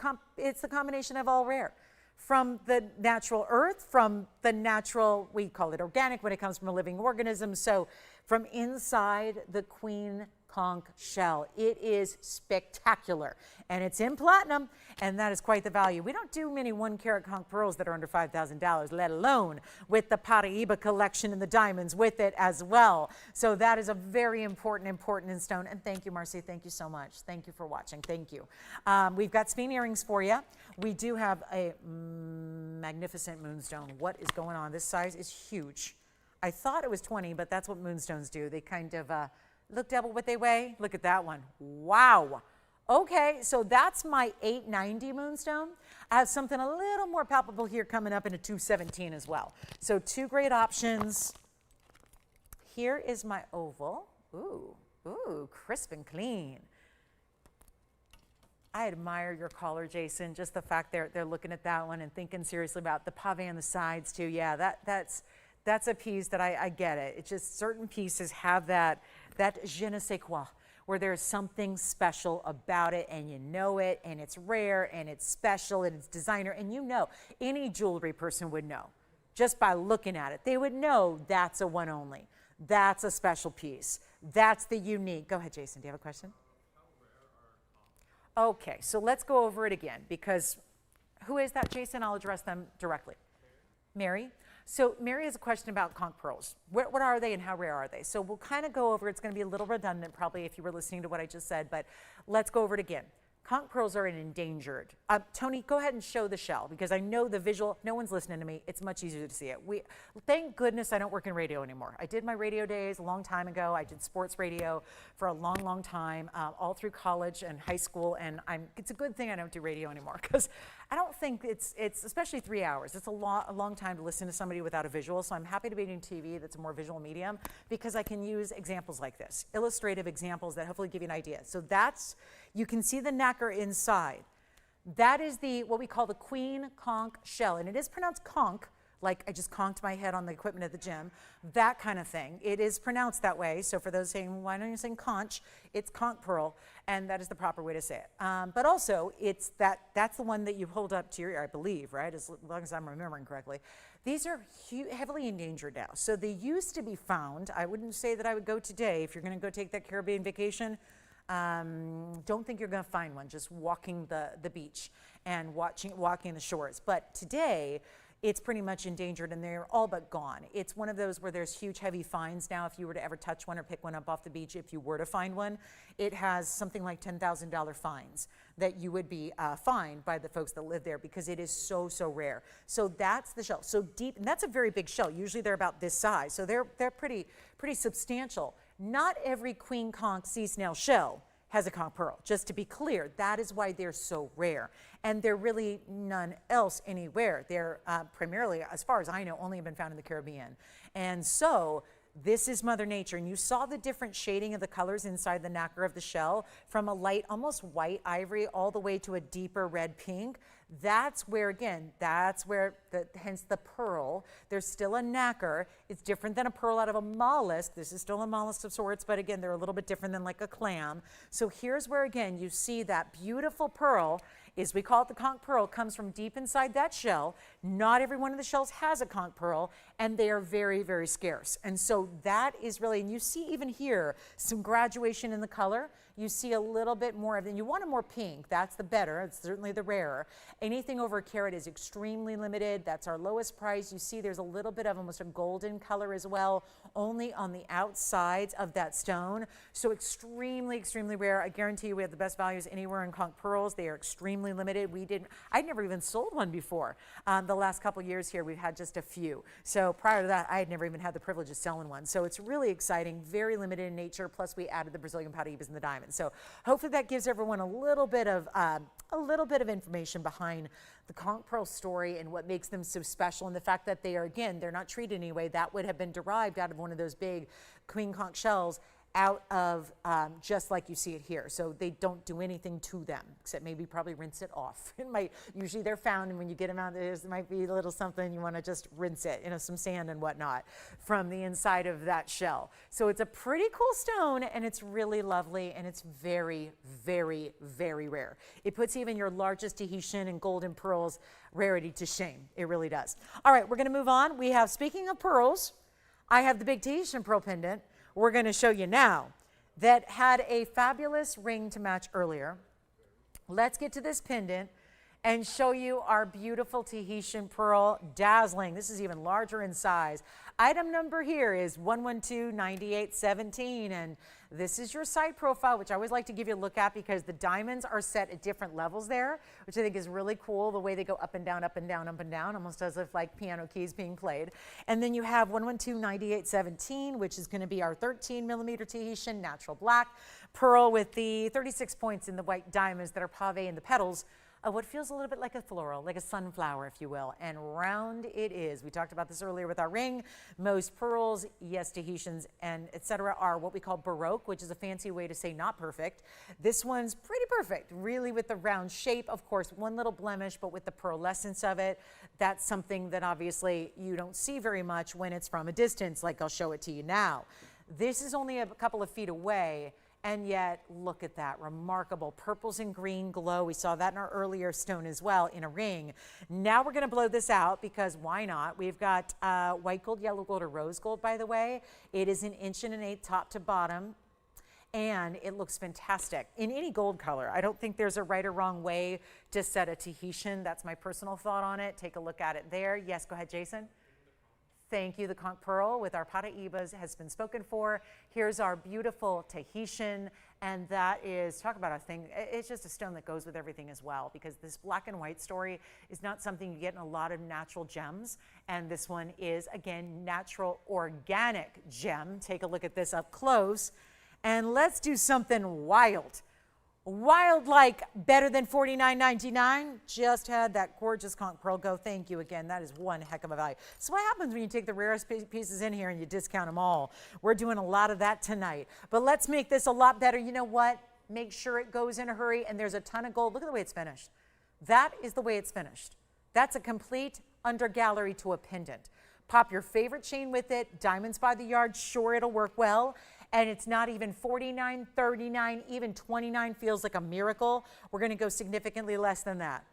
combination of all rare. From the natural earth, from the natural, we call it organic when it comes from a living organism. So from inside the queen conch shell. It is spectacular, and it's in platinum, and that is quite the value. We don't do many 1-carat conch pearls that are under $5,000, let alone with the Paraiba collection and the diamonds with it as well. So that is a very important in stone. And thank you, Marcy. Thank you so much. Thank you for watching. Thank you. We've got spin earrings for you. We do have a magnificent moonstone. What is going on? This size is huge. I thought it was 20, but that's what moonstones do. They kind of look double what they weigh. Look at that one. Wow. Okay, so that's my 890 moonstone. I have something a little more palpable here coming up in a 217 as well. So two great options. Here is my oval. Ooh, crisp and clean. I admire your caller, Jason. Just the fact they're looking at that one and thinking seriously about the pave on the sides too. Yeah, that's a piece that I get it. It's just certain pieces have that je ne sais quoi, where there's something special about it, and you know it, and it's rare, and it's special, and it's designer, and you know, any jewelry person would know just by looking at it. They would know that's a one only. That's a special piece. That's the unique. Go ahead, Jason. Do you have a question? Okay, so let's go over it again, because who is that, Jason? I'll address them directly. Mary? So Mary has a question about conch pearls. What are they and how rare are they? So we'll kind of go over, it's going to be a little redundant probably if you were listening to what I just said, but let's go over it again. Conch pearls are an endangered. Tony, go ahead and show the shell, because I know the visual, no one's listening to me. It's much easier to see it. Thank goodness I don't work in radio anymore. I did my radio days a long time ago. I did sports radio for a long, long time, all through college and high school, and it's a good thing I don't do radio anymore, because I don't think it's especially 3 hours. It's a long time to listen to somebody without a visual, so I'm happy to be doing TV that's a more visual medium, because I can use examples like this, illustrative examples that hopefully give you an idea. So you can see the nacre inside. That is what we call the queen conch shell, and it is pronounced conch, like I just conked my head on the equipment at the gym, that kind of thing. It is pronounced that way, so for those saying, why don't you say conch? It's conch pearl, and that is the proper way to say it. But also, that's the one that you hold up to your ear, I believe, right, as long as I'm remembering correctly. These are heavily endangered now. So they used to be found. I wouldn't say that I would go today. If you're going to go take that Caribbean vacation, don't think you're going to find one just walking the beach and walking the shores. But today, it's pretty much endangered, and they're all but gone. It's one of those where there's huge, heavy fines now if you were to ever touch one or pick one up off the beach. If you were to find one, it has something like $10,000 fines that you would be fined by the folks that live there, because it is so, so rare. So that's the shell. So deep, and that's a very big shell. Usually they're about this size, so they're pretty substantial. Not every queen conch sea snail shell has a conch pearl, just to be clear. That is why they're so rare. And they're really none else anywhere. They're primarily, as far as I know, only been found in the Caribbean. And so this is Mother Nature. And you saw the different shading of the colors inside the nacre of the shell, from a light, almost white ivory, all the way to a deeper red pink. That's where, again, hence the pearl. There's still a nacre. It's different than a pearl out of a mollusk. This is still a mollusk of sorts, but again, they're a little bit different than like a clam. So here's where, again, you see that beautiful pearl, we call it the conch pearl, comes from deep inside that shell. Not every one of the shells has a conch pearl, and they are very, very scarce. And so that is really, and you see even here some graduation in the color. you see a little bit more of it. You want a more pink, that's the better, it's certainly the rarer. Anything over a carat is extremely limited, that's our lowest price. You see there's a little bit of almost a golden color as well, only on the outsides of that stone. So extremely, extremely rare. I guarantee you we have the best values anywhere in conch pearls. They are extremely limited. I'd never even sold one before. The last couple years here, we've had just a few. So prior to that, I had never even had the privilege of selling one. So it's really exciting, very limited in nature. Plus we added the Brazilian Paraibas and the diamonds. So hopefully that gives everyone a little bit of information behind the conch pearl story and what makes them so special, and the fact that they are, again, they're not treated anyway. That would have been derived out of one of those big queen conch shells, out of just like you see it here. So they don't do anything to them except maybe probably rinse it off. Usually they're found, and when you get them out, there might be a little something you want to just rinse it, some sand and whatnot from the inside of that shell. So it's a pretty cool stone, and it's really lovely, and it's very, very, very rare. It puts even your largest Tahitian and golden pearls rarity to shame. It really does. All right, we're going to move on. We have, speaking of pearls, I have the big Tahitian pearl pendant we're going to show you now that had a fabulous ring to match earlier. Let's get to this pendant and show you our beautiful Tahitian pearl, dazzling. This is even larger in size. Item number here is 112-9817, and this is your side profile, which I always like to give you a look at because the diamonds are set at different levels there, which I think is really cool, the way they go up and down, up and down, up and down, almost as if like piano keys being played. And then you have 112-9817, which is going to be our 13mm Tahitian natural black pearl with the 36 points in the white diamonds that are pave in the petals of what feels a little bit like a floral, like a sunflower, if you will, and round it is. We talked about this earlier with our ring. Most pearls, yes, Tahitians and etc., are what we call baroque, which is a fancy way to say not perfect. This one's pretty perfect, really, with the round shape. Of course, one little blemish, but with the pearlescence of it, that's something that obviously you don't see very much when it's from a distance, like I'll show it to you now. This is only a couple of feet away, and yet, look at that, remarkable purples and green glow. We saw that in our earlier stone as well, in a ring. Now we're gonna blow this out because why not? We've got white gold, yellow gold, or rose gold, by the way. It is 1 1/8 inch top to bottom, and it looks fantastic in any gold color. I don't think there's a right or wrong way to set a Tahitian. That's my personal thought on it. Take a look at it there. Yes, go ahead, Jason. Thank you. The conch pearl with our Paraibas has been spoken for. Here's our beautiful Tahitian, and that is, talk about a thing, it's just a stone that goes with everything as well, because this black and white story is not something you get in a lot of natural gems, and this one is, again, natural organic gem. Take a look at this up close, and let's do something wild. Wild, like better than $49.99. Just had that gorgeous conch pearl go. Thank you again. That is one heck of a value. So what happens when you take the rarest pieces in here and you discount them all? We're doing a lot of that tonight. But let's make this a lot better. You know what? Make sure it goes in a hurry, and there's a ton of gold. Look at the way it's finished. That is the way it's finished. That's a complete undergallery to a pendant. Pop your favorite chain with it. Diamonds by the yard. Sure, it'll work well. And it's not even $49, $39, even $29 feels like a miracle. We're going to go significantly less than that.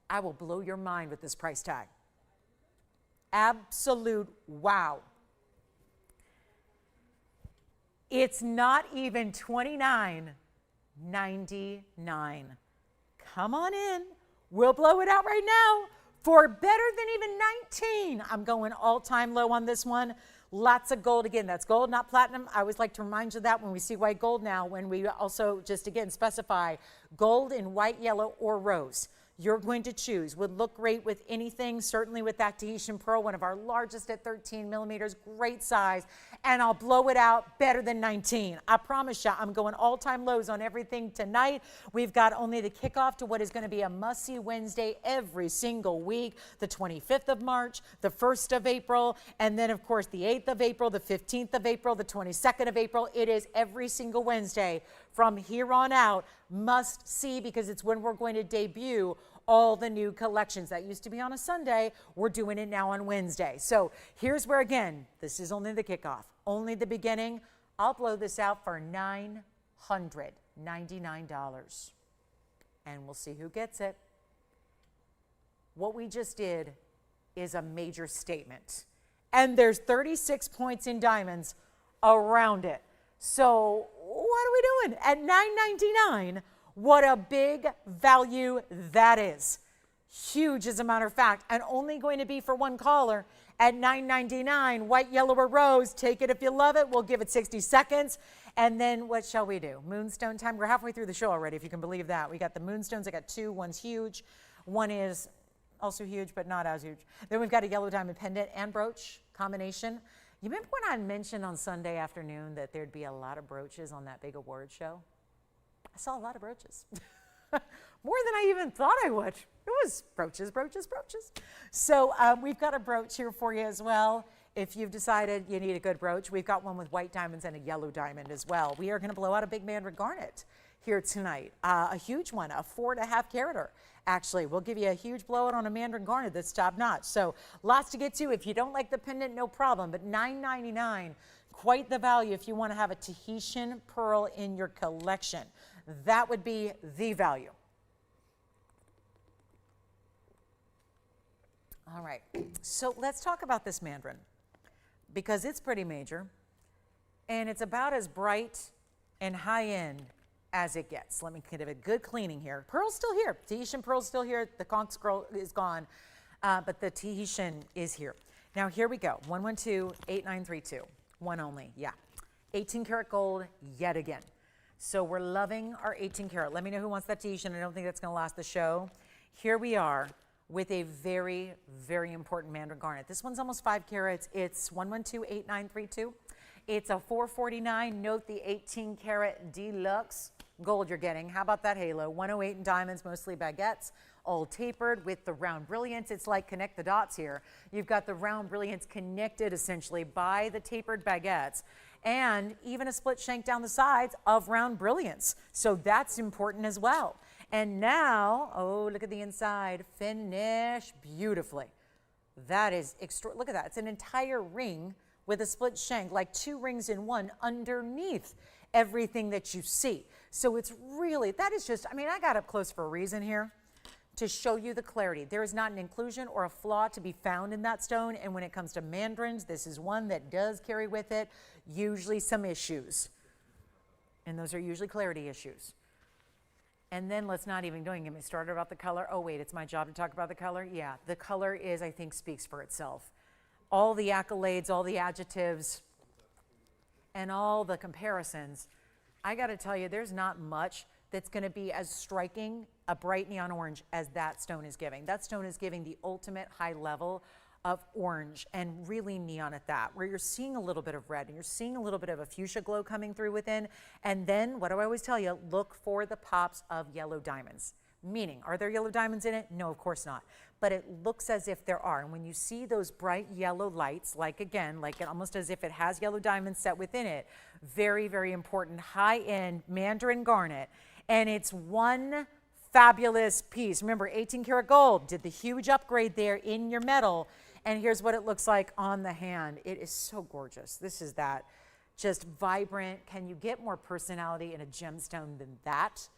I will blow your mind with this price tag. Absolute wow. It's not even $29.99. Come on in. We'll blow it out right now. For better than even 19. I'm going all-time low on this one. Lots of gold. Again, that's gold, not platinum. I always like to remind you that when we see white gold now, when we also just, again, specify gold in white, yellow, or rose. You're going to choose. Would look great with anything, certainly with that Tahitian pearl, one of our largest at 13mm, great size, and I'll blow it out better than 19. I promise you, I'm going all-time lows on everything tonight. We've got only the kickoff to what is going to be a must-see Wednesday every single week, the 25th of March, the 1st of April, and then, of course, the 8th of April, the 15th of April, the 22nd of April. It is every single Wednesday from here on out, must see, because it's when we're going to debut all the new collections. That used to be on a Sunday. We're doing it now on Wednesday. So here's where, again, this is only the kickoff, only the beginning. I'll blow this out for $999, and we'll see who gets it. What we just did is a major statement, and there's 36 points in diamonds around it. So what are we doing? At $9.99, what a big value that is. Huge, as a matter of fact, and only going to be for one caller at $9.99. White, yellow, or rose. Take it if you love it. We'll give it 60 seconds. And then what shall we do? Moonstone time. We're halfway through the show already, if you can believe that. We got the moonstones. I got two. One's huge. One is also huge, but not as huge. Then we've got a yellow diamond pendant and brooch combination. You remember when I mentioned on Sunday afternoon that there'd be a lot of brooches on that big award show? I saw a lot of brooches. More than I even thought I would. It was brooches, brooches, brooches. So we've got a brooch here for you as well. If you've decided you need a good brooch, we've got one with white diamonds and a yellow diamond as well. We are going to blow out a big mandarin garnet here tonight. A huge one, a 4.5 carater. Actually, we'll give you a huge blowout on a mandarin garnet that's top notch. So lots to get to. If you don't like the pendant, no problem. But $9.99, quite the value if you want to have a Tahitian pearl in your collection. That would be the value. All right, so let's talk about this mandarin because it's pretty major and it's about as bright and high end as it gets. Let me give it a good cleaning here. Pearl's still here. Tahitian pearl's still here. The Conch girl is gone, but the Tahitian is here. Now here we go. 112-8932. One only. Yeah. 18 karat gold yet again. So we're loving our 18 karat. Let me know who wants that Tahitian. I don't think that's going to last the show. Here we are with a very, very important mandarin garnet. This one's almost 5 carats. It's 112-8932. It's a $449. Note the 18 karat deluxe gold you're getting. How about that halo? 108 in diamonds, mostly baguettes, all tapered with the round brilliance. It's like connect the dots here. You've got the round brilliance connected essentially by the tapered baguettes and even a split shank down the sides of round brilliance. So that's important as well. And now, oh, look at the inside, finished beautifully. That is extra. Look at that. It's an entire ring with a split shank, like 2 rings in one underneath everything that you see. So it's really, that is just, I mean, I got up close for a reason here to show you the clarity. There is not an inclusion or a flaw to be found in that stone. And when it comes to mandarins, this is one that does carry with it usually some issues. And those are usually clarity issues. And then let's not even get me started about the color. Oh, wait, it's my job to talk about the color? Yeah, the color is, I think, speaks for itself. All the accolades, all the adjectives, and all the comparisons. I got to tell you, there's not much that's going to be as striking a bright neon orange as that stone is giving. That stone is giving the ultimate high level of orange and really neon at that, where you're seeing a little bit of red and you're seeing a little bit of a fuchsia glow coming through within. And then, what do I always tell you? Look for the pops of yellow diamonds. Meaning, are there yellow diamonds in it? No, of course not. But it looks as if there are. And when you see those bright yellow lights, like again, like almost as if it has yellow diamonds set within it, very, very important high-end mandarin garnet. And it's one fabulous piece. Remember, 18 karat gold did the huge upgrade there in your metal. And here's what it looks like on the hand. It is so gorgeous. This is that just vibrant. Can you get more personality in a gemstone than that?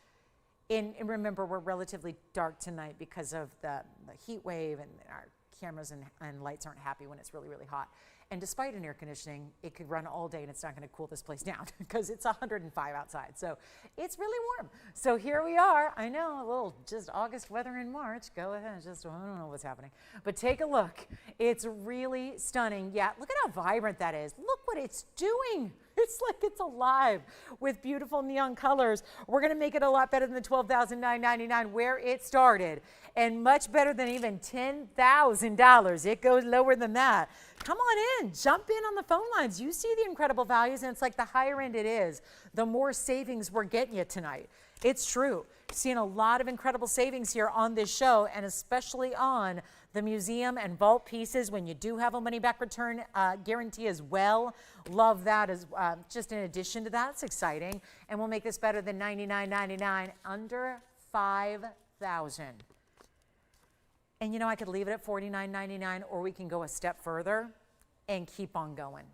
And remember, we're relatively dark tonight because of the heat wave, and our cameras and lights aren't happy when it's really, really hot. And despite an air conditioning, it could run all day and it's not going to cool this place down because it's 105 outside. So it's really warm. So here we are. I know, a little just August weather in March. Go ahead. Just, I don't know what's happening. But take a look. It's really stunning. Yeah, look at how vibrant that is. Look what it's doing. It's like it's alive with beautiful neon colors. We're going to make it a lot better than the $12,999 where it started, and much better than even $10,000. It goes lower than that. Come on in, jump in on the phone lines. You see the incredible values, and it's like the higher end it is, the more savings we're getting you tonight. It's true. Seeing a lot of incredible savings here on this show, and especially on the museum and vault pieces when you do have a money back return guarantee as well. Love that as just in addition to that. It's exciting. And we'll make this better than $99.99, under $5,000. And you know, I could leave it at $49.99, or we can go a step further and keep on going.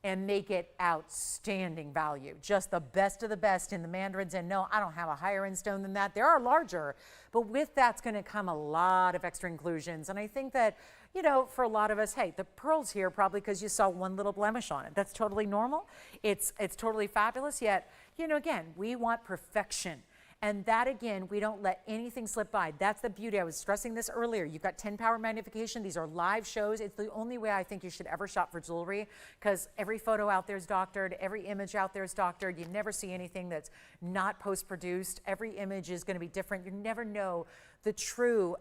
and make it outstanding value. Just the best of the best in the mandarins. And no, I don't have a higher end stone than that. There are larger, but with that's going to come a lot of extra inclusions. And I think that, you know, for a lot of us, hey, the pearl's here probably because you saw one little blemish on it. That's totally normal. It's totally fabulous. Yet, you know, again, we want perfection. And that, again, we don't let anything slip by. That's the beauty. I was stressing this earlier. You've got 10 power magnification. These are live shows. It's the only way I think you should ever shop for jewelry, because every photo out there is doctored. Every image out there is doctored. You never see anything that's not post-produced. Every image is going to be different. You never know the true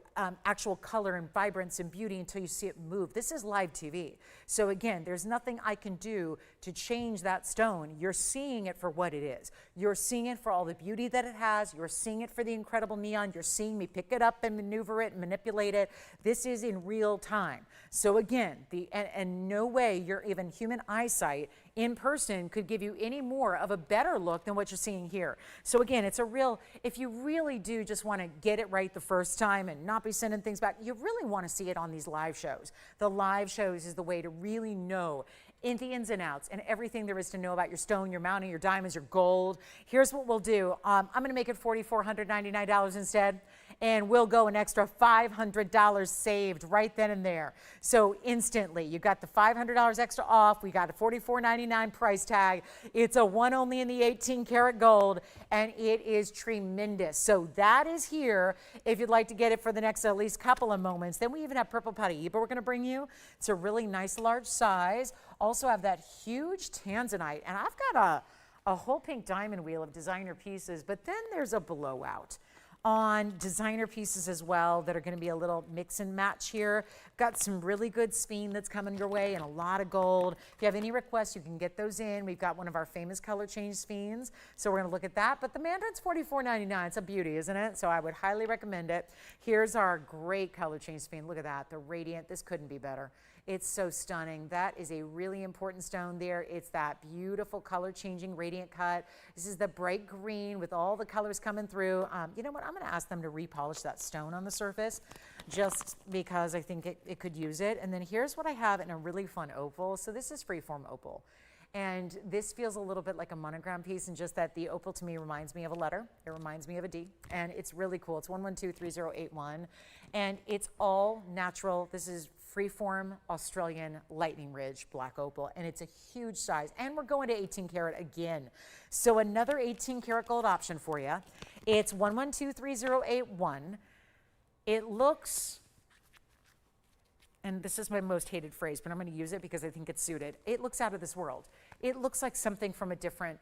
actual color and vibrance and beauty until you see it move. This is live TV. So again, there's nothing I can do to change that stone. You're seeing it for what it is. You're seeing it for all the beauty that it has. You're seeing it for the incredible neon. You're seeing me pick it up and maneuver it and manipulate it. This is in real time. So again, and no way your even human eyesight in person could give you any more of a better look than what you're seeing here. So again, it's a real, if you really do just want to get it right the first time and not be sending things back, you really want to see it on these live shows. The live shows is the way to really know in the ins and outs and everything there is to know about your stone, your mounting, your diamonds, your gold. Here's what we'll do. I'm going to make it $4,499 instead, and we'll go an extra $500 saved right then and there. So instantly, you got the $500 extra off. We got a $44.99 price tag. It's a one only in the 18 karat gold, and it is tremendous. So that is here if you'd like to get it for the next at least couple of moments. Then we even have purple Paraiba we're going to bring you. It's a really nice large size. Also have that huge Tanzanite, and I've got a whole pink diamond wheel of designer pieces, but then there's a blowout on designer pieces as well that are going to be a little mix and match here. Got some really good spine that's coming your way and a lot of gold. If you have any requests, you can get those in. We've got one of our famous color change spines, so we're going to look at that. But the mandarin's $44.99. It's a beauty, isn't it? So I would highly recommend it. Here's our great color change spine. Look at that, the radiant. This couldn't be better. It's so stunning. That is a really important stone there. It's that beautiful color changing radiant cut. This is the bright green with all the colors coming through. You know what? I'm going to ask them to repolish that stone on the surface just because I think it could use it. And then here's what I have in a really fun opal. So this is freeform opal. And this feels a little bit like a monogram piece, and just that the opal to me reminds me of a letter. It reminds me of a D, and it's really cool. It's 1123081, and it's all natural. This is freeform Australian lightning ridge black opal, and it's a huge size. And we're going to 18 karat again. So another 18 karat gold option for you. It's 1123081. It looks, and this is my most hated phrase, but I'm going to use it because I think it's suited. It looks out of this world. It looks like something from a different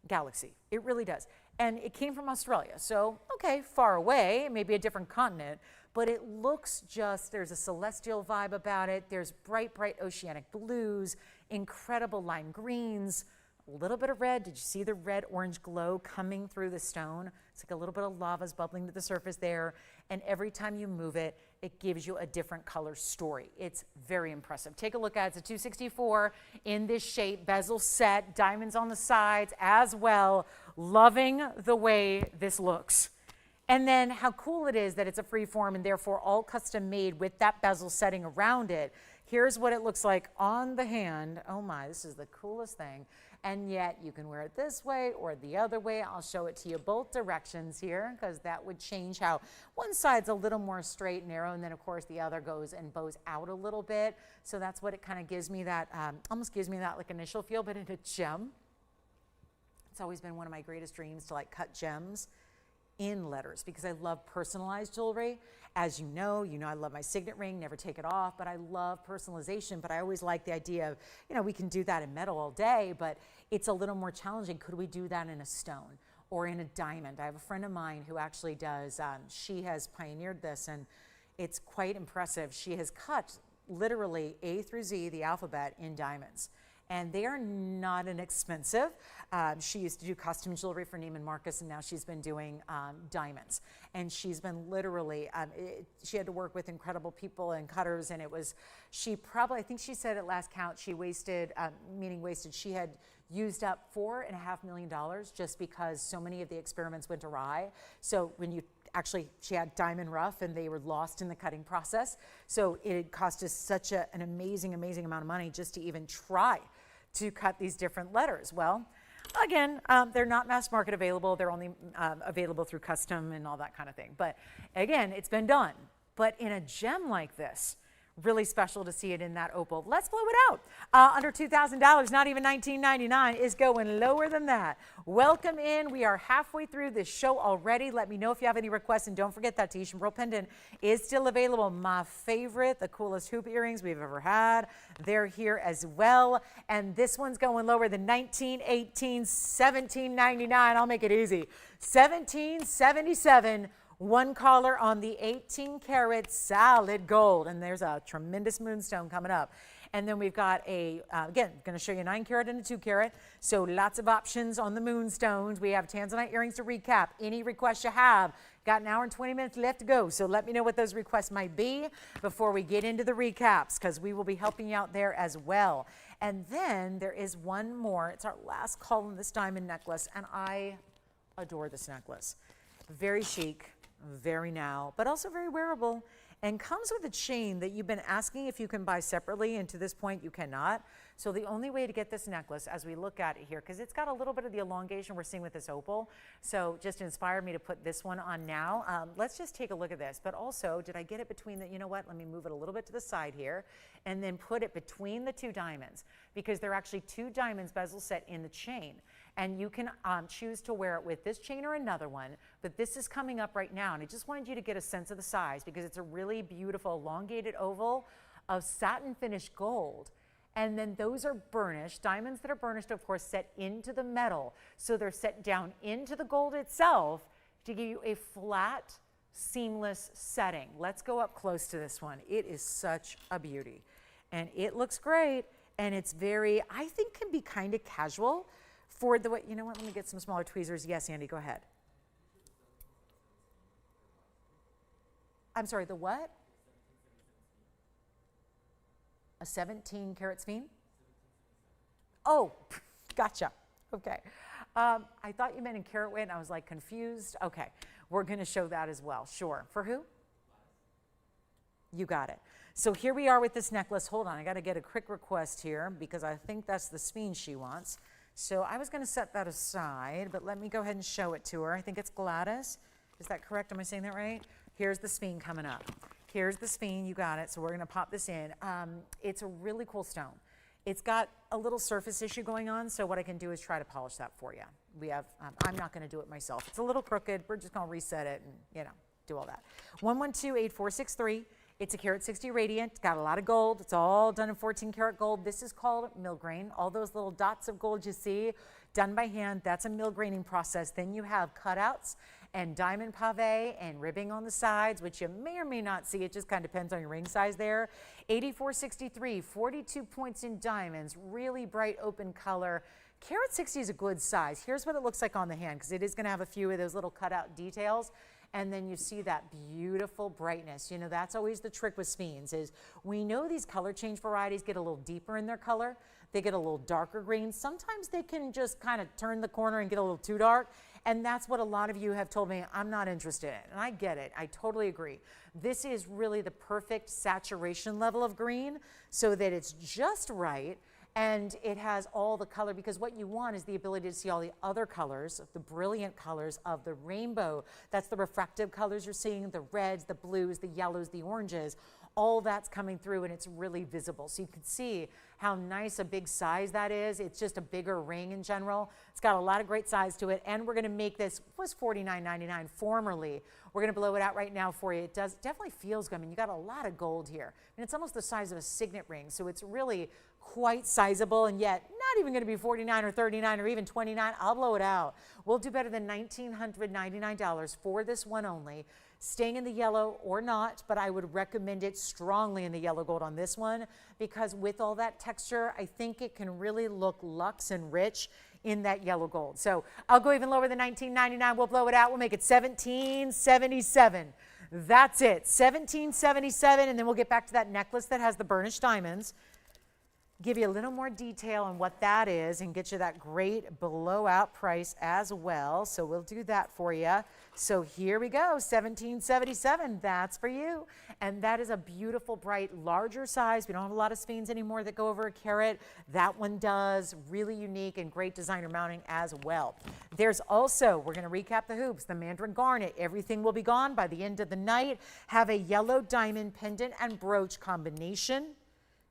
galaxy. It really does. And it came from Australia. So, okay, far away, maybe a different continent, but it looks just, there's a celestial vibe about it. There's bright, bright oceanic blues, incredible lime greens, a little bit of red. Did you see the red-orange glow coming through the stone? It's like a little bit of lava's bubbling to the surface there. And every time you move it, it gives you a different color story. It's very impressive. Take a look at it. It's a 264 in this shape, bezel set, diamonds on the sides as well. Loving the way this looks. And then how cool it is that it's a free form and therefore all custom made with that bezel setting around it. Here's what it looks like on the hand. Oh my, this is the coolest thing. And yet you can wear it this way or the other way. I'll show it to you both directions here because that would change how one side's a little more straight and narrow, and then of course the other goes and bows out a little bit. So that's what it kind of gives me, that almost gives me that like initial feel, but in a gem. It's always been one of my greatest dreams to like cut gems in letters because I love personalized jewelry. As you know I love my signet ring, never take it off, but I love personalization. But I always like the idea of, we can do that in metal all day, but it's a little more challenging. Could we do that in a stone or in a diamond? I have a friend of mine who actually does, she has pioneered this, and it's quite impressive. She has cut literally A through Z, the alphabet, in diamonds. And they are not inexpensive. She used to do custom jewelry for Neiman Marcus, and now she's been doing diamonds. And she's been literally, she had to work with incredible people and cutters, and it was, I think she said at last count, she wasted, she had used up $4.5 million just because so many of the experiments went awry. So when you she had diamond rough and they were lost in the cutting process. So it cost us such an amazing, amazing amount of money just to even try to cut these different letters? Well, again, they're not mass market available. They're only available through custom and all that kind of thing. But again, it's been done. But in a gem like this, really special to see it in that opal. Let's blow it out. Under $2,000, not even $19.99, is going lower than that. Welcome in. We are halfway through this show already. Let me know if you have any requests, and don't forget that Tahitian pearl pendant is still available. My favorite, the coolest hoop earrings we've ever had. They're here as well, and this one's going lower than $19, $18, $17.99. I'll make it easy. $17.77. One collar on the 18 karat solid gold, and there's a tremendous moonstone coming up. And then we've got a, again, going to show you 9 karat and a 2 karat, so lots of options on the moonstones. We have Tanzanite earrings to recap. Any requests you have, got an hour and 20 minutes left to go, so let me know what those requests might be before we get into the recaps, because we will be helping you out there as well. And then there is one more. It's our last call on this diamond necklace, and I adore this necklace. Very chic, very now, but also very wearable, and comes with a chain that you've been asking if you can buy separately, and to this point you cannot. So the only way to get this necklace, as we look at it here, because it's got a little bit of the elongation we're seeing with this opal, so just inspired me to put this one on now. Let's just take a look at this. But also, did I get it between the, you know what, let me move it a little bit to the side here, and then put it between the two diamonds, because there are actually 2 diamonds bezel set in the chain. And you can choose to wear it with this chain or another one, but this is coming up right now, and I just wanted you to get a sense of the size, because it's a really beautiful elongated oval of satin finished gold. And then those are burnished, diamonds that are burnished, of course, set into the metal. So they're set down into the gold itself to give you a flat, seamless setting. Let's go up close to this one. It is such a beauty, and it looks great, and it's very, I think, can be kind of casual. For the, you know what, let me get some smaller tweezers. Yes, Andy, go ahead. I'm sorry, the what? A 17 karat spine? Oh, gotcha. Okay. I thought you meant in carat weight, and I was like confused. Okay, we're going to show that as well. Sure. For who? You got it. So here we are with this necklace. Hold on, I got to get a quick request here, because I think that's the spine she wants. So I was going to set that aside, but let me go ahead and show it to her. I think it's Gladys. Is that correct? Am I saying that right? Here's the spine coming up. Here's the spine. You got it. So we're going to pop this in. It's a really cool stone. It's got a little surface issue going on, so what I can do is try to polish that for you. We have, I'm not going to do it myself. It's a little crooked. We're just going to reset it and, you know, do all that. 112-8463. It's a karat 60 radiant. It's got a lot of gold. It's all done in 14 karat gold. This is called mill grain. All those little dots of gold you see done by hand, that's a mill graining process. Then you have cutouts and diamond pave and ribbing on the sides, which you may or may not see. It just kind of depends on your ring size there. 8463, 42 points in diamonds, really bright open color. Karat 60 is a good size. Here's what it looks like on the hand, because it is going to have a few of those little cutout details. And then you see that beautiful brightness. You know, that's always the trick with spines, is we know these color change varieties get a little deeper in their color. They get a little darker green. Sometimes they can just kind of turn the corner and get a little too dark. And that's what a lot of you have told me I'm not interested in. And I get it. I totally agree. This is really the perfect saturation level of green, so that it's just right. And it has all the color, because what you want is the ability to see all the other colors, the brilliant colors of the rainbow. That's the refractive colors you're seeing, the reds, the blues, the yellows, the oranges. All that's coming through, and it's really visible. So you can see how nice a big size that is. It's just a bigger ring in general. It's got a lot of great size to it, and we're going to make this, was $49.99 formerly. We're going to blow it out right now for you. It definitely feels good. I mean, you got a lot of gold here. And it's almost the size of a signet ring, so it's really quite sizable, and yet not even going to be $49 or $39 or even $29. I'll blow it out. We'll do better than $1,999 for this one only. Staying in the yellow or not, but I would recommend it strongly in the yellow gold on this one, because with all that texture, I think it can really look luxe and rich in that yellow gold. So I'll go even lower than $19.99. We'll blow it out. We'll make it $17.77. That's it, $17.77, and then we'll get back to that necklace that has the burnished diamonds. give you a little more detail on what that is and get you that great blowout price as well. So we'll do that for you. So here we go, $17.77, that's for you. And that is a beautiful, bright, larger size. We don't have a lot of skeins anymore that go over a carat. That one does, really unique and great designer mounting as well. There's also, we're gonna recap the hoops, the mandarin garnet. Everything will be gone by the end of the night. Have a yellow diamond pendant and brooch combination,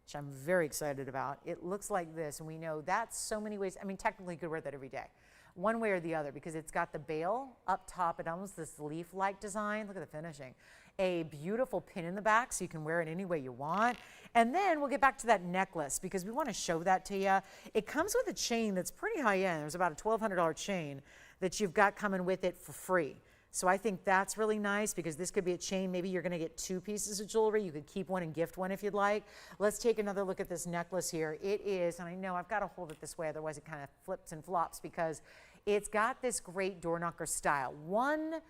which I'm very excited about. It looks like this, and we know that's so many ways. I mean, technically you could wear that every day, one way or the other, because it's got the bail up top and almost this leaf-like design. Look at the finishing. A beautiful pin in the back, so you can wear it any way you want. And then we'll get back to that necklace, because we want to show that to you. It comes with a chain that's pretty high-end. There's about a $1,200 chain that you've got coming with it for free. So I think that's really nice, because this could be a chain. Maybe you're going to get 2 pieces of jewelry. You could keep one and gift one if you'd like. Let's take another look at this necklace here. It is, and I know I've got to hold it this way, otherwise it kind of flips and flops, because it's got this great door knocker style. One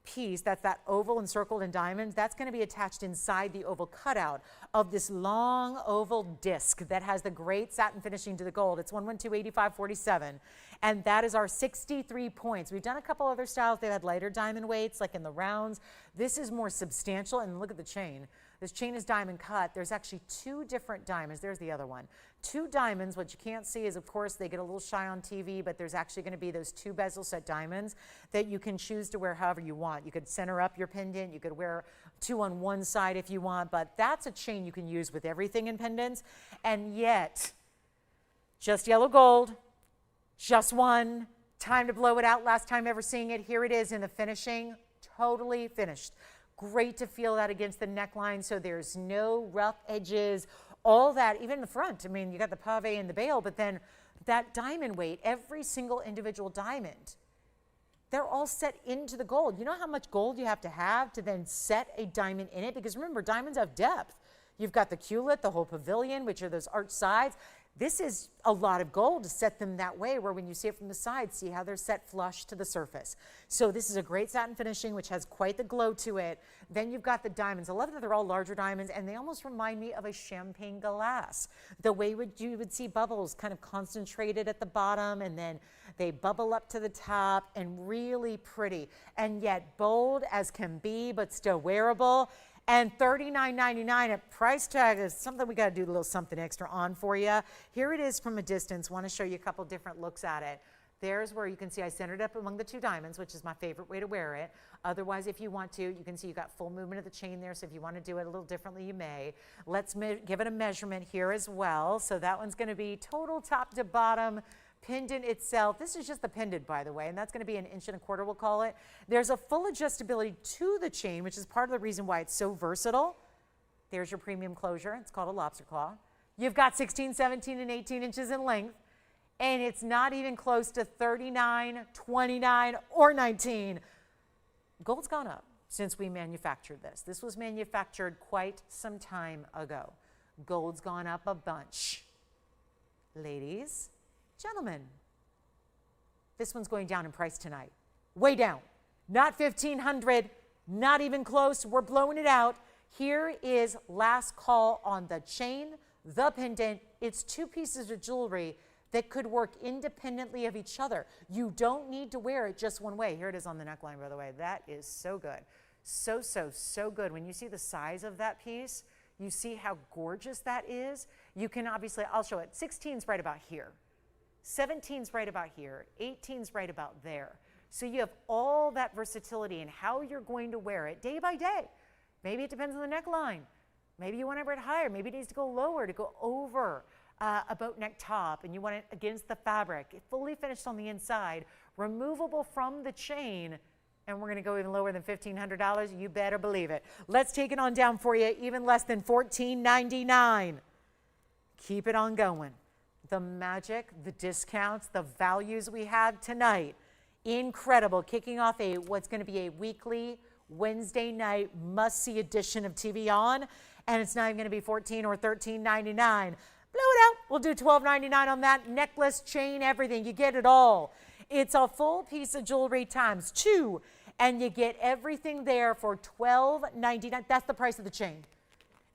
piece, that's that oval encircled in diamonds, that's going to be attached inside the oval cutout of this long oval disc that has the great satin finishing to the gold. It's 112-85-47, and that is our 63 points. We've done a couple other styles. They've had lighter diamond weights, like in the rounds. This is more substantial, and look at the chain. This chain is diamond cut. There's actually 2 different diamonds. There's the other one. 2 diamonds. What you can't see is, of course, they get a little shy on TV, but there's actually going to be those 2 bezel set diamonds that you can choose to wear however you want. You could center up your pendant. You could wear 2 on one side if you want, but that's a chain you can use with everything in pendants. And yet, just yellow gold, just one. Time to blow it out. Last time ever seeing it. Here it is in the finishing. Totally finished. Great to feel that against the neckline, so there's no rough edges, all that, even in the front. I mean, you got the pave and the bail, but then that diamond weight, every single individual diamond, they're all set into the gold. You know how much gold you have to then set a diamond in it? Because remember, diamonds have depth. You've got the culet, the whole pavilion, which are those arched sides. This is a lot of gold to set them that way, where when you see it from the side, see how they're set flush to the surface. So this is a great satin finishing, which has quite the glow to it. Then you've got the diamonds. I love that they're all larger diamonds, and they almost remind me of a champagne glass. The way you would see bubbles kind of concentrated at the bottom, and then they bubble up to the top, and really pretty. And yet bold as can be, but still wearable. And $39.99 at price tag is something we got to do a little something extra on for you. Here it is from a distance. Want to show you a couple different looks at it. There's where you can see I centered up among the 2 diamonds, which is my favorite way to wear it. Otherwise, if you want to, you can see you got full movement of the chain there. So if you want to do it a little differently, you may. Let's give it a measurement here as well. So that one's going to be total top to bottom. Pendant itself, this is just the pendant, by the way, and that's going to be 1 1/4 inch, we'll call it. There's a full adjustability to the chain, which is part of the reason why it's so versatile. There's your premium closure. It's called a lobster claw. You've got 16, 17, and 18 inches in length, and it's not even close to 39, 29, or 19. Gold's gone up since we manufactured this. This was manufactured quite some time ago. Gold's gone up a bunch. Ladies, gentlemen, this one's going down in price tonight. Way down. Not $1,500, not even close. We're blowing it out. Here is last call on the chain, the pendant. It's 2 pieces of jewelry that could work independently of each other. You don't need to wear it just one way. Here it is on the neckline, by the way. That is so good. So good. When you see the size of that piece, you see how gorgeous that is. You can obviously, I'll show it. 16's right about here. 17's right about here, 18's right about there. So you have all that versatility in how you're going to wear it day by day. Maybe it depends on the neckline. Maybe you want to wear it higher. Maybe it needs to go lower to go over a boat neck top, and you want it against the fabric. Fully finished on the inside, removable from the chain, and we're going to go even lower than $1,500. You better believe it. Let's take it on down for you, even less than $14.99. Keep it on going. The magic, the discounts, the values we had tonight, incredible. Kicking off what's going to be a weekly Wednesday night must-see edition of TVON, and it's not even going to be $14 or $13.99. Blow it out. We'll do $12.99 on that necklace, chain, everything. You get it all. It's a full piece of jewelry times 2, and you get everything there for $12.99. That's the price of the chain.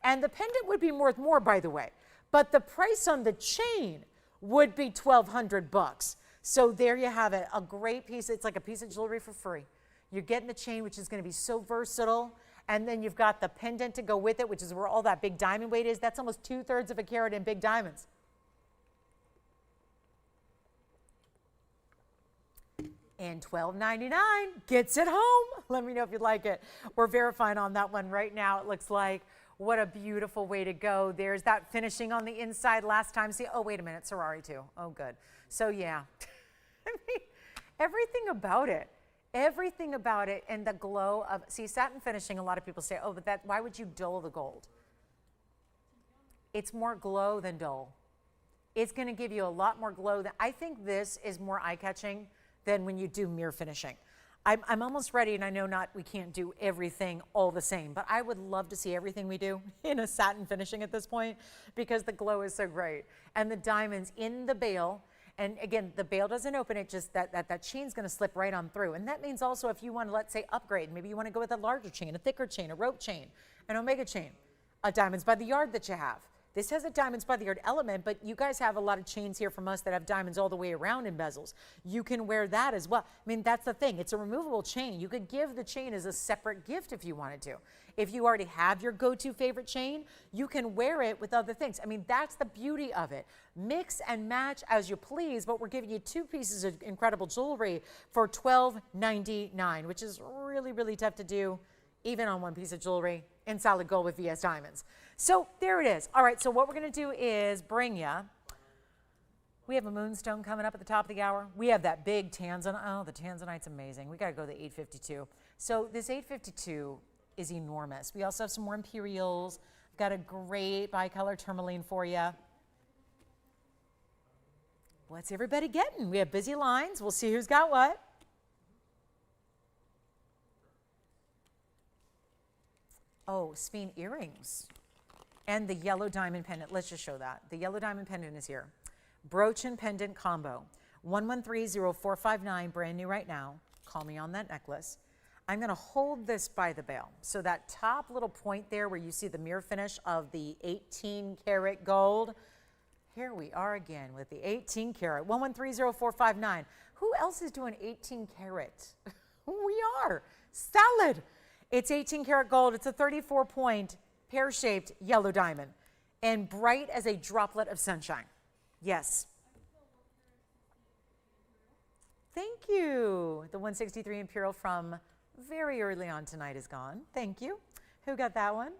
And the pendant would be worth more, by the way. but the price on the chain would be $1,200. So there you have it, a great piece. It's like a piece of jewelry for free. You're getting the chain, which is going to be so versatile, and then you've got the pendant to go with it, which is where all that big diamond weight is. That's almost 2/3 of a carat in big diamonds. And $12.99 gets it home. Let me know if you'd like it. We're verifying on that one right now, it looks like. What a beautiful way to go. There's that finishing on the inside last time. See, oh, wait a minute, Ferrari too. Oh, good. So, yeah, I mean, everything about it, and the glow of, see, satin finishing, a lot of people say, oh, but that, why would you dull the gold? It's more glow than dull. It's going to give you a lot more glow. I think this is more eye-catching than when you do mirror finishing. I'm almost ready, and I know we can't do everything all the same, but I would love to see everything we do in a satin finishing at this point because the glow is so great. And the diamonds in the bail, and again, the bail doesn't open, it just, that chain's gonna slip right on through. And that means also if you want to, let's say, upgrade, maybe you want to go with a larger chain, a thicker chain, a rope chain, an omega chain, a diamonds by the yard that you have. This has a diamonds by the yard element, but you guys have a lot of chains here from us that have diamonds all the way around in bezels. You can wear that as well. I mean, that's the thing. It's a removable chain. You could give the chain as a separate gift if you wanted to. If you already have your go-to favorite chain, you can wear it with other things. I mean, that's the beauty of it. Mix and match as you please, but we're giving you 2 pieces of incredible jewelry for $12.99, which is really, really tough to do, even on 1 piece of jewelry in solid gold with VS diamonds. So there it is. All right, so what we're going to do is bring you, we have a moonstone coming up at the top of the hour. We have that big Tanzanite. Oh, the Tanzanite's amazing. We got to go to the 852. So this 852 is enormous. We also have some more Imperials. We've got a great bicolor tourmaline for you. What's everybody getting? We have busy lines. We'll see who's got what. Oh, spinel earrings. And the yellow diamond pendant. Let's just show that. The yellow diamond pendant is here. Brooch and pendant combo. 113-0459, brand new right now. Call me on that necklace. I'm going to hold this by the bail. So that top little point there where you see the mirror finish of the 18 karat gold. Here we are again with the 18 karat. 113-0459. Who else is doing 18 karat? We are. Salad. It's 18 karat gold. It's a 34-point pear-shaped yellow diamond and bright as a droplet of sunshine. Yes. Thank you. The 163 Imperial from very early on tonight is gone. Thank you. Who got that one?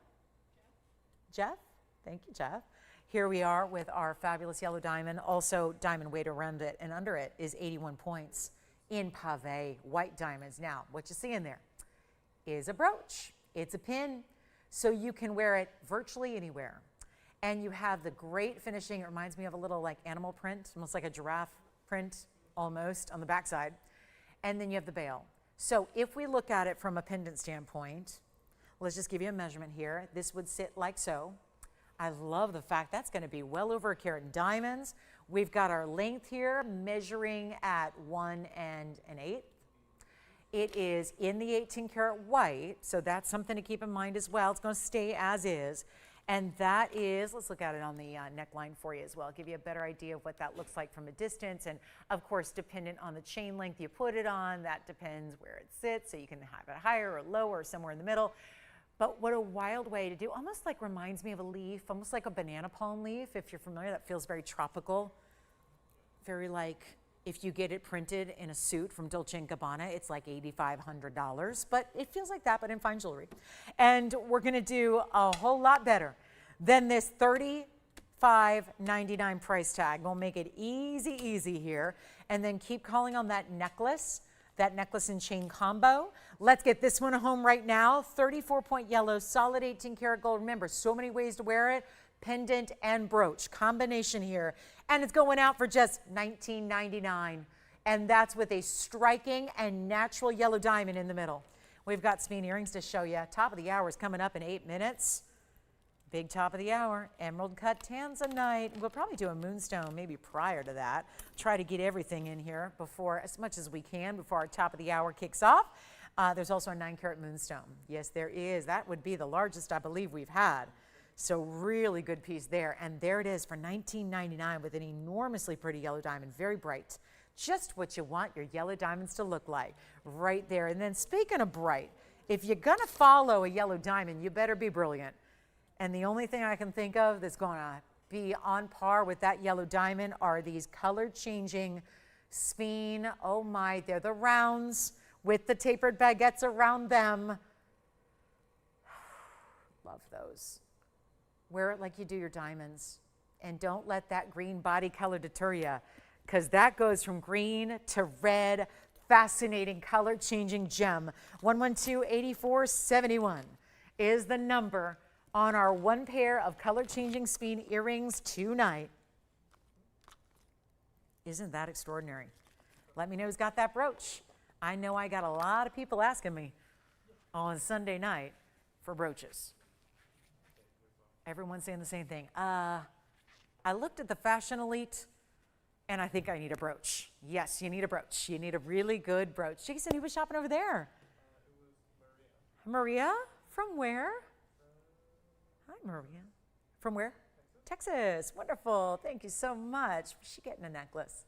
Jeff? Thank you, Jeff. Here we are with our fabulous yellow diamond. Also, diamond weight around it and under it is 81 points in pave white diamonds. Now, what you see in there is a brooch. It's a pin. So you can wear it virtually anywhere. And you have the great finishing. It reminds me of a little like animal print, almost like a giraffe print, almost on the backside. And then you have the bail. So if we look at it from a pendant standpoint, let's just give you a measurement here. This would sit like so. I love the fact that's going to be well over a carat in diamonds. We've got our length here measuring at 1 1/8. It is in the 18 karat white, so that's something to keep in mind as well. It's going to stay as is. And that is, let's look at it on the neckline for you as well, give you a better idea of what that looks like from a distance. And of course, dependent on the chain length you put it on, that depends where it sits. So you can have it higher or lower or somewhere in the middle. But what a wild way to do, almost like reminds me of a leaf, almost like a banana palm leaf. If you're familiar, that feels very tropical. Very like, if you get it printed in a suit from Dolce & Gabbana, it's like $8,500, but it feels like that, but in fine jewelry. And we're gonna do a whole lot better than this $35.99 price tag. We'll make it easy here, and then keep calling on that necklace and chain combo. Let's get this one home right now. 34-point yellow, solid 18 karat gold. Remember, so many ways to wear it. Pendant and brooch combination here, and it's going out for just $19.99, and that's with a striking and natural yellow diamond in the middle. We've got spinel earrings to show you. Top of the hour is coming up in 8 minutes. Big top of the hour, emerald cut Tanzanite. We'll probably do a moonstone maybe prior to that. Try to get everything in here before, as much as we can, before our top of the hour kicks off. There's also a 9 karat moonstone. Yes, there is. That would be the largest I believe we've had. So really good piece there. And there it is for $19.99 with an enormously pretty yellow diamond, very bright. Just what you want your yellow diamonds to look like right there. And then speaking of bright, if you're gonna follow a yellow diamond, you better be brilliant. And the only thing I can think of that's gonna be on par with that yellow diamond are these color changing spine. Oh my, they're the rounds with the tapered baguettes around them. Love those. Wear it like you do your diamonds. And don't let that green body color deter you, because that goes from green to red. Fascinating color changing gem. 112-8471 is the number on our one pair of color changing spine earrings tonight. Isn't that extraordinary? Let me know who's got that brooch. I know I got a lot of people asking me on Sunday night for brooches. Everyone's saying the same thing. I looked at the Fashion Elite, and I think I need a brooch. Yes, you need a brooch. You need a really good brooch. Jason, who was shopping over there? It was Maria. Maria? From where? Hi, Maria. From where? Texas. Wonderful. Thank you so much. Was she getting a necklace?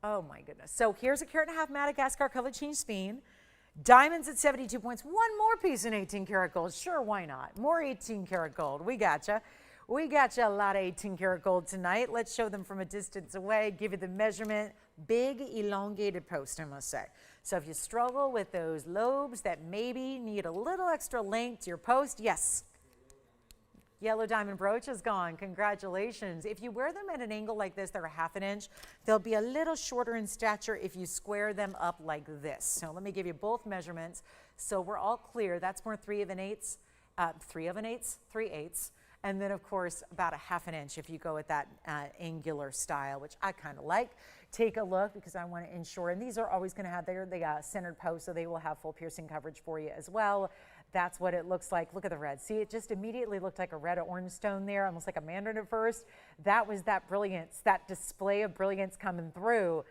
Oh, my goodness. So here's a 1.5 carat Madagascar color change spine. Diamonds at 72 points. One more piece in 18 karat gold. Sure, why not? More 18 karat gold. We gotcha. We got you a lot of 18 karat gold tonight. Let's show them from a distance away, give you the measurement. Big elongated post, I must say. So if you struggle with those lobes that maybe need a little extra length to your post, yes. Yellow diamond brooch is gone. Congratulations. If you wear them at an angle like this, they're a 1/2 inch. They'll be a little shorter in stature if you square them up like this. So let me give you both measurements so we're all clear. That's more 3/8, 3/8. And then, of course, about a 1/2 inch if you go with that angular style, which I kind of like. Take a look because I want to ensure, and these are always going to have the centered post, so they will have full piercing coverage for you as well. That's what it looks like. Look at the red. See, it just immediately looked like a red or orange stone there, almost like a mandarin at first. That was that brilliance, that display of brilliance coming through.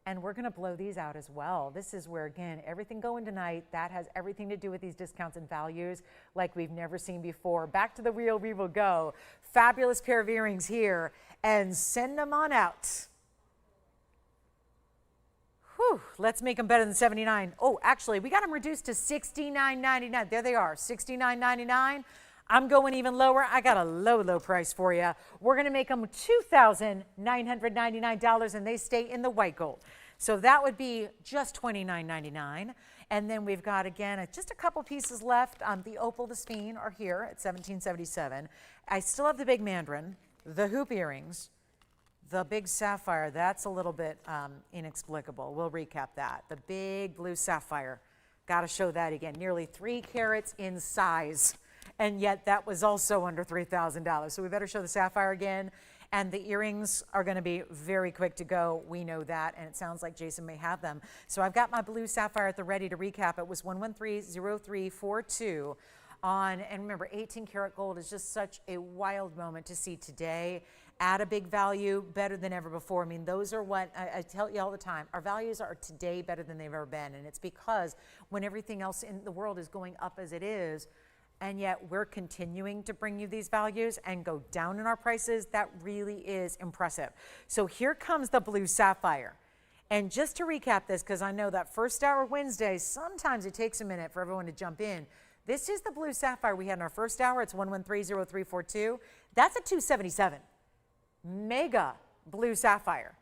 And we're going to blow these out as well. This is where, again, everything going tonight, that has everything to do with these discounts and values like we've never seen before. Back to the wheel we will go. Fabulous pair of earrings here, and send them on out. Whew, let's make them better than 79. Oh, actually, we got them reduced to $69.99. There they are, $69.99. I'm going even lower. I got a low, low price for you. We're going to make them $2,999, and they stay in the white gold. So that would be just $29.99. And then we've got, again, just a couple pieces left. The opal, the spine are here at $17.77. I still have the big mandarin, the hoop earrings, the big sapphire. That's a little bit inexplicable. We'll recap that. The big blue sapphire. Got to show that again. Nearly 3 carats in size. And yet that was also under $3,000. So we better show the sapphire again. And the earrings are going to be very quick to go. We know that, and it sounds like Jason may have them. So I've got my blue sapphire at the ready to recap. It was 1130342 on, and remember, 18 karat gold is just such a wild moment to see today. At a big value, better than ever before. I mean, those are what I tell you all the time. Our values are today better than they've ever been, and it's because when everything else in the world is going up as it is, and yet we're continuing to bring you these values and go down in our prices, that really is impressive. So here comes the blue sapphire. And just to recap this, because I know that first hour Wednesday, sometimes it takes a minute for everyone to jump in. This is the blue sapphire we had in our first hour. It's 1130342. That's a 277. Mega blue sapphire.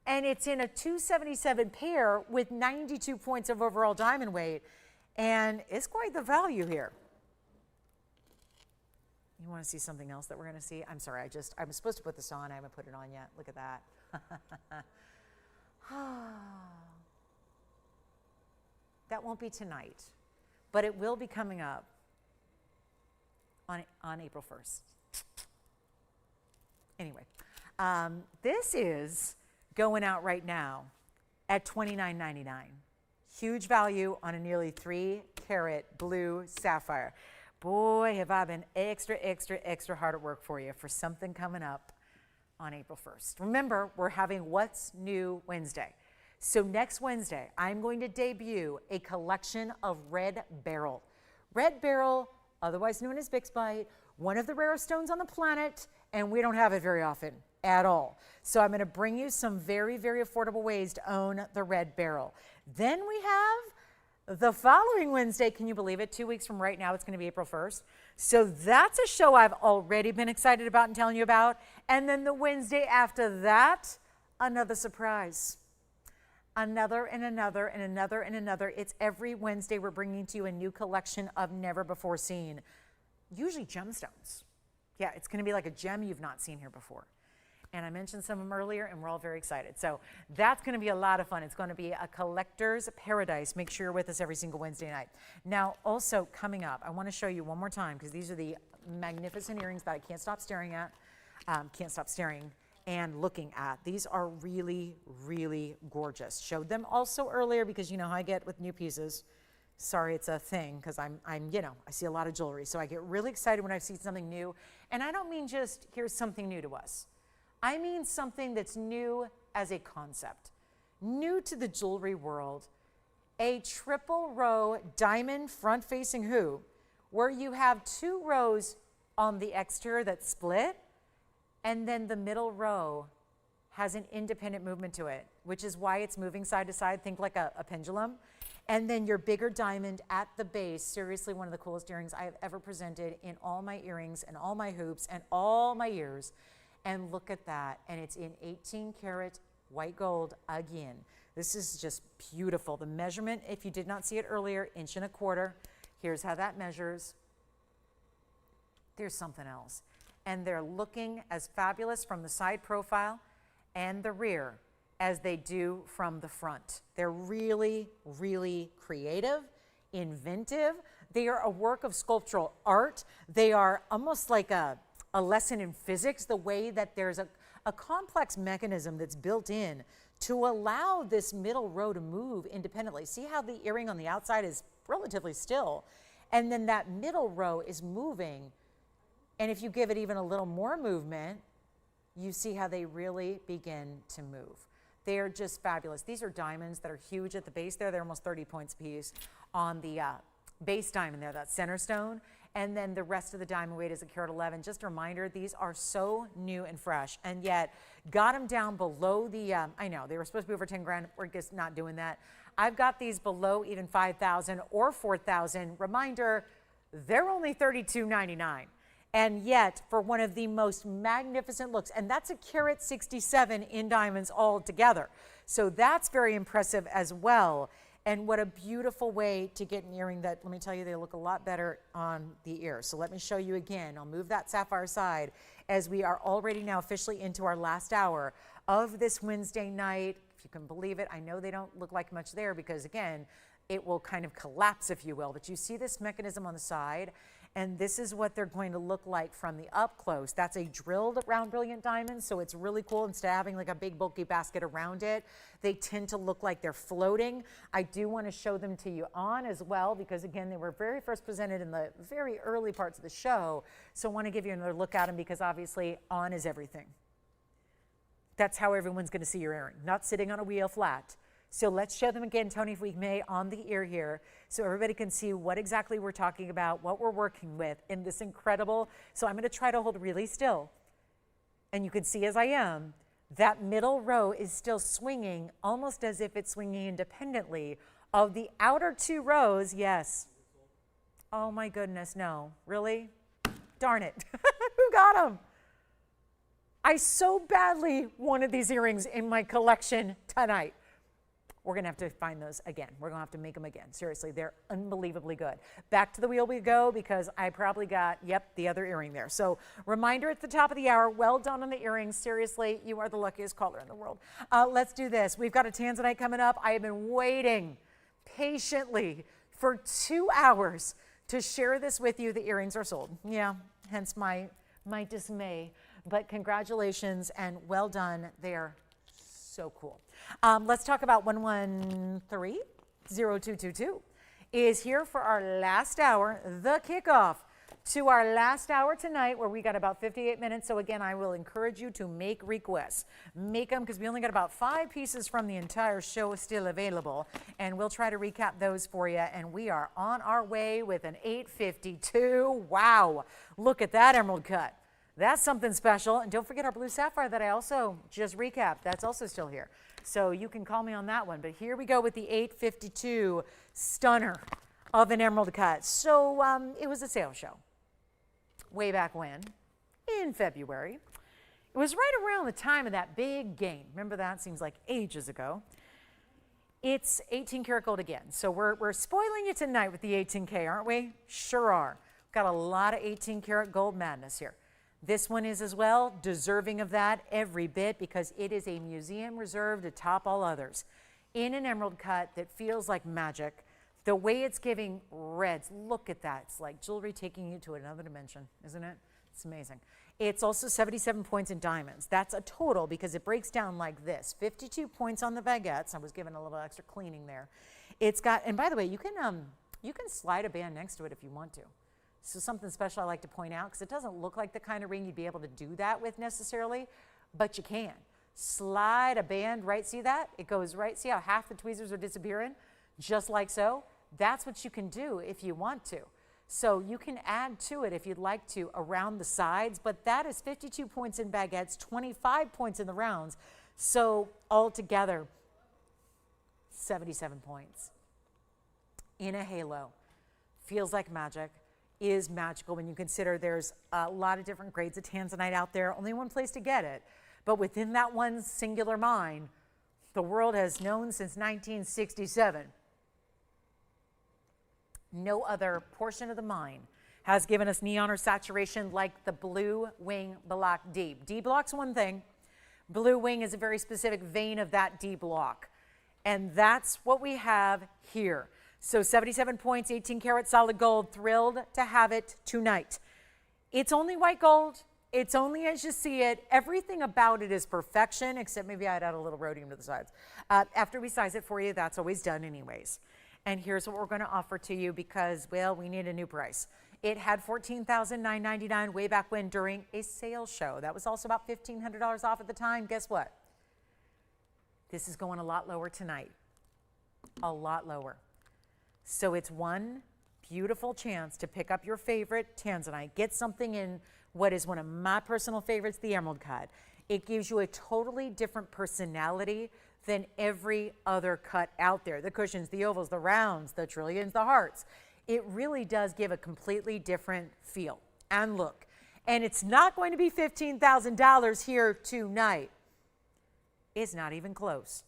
And it's in a 277 pair with 92 points of overall diamond weight. And it's quite the value here. You want to see something else that we're going to see? I'm sorry, I was supposed to put this on. I haven't put it on yet. Look at that. That won't be tonight, but it will be coming up on April 1st. Anyway, this is going out right now at $29.99. Huge value on a nearly 3 carat blue sapphire. Boy, have I been extra, extra, extra hard at work for you for something coming up on April 1st. Remember, we're having What's New Wednesday. So next Wednesday, I'm going to debut a collection of red beryl. Red beryl, otherwise known as Bixbite, one of the rarest stones on the planet, and we don't have it very often at all. So I'm going to bring you some very, very affordable ways to own the red beryl. Then we have the following Wednesday. Can you believe it? 2 weeks from right now, it's going to be April 1st. So that's a show I've already been excited about and telling you about. And then the Wednesday after that, another surprise. Another and another and another and another. It's every Wednesday we're bringing to you a new collection of never before seen, usually gemstones. Yeah, it's going to be like a gem you've not seen here before. And I mentioned some of them earlier, and we're all very excited. So that's going to be a lot of fun. It's going to be a collector's paradise. Make sure you're with us every single Wednesday night. Now, also coming up, I want to show you one more time, because these are the magnificent earrings that I can't stop staring at, and looking at. These are really, really gorgeous. Showed them also earlier because you know how I get with new pieces. Sorry, it's a thing, because I see a lot of jewelry. So I get really excited when I see something new. And I don't mean just, here's something new to us. I mean something that's new as a concept, new to the jewelry world. A triple row diamond front-facing hoop, where you have 2 rows on the exterior that split, and then the middle row has an independent movement to it, which is why it's moving side to side. Think like a pendulum. And then your bigger diamond at the base. Seriously, one of the coolest earrings I have ever presented in all my earrings and all my hoops and all my years. And look at that. And it's in 18 karat white gold again. This is just beautiful. The measurement, if you did not see it earlier, 1.25 inches. Here's how that measures. There's something else. And they're looking as fabulous from the side profile and the rear as they do from the front. They're really, really creative, inventive. They are a work of sculptural art. They are almost like a lesson in physics, the way that there's a complex mechanism that's built in to allow this middle row to move independently. See how the earring on the outside is relatively still, and then that middle row is moving. And if you give it even a little more movement, you see how they really begin to move. They are just fabulous. These are diamonds that are huge at the base there. They're almost 30 points a piece on the base diamond there, that center stone. And then the rest of the diamond weight is a carat 11. Just a reminder, these are so new and fresh, and yet got them down below the, I know, they were supposed to be over 10 grand. We're just not doing that. I've got these below even 5,000 or 4,000. Reminder, they're only $32.99. And yet, for one of the most magnificent looks, and that's a carat 67 in diamonds all together. So that's very impressive as well. And what a beautiful way to get an earring that, let me tell you, they look a lot better on the ear. So let me show you again. I'll move that sapphire aside as we are already now officially into our last hour of this Wednesday night. If you can believe it, I know they don't look like much there because, again, it will kind of collapse, if you will. But you see this mechanism on the side, and this is what they're going to look like from the up close. That's a drilled round brilliant diamond, so it's really cool. Instead of having like a big bulky basket around it, they tend to look like they're floating. I do want to show them to you on as well because, again, they were very first presented in the very early parts of the show. So I want to give you another look at them because obviously on is everything. That's how everyone's going to see your earring, not sitting on a wheel flat. So let's show them again, Tony, if we may, on the ear here, so everybody can see what exactly we're talking about, what we're working with in this incredible. So I'm going to try to hold really still. And you can see as I am, that middle row is still swinging, almost as if it's swinging independently of the outer 2 rows. Yes. Oh my goodness, no. Really? Darn it. Who got them? I so badly wanted these earrings in my collection tonight. We're going to have to find those again. We're going to have to make them again. Seriously, they're unbelievably good. Back to the wheel we go because I probably got, yep, the other earring there. So reminder at the top of the hour, well done on the earrings. Seriously, you are the luckiest caller in the world. Let's do this. We've got a Tanzanite coming up. I have been waiting patiently for 2 hours to share this with you. The earrings are sold. Yeah, hence my dismay. But congratulations and well done. They're so cool. Let's talk about 113-0222 is here for our last hour, the kickoff to our last hour tonight, where we got about 58 minutes. So again, I will encourage you to make requests. Make them, because we only got about 5 pieces from the entire show still available. And we'll try to recap those for you. And we are on our way with an 852. Wow. Look at that emerald cut. That's something special. And don't forget our blue sapphire that I also just recapped. That's also still here. So you can call me on that one. But here we go with the 852 stunner of an emerald cut. So it was a sales show way back when, in February. It was right around the time of that big gain. Remember that? Seems like ages ago. It's 18 karat gold again. So we're spoiling you tonight with the 18K, aren't we? Sure are. Got a lot of 18 karat gold madness here. This one is as well, deserving of that every bit, because it is a museum reserve to top all others. In an emerald cut that feels like magic. The way it's giving reds, look at that. It's like jewelry taking you to another dimension, isn't it? It's amazing. It's also 77 points in diamonds. That's a total, because it breaks down like this. 52 points on the baguettes. I was given a little extra cleaning there. It's got, and by the way, you can slide a band next to it if you want to. So something special I like to point out, because it doesn't look like the kind of ring you'd be able to do that with necessarily, but you can. Slide a band, right? See that? It goes right. See how half the tweezers are disappearing? Just like so. That's what you can do if you want to. So you can add to it if you'd like to around the sides, but that is 52 points in baguettes, 25 points in the rounds. So altogether, 77 points in a halo. Feels like magic, is magical when you consider there's a lot of different grades of Tanzanite out there, only one place to get it. But within that one singular mine, the world has known since 1967. No other portion of the mine has given us neon or saturation like the blue wing block D. D block's one thing. Blue wing is a very specific vein of that D block. And that's what we have here. So 77 points, 18 karat solid gold. Thrilled to have it tonight. It's only white gold. It's only as you see it. Everything about it is perfection, except maybe I'd add a little rhodium to the sides. After we size it for you, that's always done anyways. And here's what we're going to offer to you because, well, we need a new price. It had $14,999 way back when during a sales show. That was also about $1,500 off at the time. Guess what? This is going a lot lower tonight. A lot lower. So it's one beautiful chance to pick up your favorite Tanzanite. Get something in what is one of my personal favorites, the emerald cut. It gives you a totally different personality than every other cut out there. The cushions, the ovals, the rounds, the trillions, the hearts. It really does give a completely different feel and look. And it's not going to be $15,000 here tonight. It's not even close.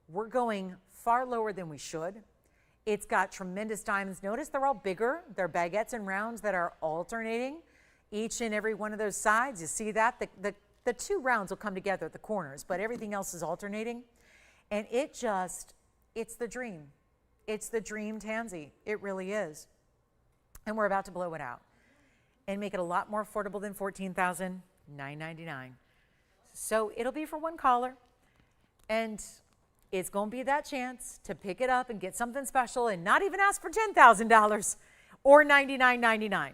We're going far lower than we should. It's got tremendous diamonds. Notice they're all bigger. They're baguettes and rounds that are alternating each and every one of those sides. You see that? The two rounds will come together at the corners, but everything else is alternating. And it's the dream. It's the dream Tansy. It really is. And we're about to blow it out and make it a lot more affordable than $14,999. So it'll be for one caller. And it's going to be that chance to pick it up and get something special and not even ask for $10,000 or $99.99.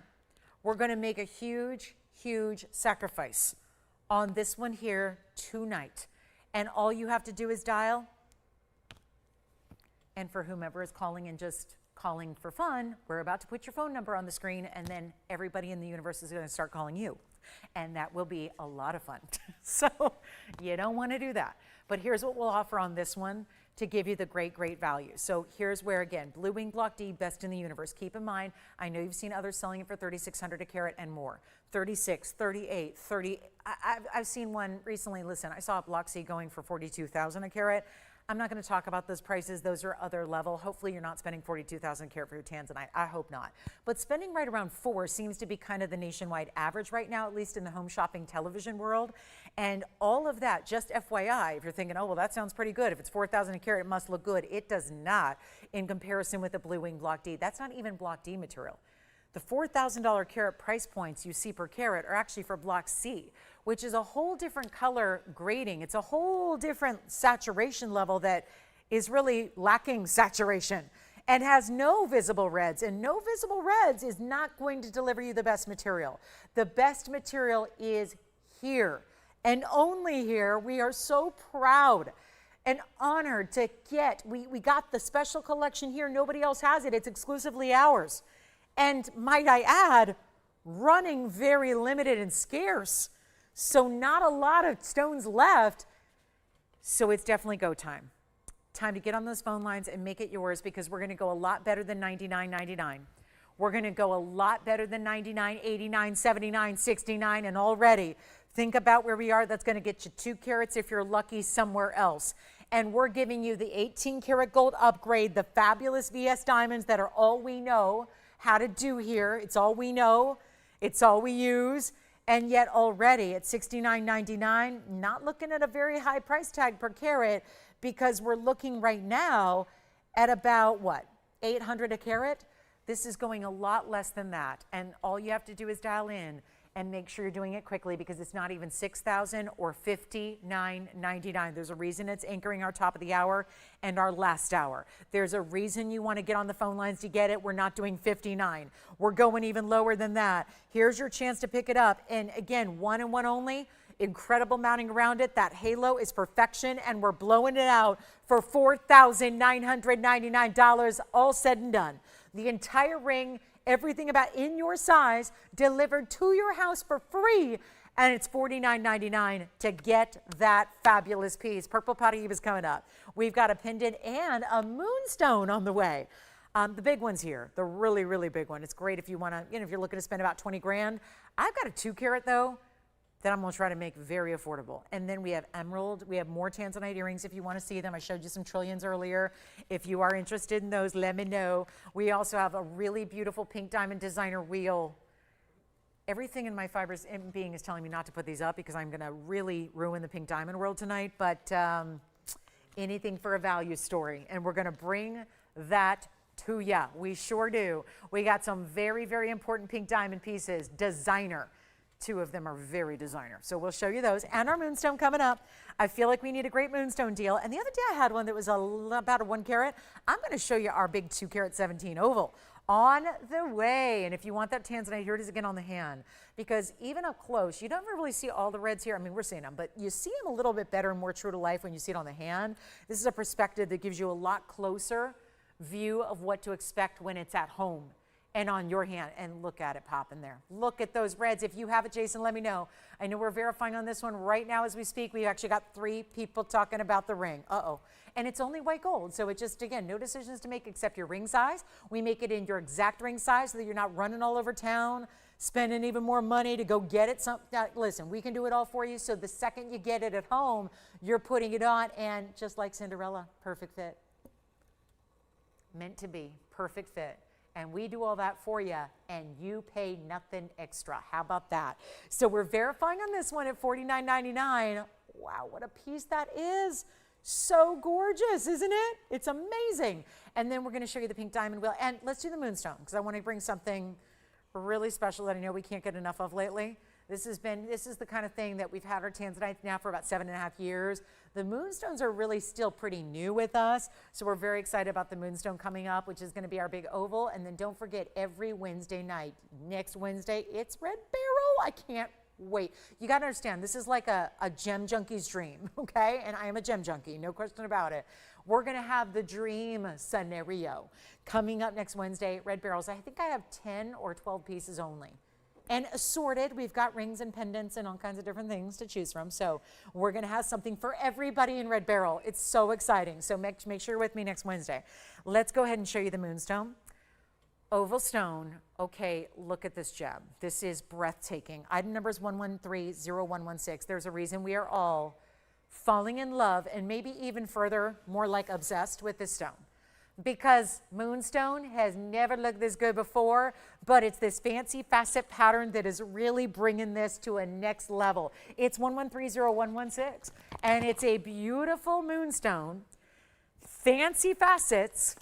We're going to make a huge, huge sacrifice on this one here tonight. And all you have to do is dial. And for whomever is calling and just calling for fun, we're about to put your phone number on the screen, and then everybody in the universe is going to start calling you. And that will be a lot of fun. So you don't want to do that. But here's what we'll offer on this one to give you the great, great value. So here's where, again, Blue Wing Block D, best in the universe. Keep in mind, I know you've seen others selling it for $3,600 a carat and more. 36, 38, 30. I've seen one recently. Listen, I saw a Block C going for $42,000 a carat. I'm not going to talk about those prices. Those are other level. Hopefully you're not spending $42,000 a carat for your Tanzanite. I hope not. But spending right around $4 seems to be kind of the nationwide average right now, at least in the home shopping television world. And all of that, just FYI, if you're thinking, oh, well, that sounds pretty good. If it's $4,000 a carat, it must look good. It does not in comparison with the Blue Wing Block D. That's not even Block D material. The $4,000 carat price points you see per carat are actually for Block C, which is a whole different color grading. It's a whole different saturation level that is really lacking saturation. and has no visible reds. And no visible reds is not going to deliver you the best material. The best material is here and only here. We are so proud and honored to get, we got the special collection here. Nobody else has it. It's exclusively ours. And might I add, running very limited and scarce. So not a lot of stones left. So it's definitely go time. Time to get on those phone lines and make it yours, because we're going to go a lot better than $99.99. We're going to go a lot better than $99, $89, $79, $69, and already think about where we are. That's going to get you 2 carats if you're lucky somewhere else. And we're giving you the 18 karat gold upgrade, the fabulous VS diamonds that are all we know how to do here. It's all we know. It's all we use. And yet already at $69.99, not looking at a very high price tag per carat, because we're looking right now at about what, 800 a carat? This is going a lot less than that. And all you have to do is dial in and make sure you're doing it quickly, because it's not even $6,000 or $59.99. There's a reason it's anchoring our top of the hour and our last hour. There's a reason you want to get on the phone lines to get it. We're not doing $59. We're going even lower than that. Here's your chance to pick it up. And again, 1 and 1 only. Incredible mounting around it. That halo is perfection, and we're blowing it out for $4,999, all said and done. The entire ring, everything about in your size, delivered to your house for free, and it's $49.99 to get that fabulous piece. Purple Paraiba is coming up. We've got a pendant and a moonstone on the way. The big one's here, the really, really big one. It's great if you want to, if you're looking to spend about 20 grand. I've got a 2 carat though, that I'm going to try to make very affordable. And then we have emerald. We have more Tanzanite earrings if you want to see them. I showed you some trillions earlier. If you are interested in those, let me know. We also have a really beautiful pink diamond designer wheel. Everything in my fibers and being is telling me not to put these up, because I'm going to really ruin the pink diamond world tonight. But anything for a value story. And we're going to bring that to you. We sure do. We got some very, very important pink diamond pieces, designer. 2 of them are very designer. So we'll show you those. And our moonstone coming up. I feel like we need a great moonstone deal. And the other day I had one that was about a 1 carat. I'm going to show you our big 2 carat 17 oval on the way. And if you want that Tanzanite, here it is again on the hand. Because even up close, you don't really see all the reds here. I mean, we're seeing them, but you see them a little bit better and more true to life when you see it on the hand. This is a perspective that gives you a lot closer view of what to expect when it's at home and on your hand. And look at it popping there. Look at those reds. If you have it, Jason, let me know. I know we're verifying on this one right now as we speak. We've actually got 3 people talking about the ring. Uh-oh. And it's only white gold. So it just, again, no decisions to make except your ring size. We make it in your exact ring size so that you're not running all over town, spending even more money to go get it. Listen, we can do it all for you. So the second you get it at home, you're putting it on, and just like Cinderella, perfect fit. Meant to be, perfect fit. And we do all that for you, and you pay nothing extra. How about that? So we're verifying on this one at $49.99. Wow, what a piece that is. So gorgeous, isn't it? It's amazing. And then we're going to show you the pink diamond wheel. And let's do the moonstone, because I want to bring something really special that I know we can't get enough of lately. This is the kind of thing that we've had our Tanzanite now for about 7.5 years. The moonstones are really still pretty new with us, so we're very excited about the moonstone coming up, which is going to be our big oval. And then don't forget, every Wednesday night, next Wednesday, it's Red Barrel. I can't wait. You got to understand, this is like a gem junkie's dream, okay? And I am a gem junkie, no question about it. We're going to have the dream scenario coming up next Wednesday, Red Barrels. I think I have 10 or 12 pieces only. And assorted, we've got rings and pendants and all kinds of different things to choose from. So we're going to have something for everybody in Red Barrel. It's so exciting. So make sure you're with me next Wednesday. Let's go ahead and show you the moonstone. Oval stone. Okay, look at this gem. This is breathtaking. Item number is 1130116. There's a reason we are all falling in love, and maybe even further, more like obsessed with this stone. Because moonstone has never looked this good before, but it's this fancy facet pattern that is really bringing this to a next level. It's 1130116, and it's a beautiful moonstone, fancy facets.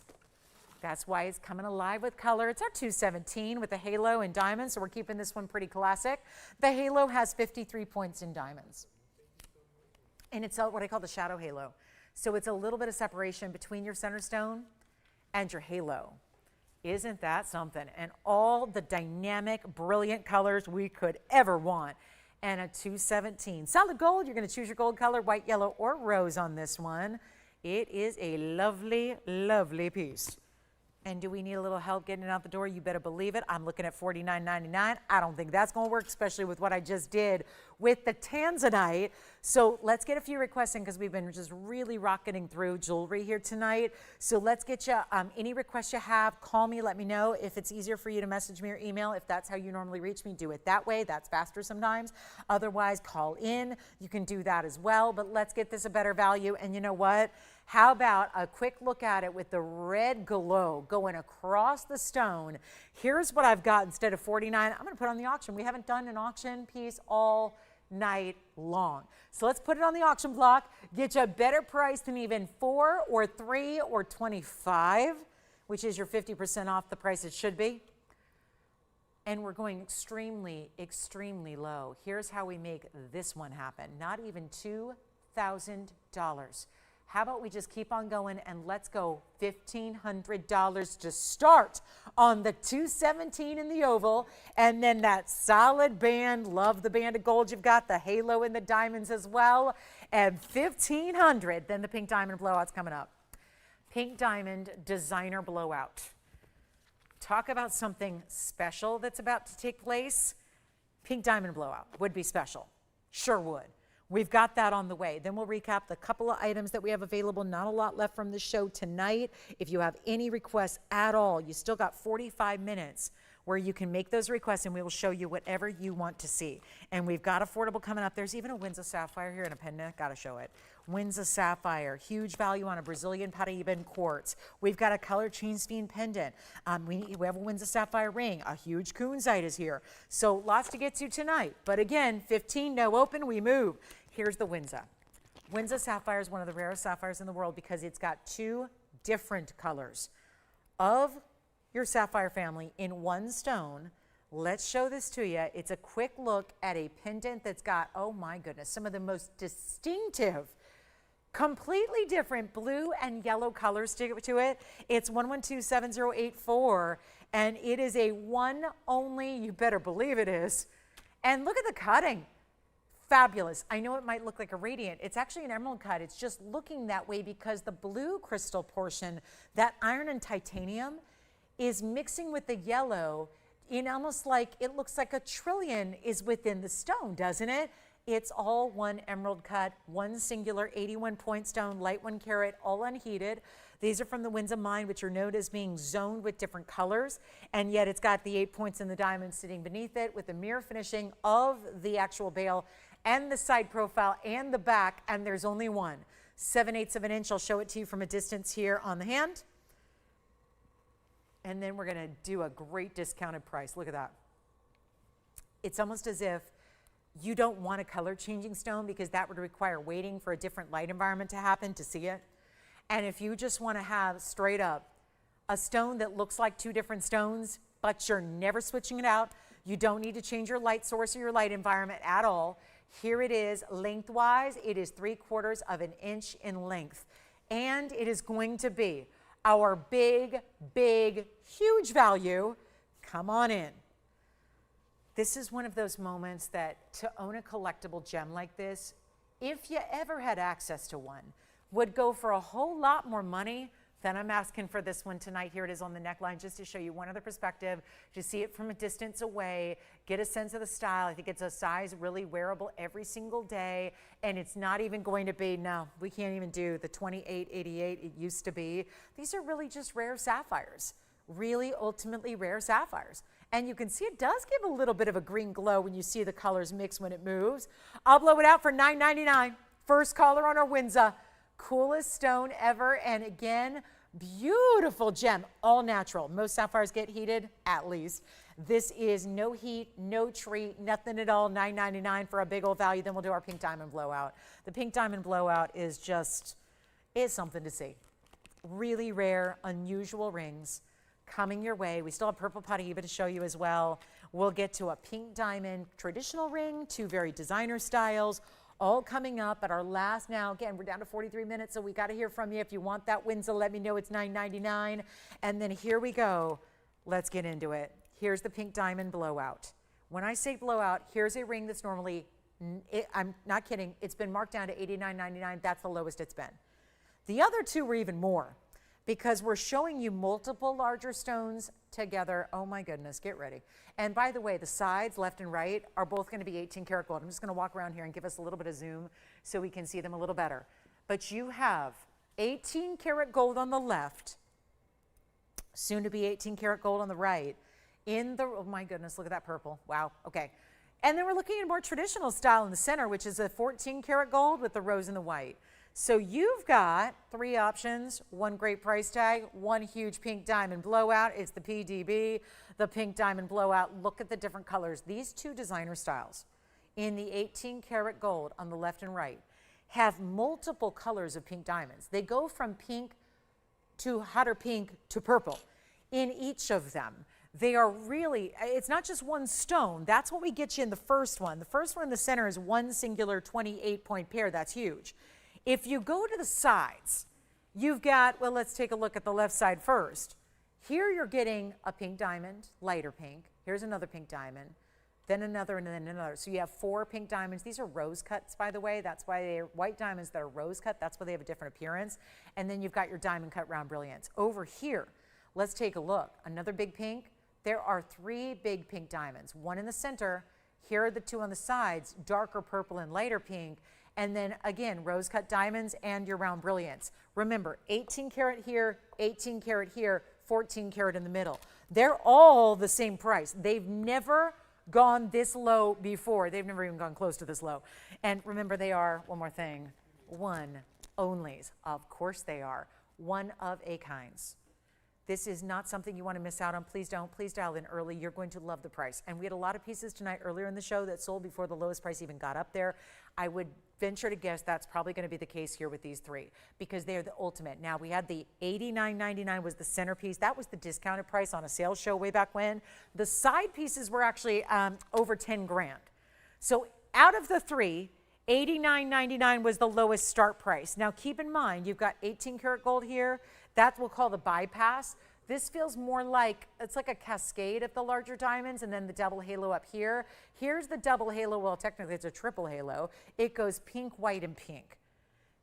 That's why it's coming alive with color. It's our 217 with a halo and diamonds, so we're keeping this one pretty classic. The halo has 53 points in diamonds, and it's what I call the shadow halo. So it's a little bit of separation between your center stone and your halo. Isn't that something? And all the dynamic, brilliant colors we could ever want. And a 217. Solid gold, you're going to choose your gold color, white, yellow, or rose on this one. It is a lovely, lovely piece. And do we need a little help getting it out the door? You better believe it. I'm looking at $49.99. I don't think that's going to work, especially with what I just did with the Tanzanite. So let's get a few requests in because we've been just really rocketing through jewelry here tonight. So let's get you any requests you have. Call me, let me know. If it's easier for you to message me or email, if that's how you normally reach me, do it that way. That's faster sometimes. Otherwise, call in. You can do that as well. But let's get this a better value. And you know what? How about a quick look at it with the red glow going across the stone? Here's what I've got instead of $49. I'm going to put it on the auction. We haven't done an auction piece all night long. So let's put it on the auction block, get you a better price than even 4 or 3 or 25, which is your 50% off the price it should be. And we're going extremely, extremely low. Here's how we make this one happen. Not even $2,000. How about we just keep on going and let's go $1,500 to start on the 217 in the oval, and then that solid band. Love the band of gold you've got, the halo and the diamonds as well, and $1,500. Then the pink diamond blowout's coming up. Pink diamond designer blowout. Talk about something special that's about to take place. Pink diamond blowout would be special. Sure would. We've got that on the way. Then we'll recap the couple of items that we have available. Not a lot left from the show tonight. If you have any requests at all, you still got 45 minutes where you can make those requests and we will show you whatever you want to see. And we've got affordable coming up. There's even a Windsor Sapphire here in a pendant. Got to show it. Windsor Sapphire, huge value on a Brazilian Paraiba quartz. We've got a color chain spine pendant. We have a Windsor Sapphire ring. A huge kunzite is here. So lots to get to tonight. But again, 15, no open, we move. Here's the Windsor. Windsor Sapphire is one of the rarest sapphires in the world because it's got 2 different colors of your sapphire family in one stone. Let's show this to you. It's a quick look at a pendant that's got, oh my goodness, some of the most distinctive, completely different blue and yellow colors to it. It's 1127084, and it is a one only, you better believe it is. And look at the cutting. Fabulous. I know it might look like a radiant. It's actually an emerald cut. It's just looking that way because the blue crystal portion, that iron and titanium, is mixing with the yellow in almost like, it looks like a trillion is within the stone, doesn't it? It's all one emerald cut, one singular 81-point stone, light 1 carat, all unheated. These are from the Windsor mine, which are known as being zoned with different colors, and yet it's got the 8 points in the diamond sitting beneath it with the mirror finishing of the actual bale and the side profile and the back, and there's only one. 7/8 of an inch. I'll show it to you from a distance here on the hand. And then we're going to do a great discounted price. Look at that. It's almost as if you don't want a color changing stone because that would require waiting for a different light environment to happen to see it. And if you just want to have straight up a stone that looks like 2 different stones, but you're never switching it out, you don't need to change your light source or your light environment at all. Here it is lengthwise. It is 3/4 of an inch in length. And it is going to be our big, big, huge value. Come on in. This is one of those moments that to own a collectible gem like this, if you ever had access to one, would go for a whole lot more money than I'm asking for this one tonight. Here it is on the neckline, just to show you one other perspective, to see it from a distance away, get a sense of the style. I think it's a size really wearable every single day, and it's not even going to be, no, we can't even do the 2888 it used to be. These are really just rare sapphires, really ultimately rare sapphires. And you can see it does give a little bit of a green glow when you see the colors mix when it moves. I'll blow it out for $9.99. First caller on our Windsor. Coolest stone ever, and again, beautiful gem, all natural. Most sapphires get heated, at least. This is no heat, no treat, nothing at all, $9.99 for a big old value. Then we'll do our pink diamond blowout. The pink diamond blowout is something to see. Really rare, unusual rings coming your way. We still have purple Paraiba to show you as well. We'll get to a pink diamond traditional ring, 2 very designer styles, all coming up at our last. Now, again, we're down to 43 minutes, so we got to hear from you. If you want that Windsor, let me know. It's $9.99. And then here we go. Let's get into it. Here's the pink diamond blowout. When I say blowout, here's a ring that's normally, I'm not kidding, it's been marked down to $89.99. That's the lowest it's been. The other two were even more because we're showing you multiple larger stones together. Oh my goodness, get ready. And by the way, the sides, left and right, are both going to be 18 karat gold. I'm just going to walk around here and give us a little bit of zoom so we can see them a little better. But you have 18 karat gold on the left, soon to be 18 karat gold on the right. Oh my goodness, look at that purple. Wow, okay. And then we're looking at a more traditional style in the center, which is a 14 karat gold with the rose and the white. So you've got three options, one great price tag, one huge pink diamond blowout. It's the PDB, the pink diamond blowout. Look at the different colors. These two designer styles in the 18 karat gold on the left and right have multiple colors of pink diamonds. They go from pink to hotter pink to purple in each of them. They are really, it's not just one stone. That's what we get you in the first one. The first one in the center is one singular 28-point pair. That's huge. If you go to the sides, you've got, well, let's take a look at the left side first. Here you're getting a pink diamond, lighter pink. Here's another pink diamond, then another, and then another. So you have four pink diamonds. These are rose cuts, by the way. That's why they're white diamonds that are rose cut. That's why they have a different appearance. And then you've got your diamond cut round brilliance. Over here, let's take a look. Another big pink. There are three big pink diamonds. One in the center. Here are the two on the sides, darker purple and lighter pink. And then again, rose cut diamonds and your round brilliance. Remember, 18 karat here, 18 karat here, 14 karat in the middle. They're all the same price. They've never gone this low before. They've never even gone close to this low. And remember, they are, one more thing, one onlys. Of course they are. One of a kinds. This is not something you want to miss out on. Please don't. Please dial in early. You're going to love the price. And we had a lot of pieces tonight earlier in the show that sold before the lowest price even got up there. I would venture to guess that's probably going to be the case here with these three because they're the ultimate. Now, we had the $89.99 was the centerpiece. That was the discounted price on a sales show way back when. The side pieces were actually over 10 grand. So out of the three, $89.99 was the lowest start price. Now, keep in mind, you've got 18 karat gold here. That we'll call the bypass. This feels more like, it's like a cascade of the larger diamonds and then the double halo up here. Here's the double halo. Well, technically it's a triple halo. It goes pink, white, and pink.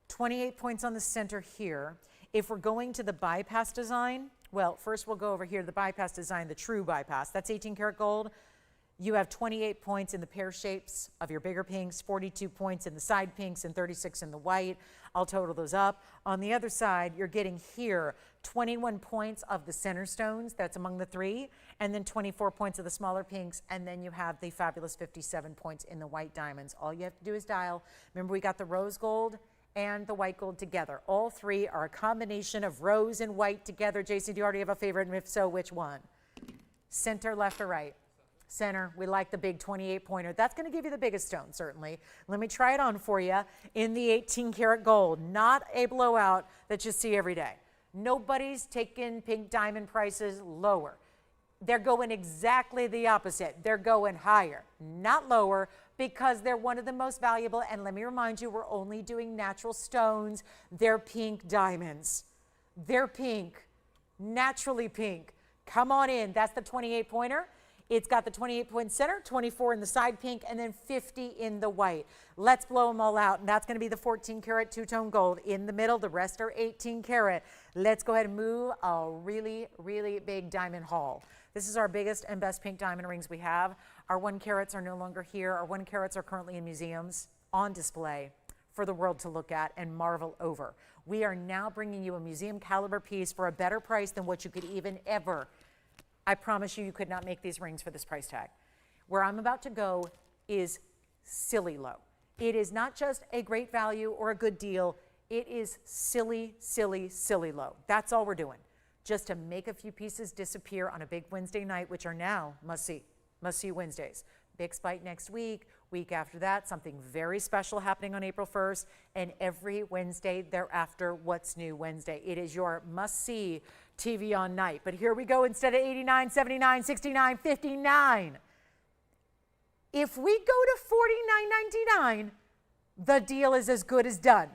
28 points on the center here. If we're going to the bypass design, well, first we'll go over here to the bypass design, the true bypass. That's 18 karat gold. You have 28 points in the pear shapes of your bigger pinks, 42 points in the side pinks, and 36 in the white. I'll total those up. On the other side, you're getting here 21 points of the center stones. That's among the three. And then 24 points of the smaller pinks. And then you have the fabulous 57 points in the white diamonds. All you have to do is dial. Remember, we got the rose gold and the white gold together. All three are a combination of rose and white together. Jason, do you already have a favorite? And if so, which one? Center, left, or right? Center. We like the big 28 pointer. That's going to give you the biggest stone, certainly. Let me try it on for you in the 18 karat gold, not a blowout that you see every day. Nobody's taking pink diamond prices lower. They're going exactly the opposite. They're going higher, not lower, because they're one of the most valuable. And let me remind you, we're only doing natural stones. They're pink diamonds. They're pink, naturally pink. Come on in. That's the 28 pointer. It's got the 28 point center, 24 in the side pink, and then 50 in the white. Let's blow them all out, and that's going to be the 14 karat two-tone gold in the middle. The rest are 18 karat. Let's go ahead and move a really, really big diamond haul. This is our biggest and best pink diamond rings we have. Our 1 carats are no longer here. Our 1 carats are currently in museums on display for the world to look at and marvel over. We are now bringing you a museum caliber piece for a better price than what you could even ever. I promise you, you could not make these rings for this price tag. Where I'm about to go is silly low. It is not just a great value or a good deal. It is silly, silly, silly low. That's all we're doing. Just to make a few pieces disappear on a big Wednesday night, which are now must-see Wednesdays. Big spike next week. Week after that, something very special happening on April 1st. And every Wednesday thereafter, What's New Wednesday. It is your must-see TVON night. But here we go. Instead of 89, 79, 69, 59. If we go to 49.99, the deal is as good as done.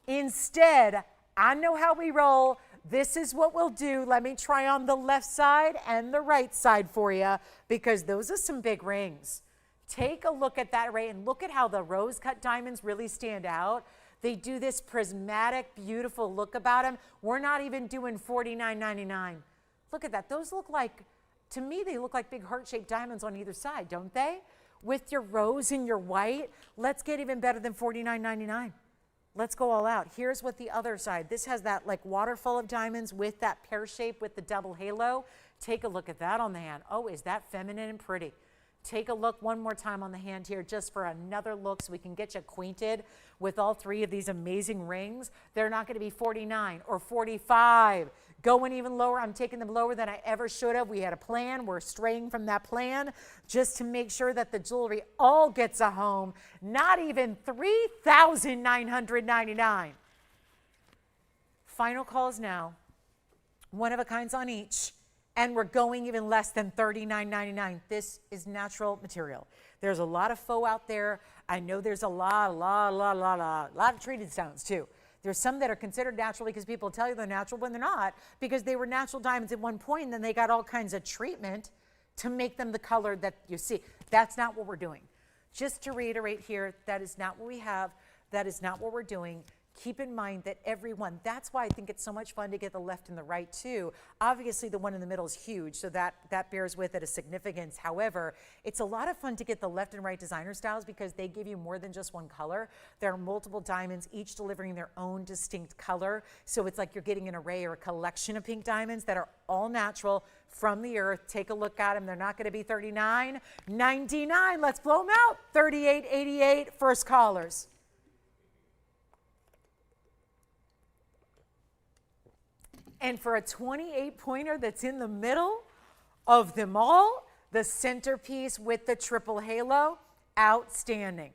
Instead, I know how we roll. This is what we'll do. Let me try on the left side and the right side for you, because those are some big rings. Take a look at that array and look at how the rose cut diamonds really stand out. They do this prismatic, beautiful look about them. We're not even doing $49.99. Look at that. Those look like, to me, they look like big heart-shaped diamonds on either side, don't they? With your rose and your white, let's get even better than $49.99. Let's go all out. Here's what the other side. This has that like waterfall of diamonds with that pear shape with the double halo. Take a look at that on the hand. Oh, is that feminine and pretty? Take a look one more time on the hand here just for another look so we can get you acquainted with all three of these amazing rings. They're not going to be 49 or 45. Going even lower. I'm taking them lower than I ever should have. We had a plan. We're straying from that plan just to make sure that the jewelry all gets a home. Not even $3,999. Final calls now. One of a kinds on each. And we're going even less than $39.99. This is natural material. There's a lot of faux out there. I know there's a lot of treated stones too. There's some that are considered natural because people tell you they're natural when they're not, because they were natural diamonds at one point and then they got all kinds of treatment to make them the color that you see. That's not what we're doing. Just to reiterate here, that is not what we have. That is not what we're doing. Keep in mind that everyone, that's why I think it's so much fun to get the left and the right too. Obviously the one in the middle is huge, so that bears with it a significance. However, it's a lot of fun to get the left and right designer styles because they give you more than just one color. There are multiple diamonds, each delivering their own distinct color. So it's like you're getting an array or a collection of pink diamonds that are all natural from the earth. Take a look at them. They're not going to be $39.99. Let's blow them out. $38.88 first callers. And for a 28-pointer that's in the middle of them all, the centerpiece with the triple halo, outstanding.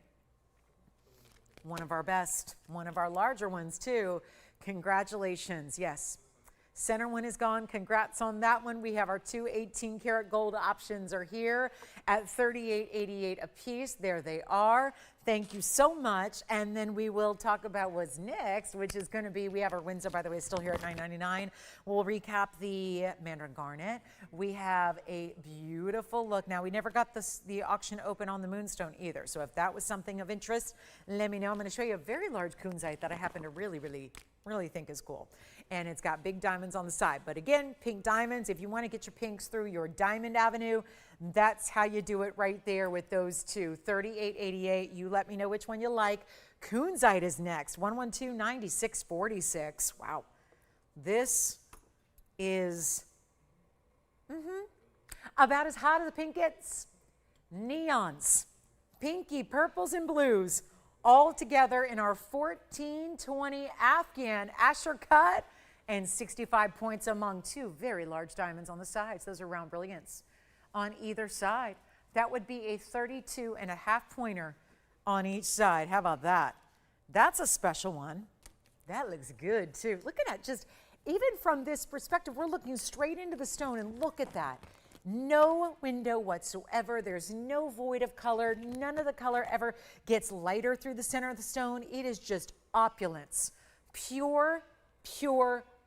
One of our best, one of our larger ones too. Congratulations, yes. Center one is gone. Congrats on that one. We have our two 18-karat gold options are here at $38.88 a piece. There they are. Thank you so much. And then we will talk about what's next, which is going to be, we have our Windsor, by the way, still here at $9.99. We'll recap the mandarin garnet. We have a beautiful look. Now, we never got the auction open on the moonstone either. So if that was something of interest, let me know. I'm going to show you a very large kunzite that I happen to really think is cool. And it's got big diamonds on the side. But again, pink diamonds, if you want to get your pinks through your diamond avenue, that's how you do it right there with those two. $38.88. You let me know which one you like. Kunzite is next. 112.9646. Wow. This is about as hot as the pink gets. Neons, pinky, purples, and blues all together in our 1420 Afghan Asher cut and 65 points among two very large diamonds on the sides. Those are round brilliants on either side. That would be a 32.5-pointer on each side. How about that? That's a special one. That looks good too. Look at that. Just even from this perspective, we're looking straight into the stone and look at that. No window whatsoever. There's no void of color. None of the color ever gets lighter through the center of the stone. It is just opulence. Pure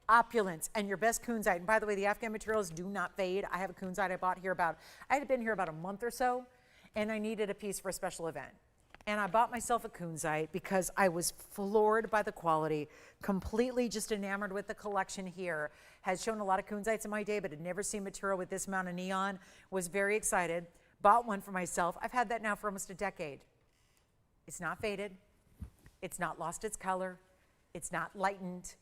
opulence. And your best kunzite. And by the way, the Afghan materials do not fade. I have a kunzite I bought here I had been here about a month or so, and I needed a piece for a special event. And I bought myself a kunzite because I was floored by the quality, completely just enamored with the collection here. Has shown a lot of kunzites in my day, but had never seen material with this amount of neon. Was very excited. Bought one for myself. I've had that now for almost a decade. It's not faded. It's not lost its color. It's not lightened.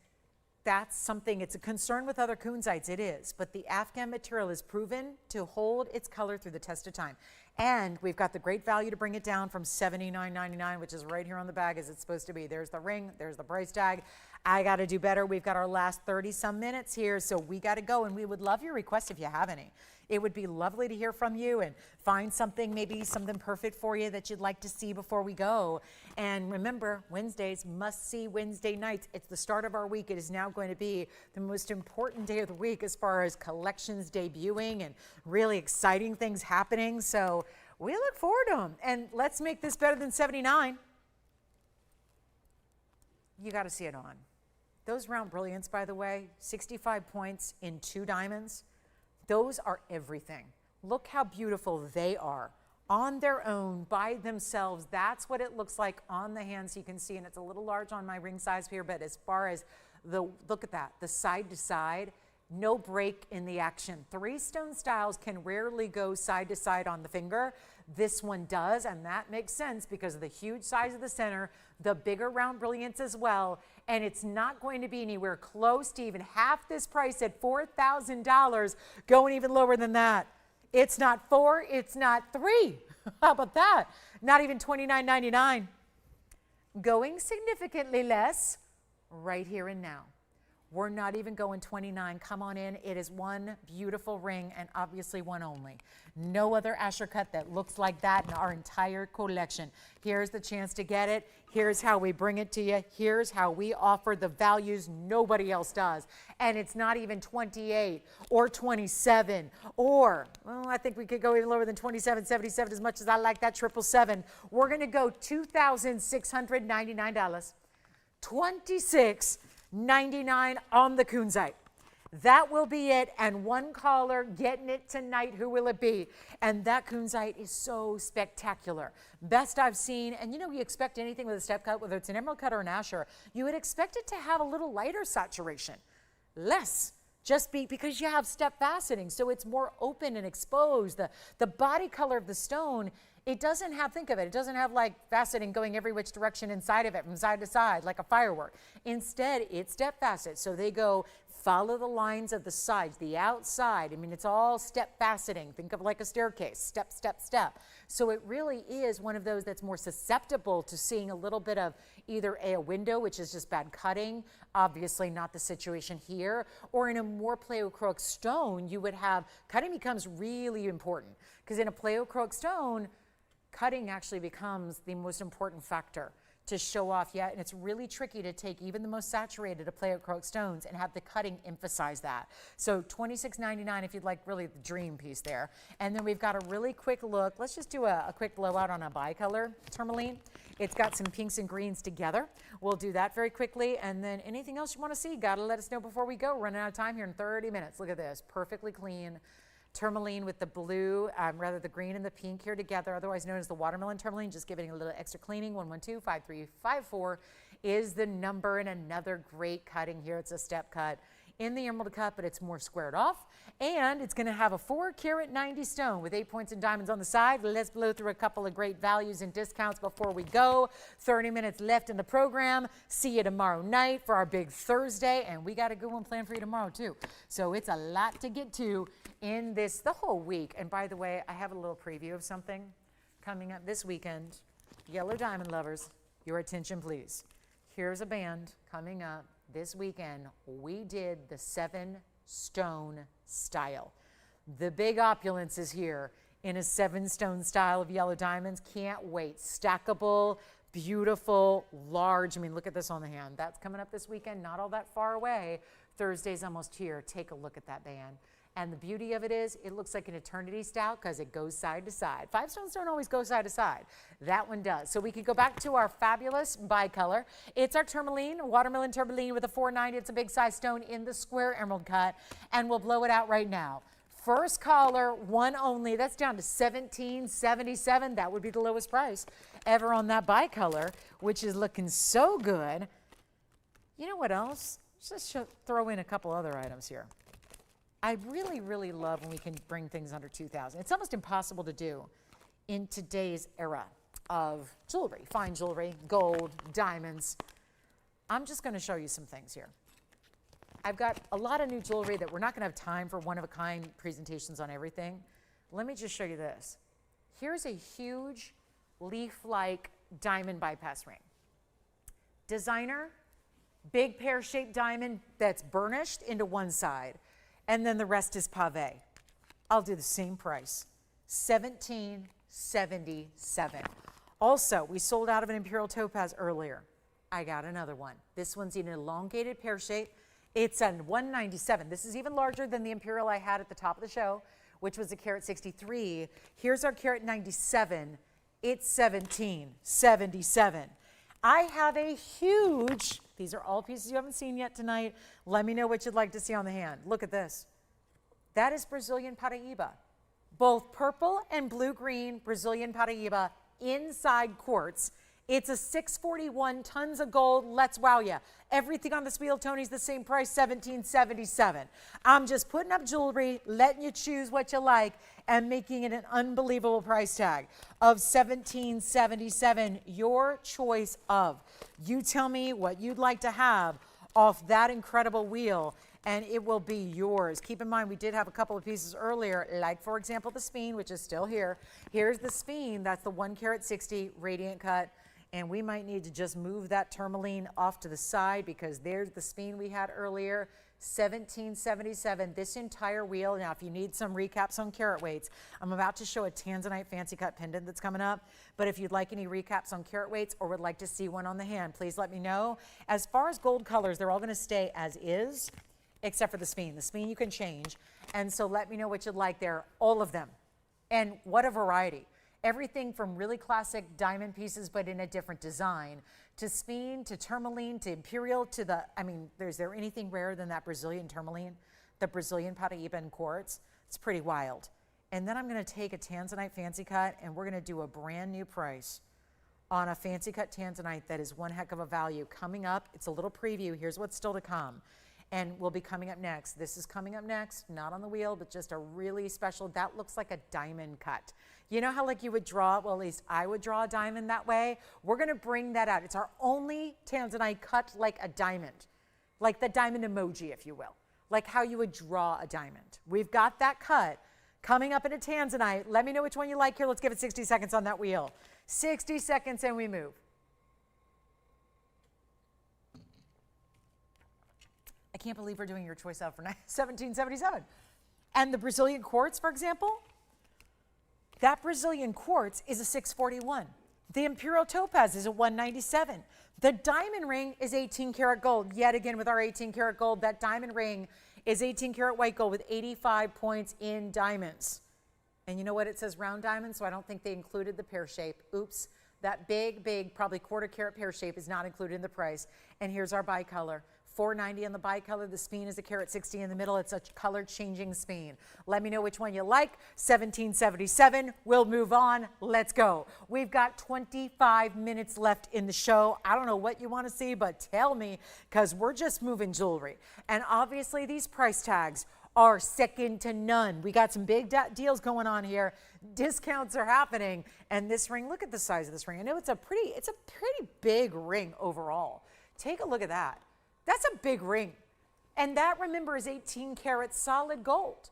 That's something, it's a concern with other kunzites, it is. But the Afghan material is proven to hold its color through the test of time. And we've got the great value to bring it down from $79.99, which is right here on the bag as it's supposed to be. There's the ring, there's the price tag. I got to do better. We've got our last 30 some minutes here, so we got to go. And we would love your requests if you have any. It would be lovely to hear from you and find something, maybe something perfect for you that you'd like to see before we go. And remember, Wednesdays, must-see Wednesday nights. It's the start of our week. It is now going to be the most important day of the week as far as collections debuting and really exciting things happening. So we look forward to them. And let's make this better than 79. You got to see it on. Those round brilliants, by the way, 65 points in 2 diamonds, those are everything. Look how beautiful they are on their own, by themselves. That's what it looks like on the hands. You can see, and it's a little large on my ring size here, but as far as look at that, the side to side, no break in the action. 3 stone styles can rarely go side to side on the finger. This one does, and that makes sense because of the huge size of the center, the bigger round brilliance as well, and it's not going to be anywhere close to even half this price at $4,000, going even lower than that. It's not 4, it's not 3. How about that? Not even $29.99. Going significantly less right here and now. We're not even going 29. Come on in. It is one beautiful ring, and obviously one only. No other Asher cut that looks like that in our entire collection. Here's the chance to get it. Here's how we bring it to you. Here's how we offer the values nobody else does. And it's not even 28 or 27 or, well, I think we could go even lower than 27.77 as much as I like that 777. We're going to go $2,699. $26.99 on the kunzite. That will be it, and one caller getting it tonight. Who will it be? And that kunzite is so spectacular. Best I've seen, and you know, you expect anything with a step cut, whether it's an emerald cut or an Asher, you would expect it to have a little lighter saturation. Less. Just because you have step faceting, so it's more open and exposed. The body color of the stone, it doesn't have, think of it, it doesn't have like faceting going every which direction inside of it from side to side like a firework. Instead, it's step facet, so they go follow the lines of the sides, the outside. I mean, it's all step faceting. Think of like a staircase, step, step, step. So it really is one of those that's more susceptible to seeing a little bit of either a window, which is just bad cutting, obviously not the situation here, or in a more pleochroic stone, you would have, cutting becomes really important, because in a pleochroic stone, cutting actually becomes the most important factor to show off yet, and it's really tricky to take even the most saturated of pleochroic stones and have the cutting emphasize that. So $26.99 if you'd like really the dream piece there. And then we've got a really quick look. Let's just do a quick blowout on a bicolor tourmaline. It's got some pinks and greens together. We'll do that very quickly, and then anything else you want to see, gotta let us know before we go. We're running out of time here in 30 minutes. Look at this, perfectly clean tourmaline with the blue, rather the green and the pink here together, otherwise known as the watermelon tourmaline, just giving it a little extra cleaning. 112-5354 is the number, and another great cutting here. It's a step cut in the emerald cut, but it's more squared off, and it's going to have a 4-carat 90 stone with 8 points and diamonds on the side. Let's blow through a couple of great values and discounts before we go. 30 minutes left in the program. See you tomorrow night for our big Thursday, and we got a good one planned for you tomorrow too. So it's a lot to get to in this the whole week. And by the way, I have a little preview of something coming up this weekend. Yellow diamond lovers, your attention please. Here's a band coming up this weekend. We did the 7-stone style. The big opulence is here in a 7-stone style of yellow diamonds. Can't wait. Stackable, beautiful, large. I mean, look at this on the hand. That's coming up this weekend, not all that far away. Thursday's almost here. Take a look at that band. And the beauty of it is, it looks like an eternity style because it goes side to side. 5 stones don't always go side to side. That one does. So we could go back to our fabulous bicolor. It's our tourmaline, watermelon tourmaline with a 490. It's a big size stone in the square emerald cut. And we'll blow it out right now. First caller, one only. That's down to $17.77. That would be the lowest price ever on that bicolor, which is looking so good. You know what else? Let's just throw in a couple other items here. I really, really love when we can bring things under 2,000. It's almost impossible to do in today's era of jewelry, fine jewelry, gold, diamonds. I'm just going to show you some things here. I've got a lot of new jewelry that we're not going to have time for one-of-a-kind presentations on everything. Let me just show you this. Here's a huge leaf-like diamond bypass ring. Designer, big pear-shaped diamond that's burnished into one side. And then the rest is pave. I'll do the same price, $17.77. Also, we sold out of an Imperial topaz earlier. I got another one. This one's in an elongated pear shape. It's a 197. This is even larger than the Imperial I had at the top of the show, which was a carat 63. Here's our carat 97. It's $17.77. I have a huge, these are all pieces you haven't seen yet tonight. Let me know what you'd like to see on the hand. Look at this. That is Brazilian Paraiba. Both purple and blue-green Brazilian Paraiba inside quartz. It's a 641, tons of gold. Let's wow ya. Everything on this wheel, Tony's the same price, $17.77. I'm just putting up jewelry, letting you choose what you like, and making it an unbelievable price tag of $17.77. Your choice of. You tell me what you'd like to have off that incredible wheel, and it will be yours. Keep in mind, we did have a couple of pieces earlier, like, for example, the spine, which is still here. Here's the spine. That's the 1 carat 60 radiant cut. And we might need to just move that tourmaline off to the side because there's the spine we had earlier, $17.77. This entire wheel. Now, if you need some recaps on carat weights, I'm about to show a Tanzanite fancy cut pendant that's coming up. But if you'd like any recaps on carat weights or would like to see one on the hand, please let me know. As far as gold colors, they're all going to stay as is, except for the spine. The spine you can change. And so let me know what you'd like there, all of them. And what a variety. Everything from really classic diamond pieces, but in a different design, to spine, to tourmaline, to Imperial, to the, I mean, is there anything rarer than that Brazilian tourmaline, the Brazilian Paraiba and quartz? It's pretty wild. And then I'm going to take a Tanzanite fancy cut, and we're going to do a brand new price on a fancy cut Tanzanite that is one heck of a value. Coming up, it's a little preview. Here's what's still to come. And will be coming up next. This is coming up next, not on the wheel, but just a really special, that looks like a diamond cut. You know how like you would draw, well, at least I would draw a diamond that way? We're going to bring that out. It's our only Tanzanite cut like a diamond, like the diamond emoji, if you will, like how you would draw a diamond. We've got that cut coming up in a Tanzanite. Let me know which one you like here. Let's give it 60 seconds on that wheel. 60 seconds and we move. I can't believe we're doing your choice out for $17.77. And the Brazilian quartz, for example, that Brazilian quartz is a 641. The Imperial topaz is a 197. The diamond ring is 18 karat gold. Yet again, with our 18 karat gold, that diamond ring is 18 karat white gold with 85 points in diamonds. And you know what? It says round diamond, so I don't think they included the pear shape. Oops. That big, probably quarter carat pear shape is not included in the price. And here's our bicolor. $4.90 on the bicolor. The spine is a carat 60 in the middle. It's a color changing spine. Let me know which one you like. $17.77. We'll move on. Let's go. We've got 25 minutes left in the show. I don't know what you want to see, but tell me, because we're just moving jewelry. And obviously these price tags are second to none. We got some big deals going on here. Discounts are happening. And this ring, look at the size of this ring. I know it's a pretty big ring overall. Take a look at that. That's a big ring. And that, remember, is 18 karat solid gold.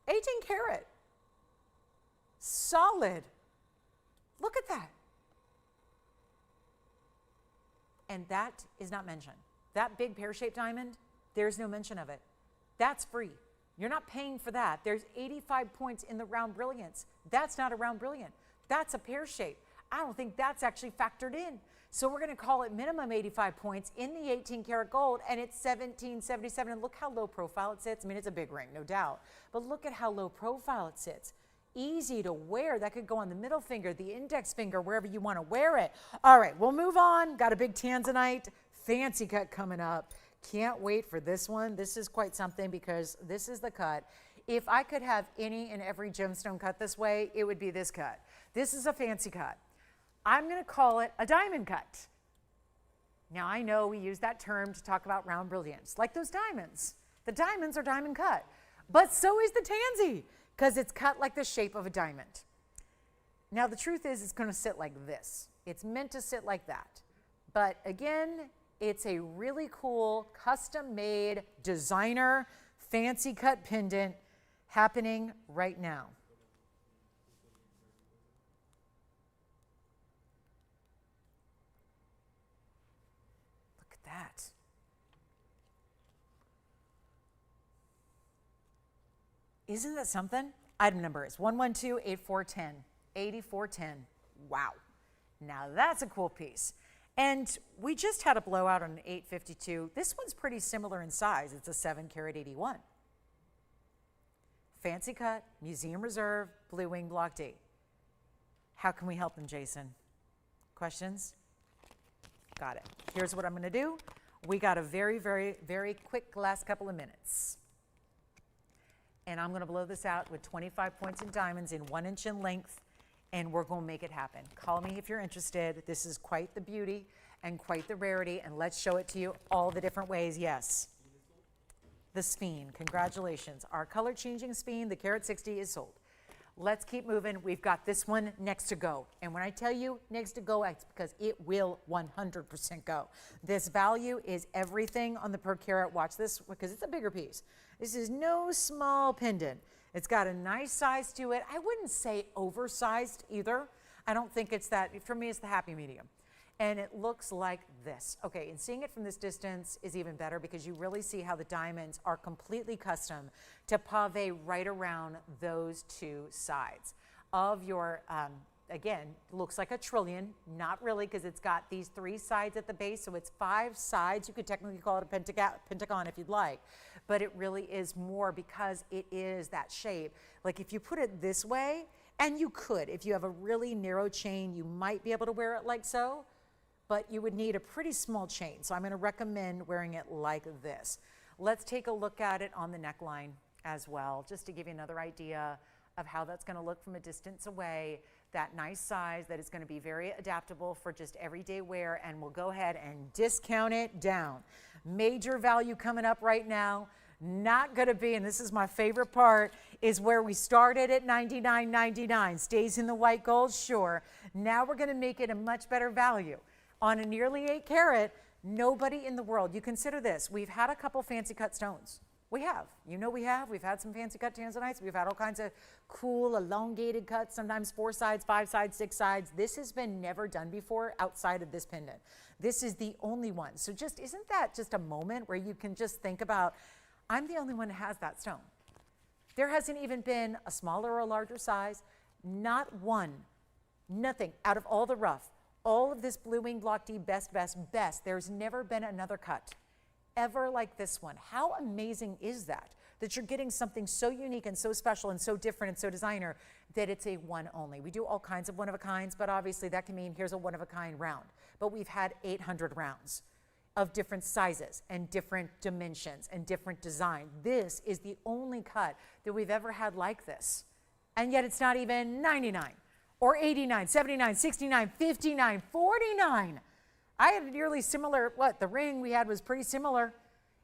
18 karat. Solid. Look at that. And that is not mentioned. That big pear-shaped diamond, there's no mention of it. That's free. You're not paying for that. There's 85 points in the round brilliance. That's not a round brilliant. That's a pear shape. I don't think that's actually factored in. So we're going to call it minimum 85 points in the 18 karat gold, and it's $17.77. And look how low profile it sits. I mean, it's a big ring, no doubt. But look at how low profile it sits. Easy to wear. That could go on the middle finger, the index finger, wherever you want to wear it. All right, we'll move on. Got a big Tanzanite fancy cut coming up. Can't wait for this one. This is quite something because this is the cut. If I could have any and every gemstone cut this way, it would be this cut. This is a fancy cut. I'm going to call it a diamond cut. Now, I know we use that term to talk about round brilliance, like those diamonds. The diamonds are diamond cut, but so is the tansy because it's cut like the shape of a diamond. Now, the truth is it's going to sit like this. It's meant to sit like that. But again, it's a really cool, custom-made, designer, fancy cut pendant happening right now. That. Isn't that something? Item number is 112-8410. 8410. Wow. Now that's a cool piece. And we just had a blowout on an 852. This one's pretty similar in size. It's a 7 karat 81. Fancy cut, museum reserve, blue wing block D. How can we help them, Jason? Questions? Got it. Here's what I'm going to do. We got a very, very, very quick last couple of minutes. And I'm going to blow this out with 25 points in diamonds in 1 inch in length, and we're going to make it happen. Call me if you're interested. This is quite the beauty and quite the rarity, and let's show it to you all the different ways. Yes. The spine. Congratulations. Our color changing spine, the carat 60, is sold. Let's keep moving. We've got this one next to go. And when I tell you next to go, it's because it will 100% go. This value is everything on the per carat. Watch this because it's a bigger piece. This is no small pendant. It's got a nice size to it. I wouldn't say oversized either. I don't think it's that. For me, it's the happy medium. And it looks like this. Okay, and seeing it from this distance is even better because you really see how the diamonds are completely custom to pave right around those two sides of your, again, looks like a trillion, not really because it's got these 3 sides at the base, so it's 5 sides. You could technically call it a pentagon if you'd like, but it really is more because it is that shape. Like if you put it this way, and you could, if you have a really narrow chain, you might be able to wear it like so, but you would need a pretty small chain. So I'm going to recommend wearing it like this. Let's take a look at it on the neckline as well, just to give you another idea of how that's going to look from a distance away. That nice size that is going to be very adaptable for just everyday wear, and we'll go ahead and discount it down. Major value coming up right now. Not going to be, and this is my favorite part, is where we started at $99.99. Stays in the white gold, sure. Now we're going to make it a much better value. On a nearly 8 carat, nobody in the world, you consider this, we've had a couple fancy cut stones. We have, you know we have. We've had some fancy cut tanzanites. We've had all kinds of cool elongated cuts, sometimes 4 sides, 5 sides, 6 sides. This has been never done before outside of this pendant. This is the only one. So just, isn't that just a moment where you can just think about, I'm the only one that has that stone. There hasn't even been a smaller or a larger size, not one, nothing out of all the rough. All of this blue wing block D, best. There's never been another cut ever like this one. How amazing is that? That you're getting something so unique and so special and so different and so designer that it's a one only. We do all kinds of one-of-a-kinds, but obviously that can mean here's a one-of-a-kind round. But we've had 800 rounds of different sizes and different dimensions and different design. This is the only cut that we've ever had like this. And yet it's not even 99. Or 89, 79, 69, 59, 49. I had a nearly similar, the ring we had was pretty similar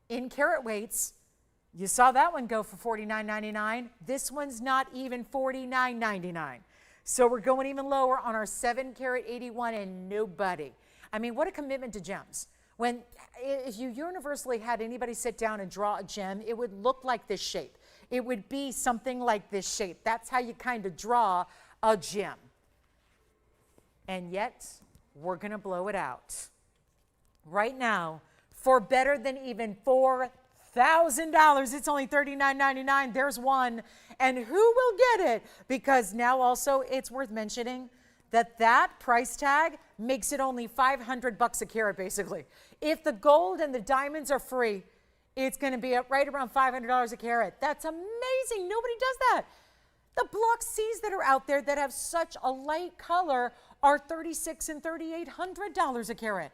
in carat weights. You saw that one go for $49.99. This one's not even $49.99. So we're going even lower on our 7 carat 81 and nobody. I mean, what a commitment to gems. When, if you universally had anybody sit down and draw a gem, it would look like this shape. It would be something like this shape. That's how you kind of draw a gem. And yet, we're going to blow it out. Right now, for better than even $4,000, it's only $39.99. There's one. And who will get it? Because now also, it's worth mentioning that that price tag makes it only $500 a carat, basically. If the gold and the diamonds are free, it's going to be right around $500 a carat. That's amazing. Nobody does that. The block C's that are out there that have such a light color are $3,600 and $3,800 a carat.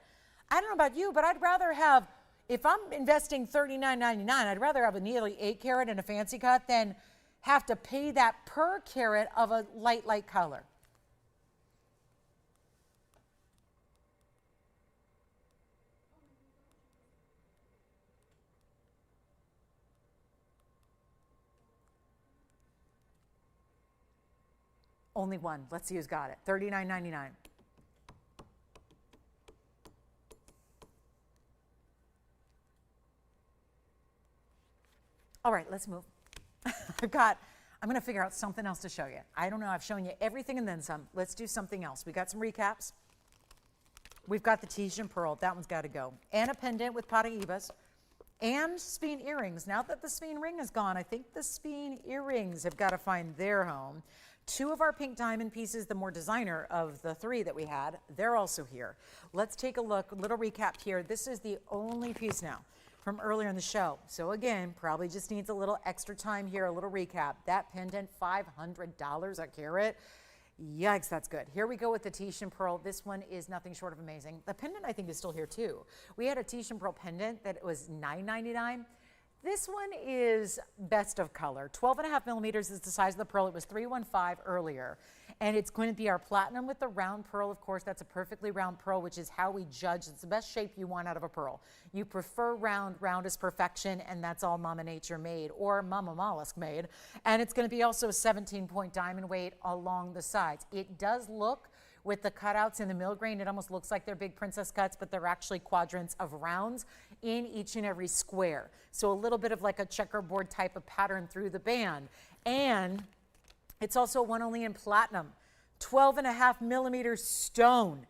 I don't know about you, but I'd rather have, if I'm investing $39.99, I'd rather have a nearly 8 carat and a fancy cut than have to pay that per carat of a light color. Only one. Let's see who's got it. $39.99. All right, let's move. I'm going to figure out something else to show you. I don't know. I've shown you everything and then some. Let's do something else. We got some recaps. We've got the Tahitian pearl. That one's got to go. And a pendant with Paraibas. And spine earrings. Now that the spine ring is gone, I think the spine earrings have got to find their home. 2 of our pink diamond pieces, the more designer of the 3 that we had, they're also here. Let's take a look, a little recap here. This is the only piece now from earlier in the show. So again, probably just needs a little extra time here, a little recap. That pendant, $500 a carat. Yikes, that's good. Here we go with the Tahitian pearl. This one is nothing short of amazing. The pendant, I think, is still here too. We had a Tahitian pearl pendant that was $9.99. This one is best of color. 12.5 millimeters is the size of the pearl. It was $315 earlier. And it's going to be our platinum with the round pearl. Of course, that's a perfectly round pearl, which is how we judge. It's the best shape you want out of a pearl. You prefer round. Round is perfection, and that's all Mama Nature made, or Mama Mollusk made. And it's going to be also a 17-point diamond weight along the sides. It does look, with the cutouts in the mill grain, it almost looks like they're big princess cuts, but they're actually quadrants of rounds in each and every square. So a little bit of like a checkerboard type of pattern through the band. And it's also one only in platinum, 12.5 millimeter stone.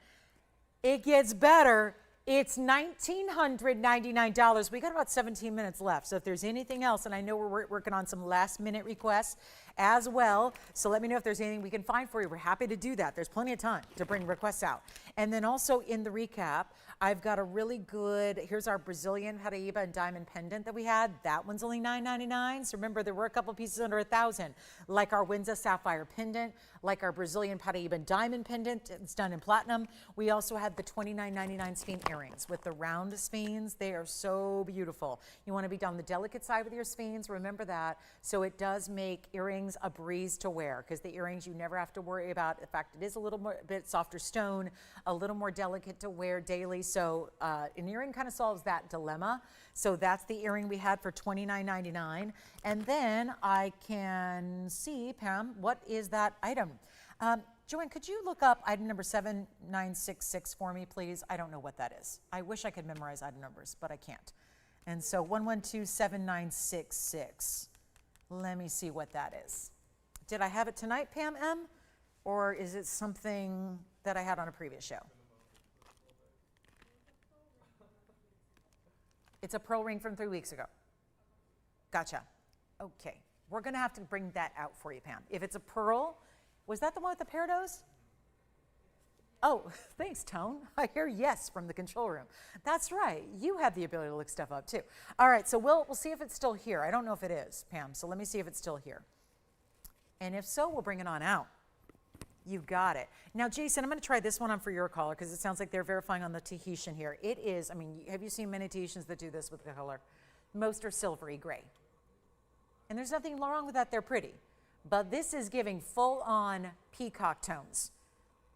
It gets better. It's $1,999. We got about 17 minutes left. So if there's anything else, and I know we're working on some last minute requests as well. So let me know if there's anything we can find for you. We're happy to do that. There's plenty of time to bring requests out. And then also in the recap, I've got a really good, here's our Brazilian Paraiba and diamond pendant that we had. That one's only $9.99. So remember, there were a couple pieces under $1,000, like our Windsor Sapphire pendant, like our Brazilian Paraiba and diamond pendant. It's done in platinum. We also had the $29.99 spine earrings with the round spines. They are so beautiful. You want to be down the delicate side with your spines, remember that. So it does make earrings a breeze to wear, because the earrings you never have to worry about. In fact, it is a little more, bit softer stone, a little more delicate to wear daily. So an earring kind of solves that dilemma. So that's the earring we had for $29.99. And then I can see, Pam, what is that item? Joanne, could you look up item number 7966 for me, please? I don't know what that is. I wish I could memorize item numbers, but I can't. And so 1127966. Let me see what that is. Did I have it tonight, Pam M? Or is it something that I had on a previous show? It's a pearl ring from 3 weeks ago. Gotcha. Okay. We're going to have to bring that out for you, Pam. If it's a pearl, was that the one with the peridot? Oh, thanks, Tone. I hear yes from the control room. That's right. You have the ability to look stuff up, too. All right, so we'll see if it's still here. I don't know if it is, Pam, so let me see if it's still here. And if so, we'll bring it on out. You got it. Now, Jason, I'm going to try this one on for your color, because it sounds like they're verifying on the Tahitian here. It is, I mean, have you seen many Tahitians that do this with the color? Most are silvery gray. And there's nothing wrong with that. They're pretty. But this is giving full-on peacock tones.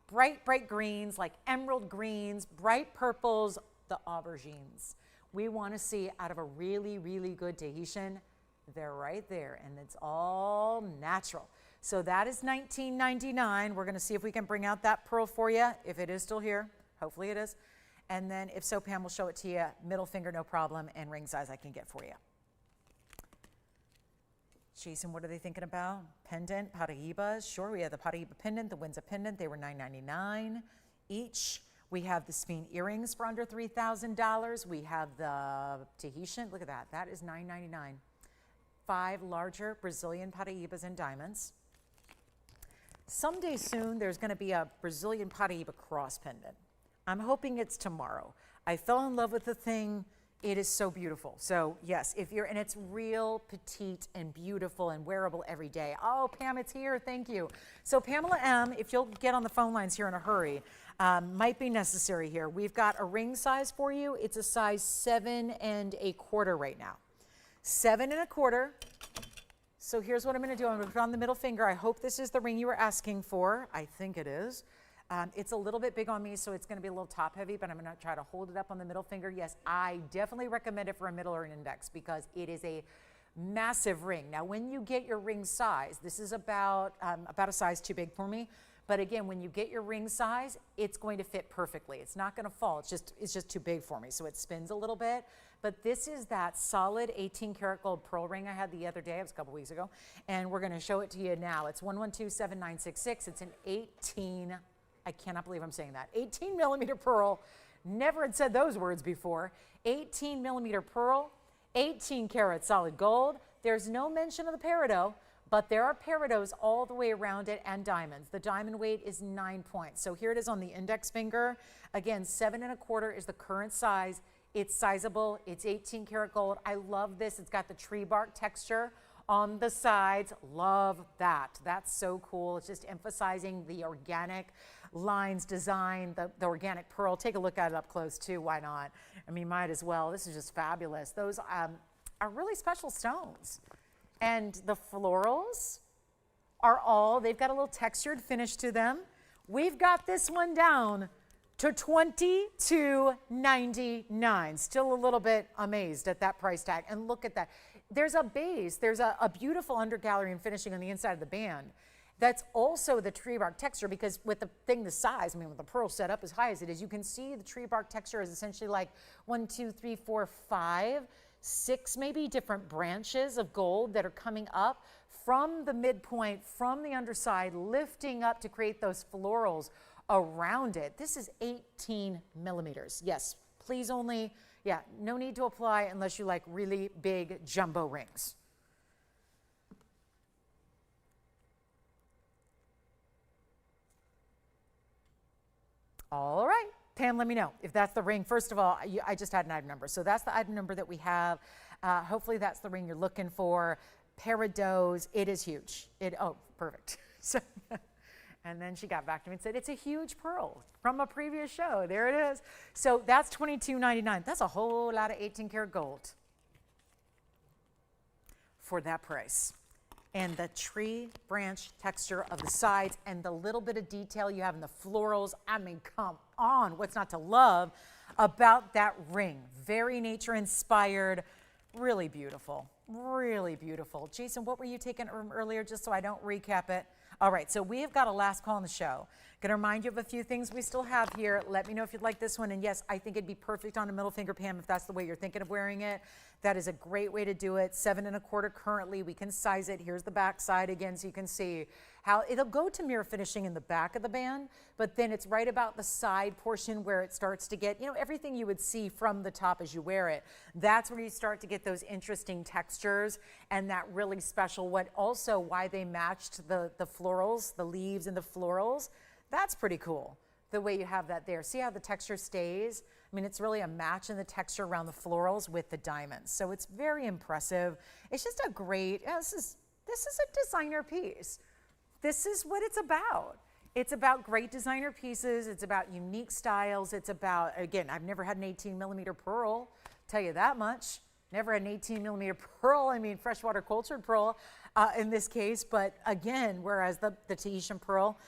Bright, bright greens, like emerald greens, bright purples, the aubergines. We want to see out of a really, really good Tahitian, they're right there, and it's all natural. So that is $19.99. We're going to see if we can bring out that pearl for you, if it is still here. Hopefully it is. And then if so, Pam will show it to you. Middle finger, no problem, and ring size I can get for you. Jason, what are they thinking about? Pendant, Paraibas. Sure, we have the Paraiba pendant, the Windsor pendant. They were $9.99 each. We have the spine earrings for under $3,000. We have the Tahitian. Look at that. That is $9.99. 5 larger Brazilian Paraibas and diamonds. Someday soon, there's going to be a Brazilian Paraiba cross pendant. I'm hoping it's tomorrow. I fell in love with the thing. It is so beautiful. So yes, if you're, and it's real petite and beautiful and wearable every day. Oh, Pam, it's here. Thank you. So Pamela M., if you'll get on the phone lines here in a hurry, might be necessary here. We've got a ring size for you. It's a size 7 1/4 right now. 7 1/4. So here's what I'm going to do. I'm going to put on the middle finger. I hope this is the ring you were asking for. I think it is. It's a little bit big on me, so it's going to be a little top heavy, but I'm going to try to hold it up on the middle finger. Yes, I definitely recommend it for a middle or an index, because it is a massive ring. Now, when you get your ring size, this is about a size too big for me. But again, when you get your ring size, it's going to fit perfectly. It's not going to fall. It's just too big for me, so it spins a little bit. But this is that solid 18 karat gold pearl ring I had the other day. It was a couple weeks ago. And we're going to show it to you now. It's 1127966. It's an 18, I cannot believe I'm saying that, 18 millimeter pearl. Never had said those words before. 18 millimeter pearl, 18 karat solid gold. There's no mention of the peridot, but there are peridots all the way around it and diamonds. The diamond weight is 9 points. So here it is on the index finger. Again, 7 1/4 is the current size. It's sizable. It's 18 karat gold. I love this. It's got the tree bark texture on the sides. Love that. That's so cool. It's just emphasizing the organic lines design, the organic pearl. Take a look at it up close too. Why not? I mean, might as well. This is just fabulous. Those are really special stones. And the florals are all, they've got a little textured finish to them. We've got this one down to $22.99. Still a little bit amazed at that price tag. And look at that. There's a base, there's a beautiful undergallery and finishing on the inside of the band. That's also the tree bark texture, because with the thing the size, I mean, with the pearl set up as high as it is, you can see the tree bark texture is essentially like 1, 2, 3, 4, 5, 6 maybe different branches of gold that are coming up from the midpoint, from the underside, lifting up to create those florals around it. This is 18 millimeters. Yes, please only, yeah, no need to apply unless you like really big jumbo rings. All right, Pam, let me know if that's the ring. First of all, I just had an item number. So that's the item number that we have. Hopefully that's the ring you're looking for. Peridot, it is huge. Oh, perfect. So, and then she got back to me and said, it's a huge pearl from a previous show. There it is. So that's $22.99. That's a whole lot of 18 karat gold for that price. And the tree branch texture of the sides and the little bit of detail you have in the florals. I mean, come on, what's not to love about that ring? Very nature inspired, really beautiful, really beautiful. Jason, what were you taking earlier, just so I don't recap it? All right, so we have got a last call on the show. Going to remind you of a few things we still have here. Let me know if you'd like this one. And yes, I think it'd be perfect on a middle finger, Pam, if that's the way you're thinking of wearing it. That is a great way to do it. 7 1/4 currently. We can size it. Here's the back side again, so you can see how it'll go to mirror finishing in the back of the band, but then it's right about the side portion where it starts to get, you know, everything you would see from the top as you wear it. That's where you start to get those interesting textures and that really special, what also why they matched the florals, the leaves and the florals. That's pretty cool, the way you have that there. See how the texture stays? I mean, it's really a match in the texture around the florals with the diamonds. So it's very impressive. It's just a great, this is a designer piece. This is what it's about. It's about great designer pieces. It's about unique styles. It's about, again, I've never had an 18 millimeter pearl, tell you that much. Never had an 18 millimeter pearl, I mean freshwater cultured pearl in this case, but again, whereas the Tahitian pearl.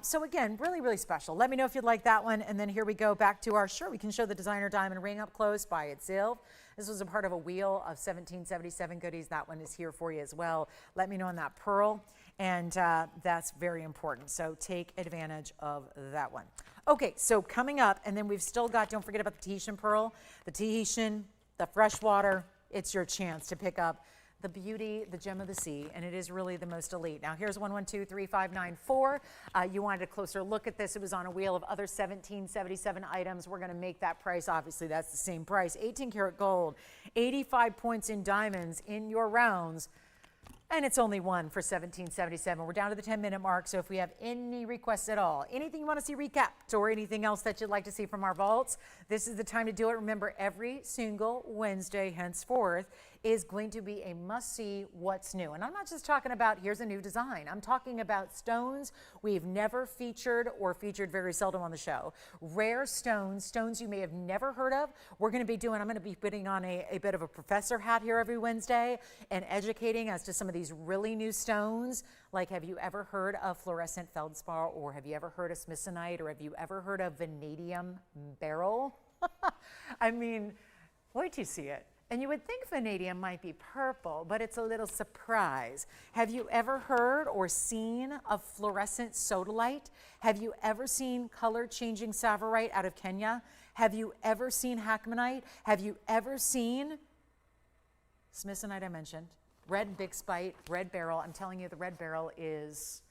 So again, really, really special. Let me know if you'd like that one. And then here we go back to our, sure, we can show the designer diamond ring up close by itself. This was a part of a wheel of 1777 goodies. That one is here for you as well. Let me know on that pearl. And that's very important. So take advantage of that one. Okay, so coming up, and then we've still got, don't forget about the Tahitian pearl, the Tahitian, the freshwater. It's your chance to pick up the beauty, the gem of the sea, and it is really the most elite. Now here's 11235994. You wanted a closer look at this. It was on a wheel of other 1777 items. We're going to make that price. Obviously, that's the same price. 18 karat gold, 85 points in diamonds in your rounds. And it's only one for 1777. We're down to the 10-minute mark, so if we have any requests at all, anything you want to see recapped or anything else that you'd like to see from our vaults, this is the time to do it. Remember, every single Wednesday henceforth is going to be a must-see what's new. And I'm not just talking about here's a new design. I'm talking about stones we've never featured or featured very seldom on the show. Rare stones, stones you may have never heard of. We're going to be doing, I'm going to be putting on a bit of a professor hat here every Wednesday and educating as to some of these really new stones. Like, have you ever heard of fluorescent feldspar, or have you ever heard of smithsonite, or have you ever heard of vanadium beryl? I mean, wait till you see it. And you would think vanadium might be purple, but it's a little surprise. Have you ever heard or seen of fluorescent sodalite? Have you ever seen color-changing savarite out of Kenya? Have you ever seen hackmanite? Have you ever seen smithsonite I mentioned? Red big spite, red beryl. I'm telling you, the red beryl is,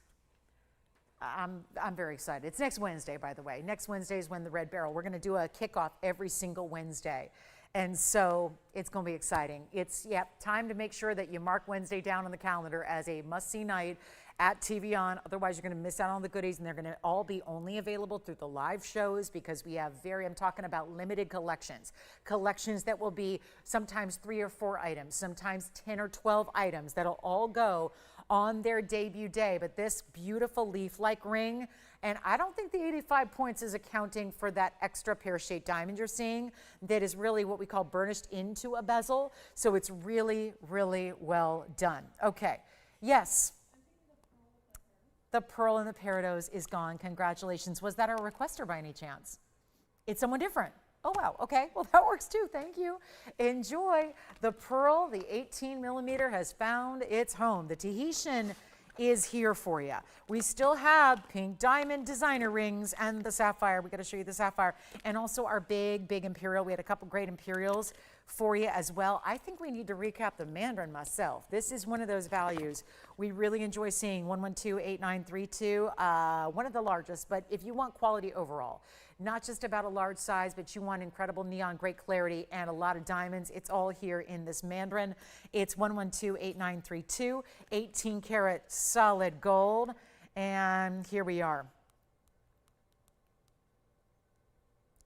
I'm very excited. It's next Wednesday, by the way. Next Wednesday is when the red beryl, we're going to do a kickoff every single Wednesday. And so it's going to be exciting. It's, time to make sure that you mark Wednesday down on the calendar as a must-see night at TVON. Otherwise, you're going to miss out on the goodies, and they're going to all be only available through the live shows because we have I'm talking about limited collections. Collections that will be sometimes 3 or 4 items, sometimes 10 or 12 items that'll all go on their debut day. But this beautiful leaf-like ring, and I don't think the 85 points is accounting for that extra pear-shaped diamond you're seeing that is really what we call burnished into a bezel. So it's really, really well done. Okay, yes. The pearl in the peridot is gone. Congratulations. Was that our requester by any chance? It's someone different. Oh, wow. Okay. Well, that works too. Thank you. Enjoy. The pearl, the 18 millimeter, has found its home. The Tahitian is here for you. We still have pink diamond designer rings and the sapphire. We got to show you the sapphire and also our big Imperial. We had a couple great Imperials for you as well. I think we need to recap the mandarin myself. This is one of those values we really enjoy seeing. 1128932, one of the largest, but if you want quality overall, not just about a large size, but you want incredible neon, great clarity, and a lot of diamonds, it's all here in this mandarin. It's 1128932, 18 karat solid gold, and here we are.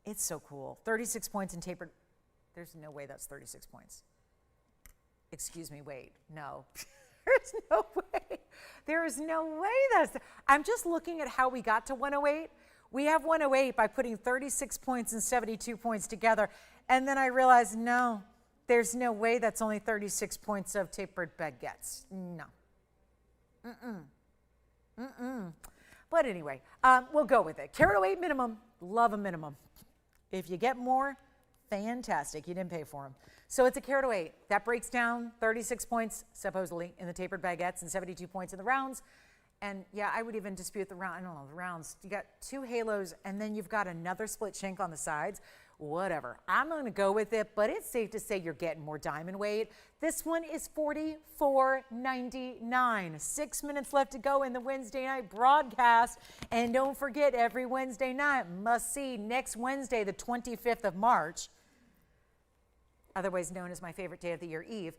It's so cool. 36 points in tapered. There's no way that's 36 points. Excuse me, wait, no. There's no way. There is no way that's, I'm just looking at how we got to 108. We have 108 by putting 36 points and 72 points together. And then I realized, no, there's no way that's only 36 points of tapered baguettes. No. But anyway, we'll go with it. Carat 08 minimum, love a minimum. If you get more, fantastic. You didn't pay for them. So it's a carat 08. That breaks down 36 points, supposedly, in the tapered baguettes and 72 points in the rounds. And yeah, I would even dispute the round. I don't know, the rounds. You got 2 halos, and then you've got another split shank on the sides. Whatever. I'm going to go with it, but it's safe to say you're getting more diamond weight. This one is $44.99. 6 minutes left to go in the Wednesday night broadcast. And don't forget, every Wednesday night, must see next Wednesday, the 25th of March, otherwise known as my favorite day of the year, Eve,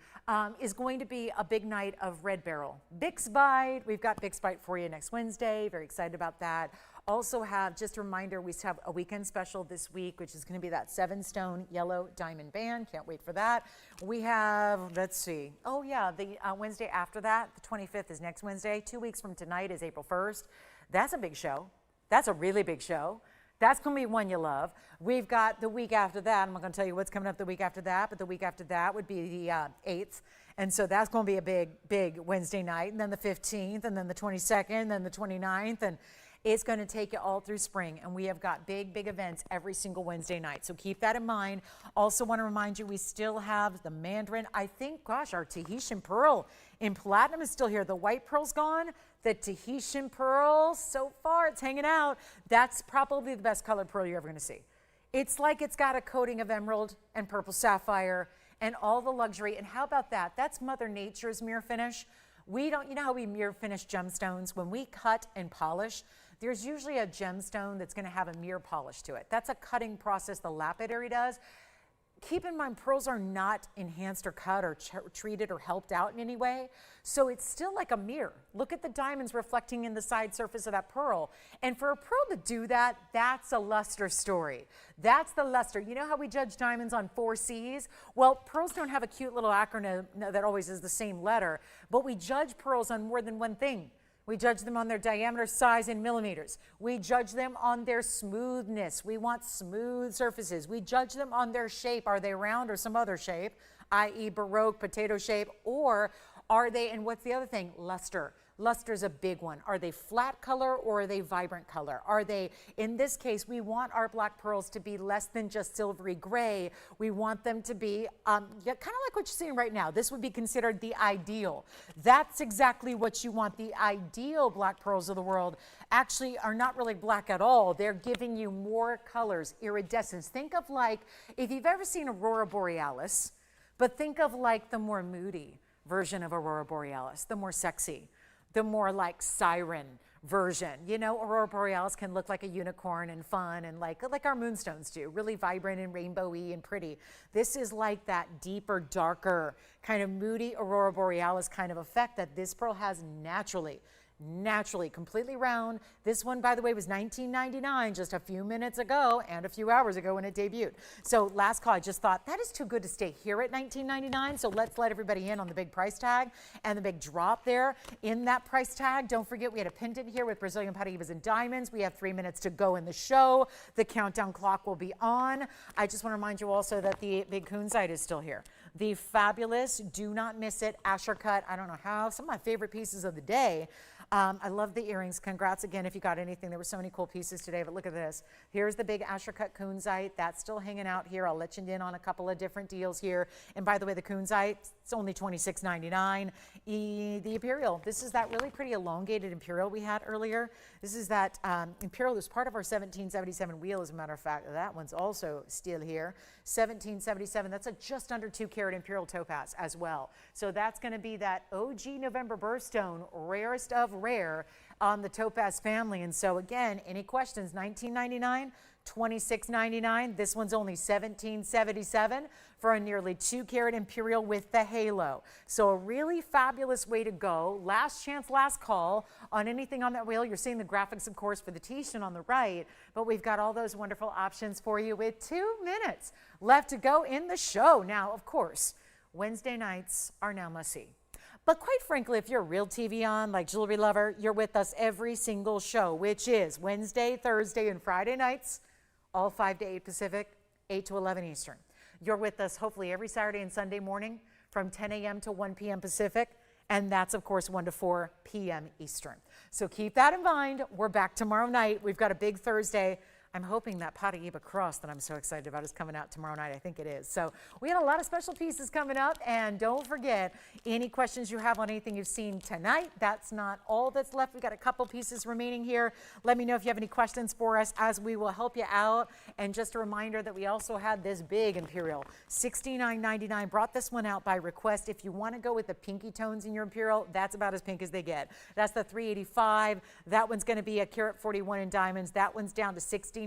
is going to be a big night of Red Barrel. Bix Bite. We've got Bix Bite for you next Wednesday. Very excited about that. Also have, just a reminder, we have a weekend special this week, which is going to be that 7-stone yellow diamond band. Can't wait for that. We have, let's see, oh yeah, the Wednesday after that, the 25th is next Wednesday. 2 weeks from tonight is April 1st. That's a big show. That's a really big show. That's going to be one you love. We've got the week after that. I'm not going to tell you what's coming up the week after that, but the week after that would be the 8th. And so that's going to be a big Wednesday night. And then the 15th, and then the 22nd, and then the 29th. And it's going to take you all through spring. And we have got big events every single Wednesday night. So keep that in mind. Also want to remind you, we still have the mandarin. I think, gosh, our Tahitian pearl in platinum is still here. The white pearl's gone. The Tahitian pearl, so far, it's hanging out. That's probably the best colored pearl you're ever going to see. It's like it's got a coating of emerald and purple sapphire and all the luxury. And how about that? That's Mother Nature's mirror finish. We don't, you know how we mirror finish gemstones? When we cut and polish, there's usually a gemstone that's going to have a mirror polish to it. That's a cutting process the lapidary does. Keep in mind, pearls are not enhanced or cut or treated or helped out in any way. So it's still like a mirror. Look at the diamonds reflecting in the side surface of that pearl. And for a pearl to do that, that's a luster story. That's the luster. You know how we judge diamonds on 4 C's? Well, pearls don't have a cute little acronym that always is the same letter, but we judge pearls on more than one thing. We judge them on their diameter, size in millimeters. We judge them on their smoothness. We want smooth surfaces. We judge them on their shape. Are they round or some other shape, i.e. Baroque, potato shape, or are they, and what's the other thing? Luster. Luster's a big one. Are they flat color or are they vibrant color? Are they, in this case, we want our black pearls to be less than just silvery gray. We want them to be kind of like what you're seeing right now. This would be considered the ideal. That's exactly what you want. The ideal black pearls of the world actually are not really black at all. They're giving you more colors, iridescence. Think of like, if you've ever seen Aurora Borealis, but think of like the more moody version of Aurora Borealis, the more sexy, the more like siren version. You know, aurora borealis can look like a unicorn and fun and like our moonstones do, really vibrant and rainbowy and pretty. This is like that deeper, darker, kind of moody aurora borealis kind of effect that this pearl has naturally, completely round. This one, by the way, was $19.99 just a few minutes ago and a few hours ago when it debuted. So last call, I just thought that is too good to stay here at $19.99. So let's let everybody in on the big price tag and the big drop there in that price tag. Don't forget, we had a pendant here with Brazilian Paraibas and diamonds. We have 3 minutes to go in the show. The countdown clock will be on. I just want to remind you also that the big kunzite is still here. The fabulous, do not miss it, Asher cut. I don't know how, some of my favorite pieces of the day. I love the earrings. Congrats again if you got anything. There were so many cool pieces today, but look at this. Here's the big Asher cut kunzite. That's still hanging out here. I'll let you in on a couple of different deals here. And by the way, the kunzite, it's only $26.99. The Imperial, this is that really pretty elongated Imperial we had earlier. This is that Imperial that's part of our 1777 wheel, as a matter of fact. That one's also still here. 1777, that's a just under 2 carat Imperial topaz as well. So that's going to be that OG November birthstone, rarest of rare on the topaz family. And so again, any questions? $19.99, $26.99. This one's only $17.77 for a nearly 2 carat Imperial with the halo. So a really fabulous way to go. Last chance, last call on anything on that wheel. You're seeing the graphics, of course, for the Tahitian on the right, but we've got all those wonderful options for you with 2 minutes left to go in the show. Now, of course, Wednesday nights are now must-see. But quite frankly, if you're a real TVON, like jewelry lover, you're with us every single show, which is Wednesday, Thursday, and Friday nights, all 5 to 8 Pacific, 8 to 11 Eastern. You're with us hopefully every Saturday and Sunday morning from 10 a.m. to 1 p.m. Pacific, and that's, of course, 1 to 4 p.m. Eastern. So keep that in mind. We're back tomorrow night. We've got a big Thursday. I'm hoping that Paraiba cross that I'm so excited about is coming out tomorrow night. I think it is. So we had a lot of special pieces coming up. And don't forget, any questions you have on anything you've seen tonight, that's not all that's left. We've got a couple pieces remaining here. Let me know if you have any questions for us as we will help you out. And just a reminder that we also had this big Imperial, $69.99. Brought this one out by request. If you want to go with the pinky tones in your Imperial, that's about as pink as they get. That's the $385. That one's going to be a carat 41 in diamonds. That one's down to $69.99.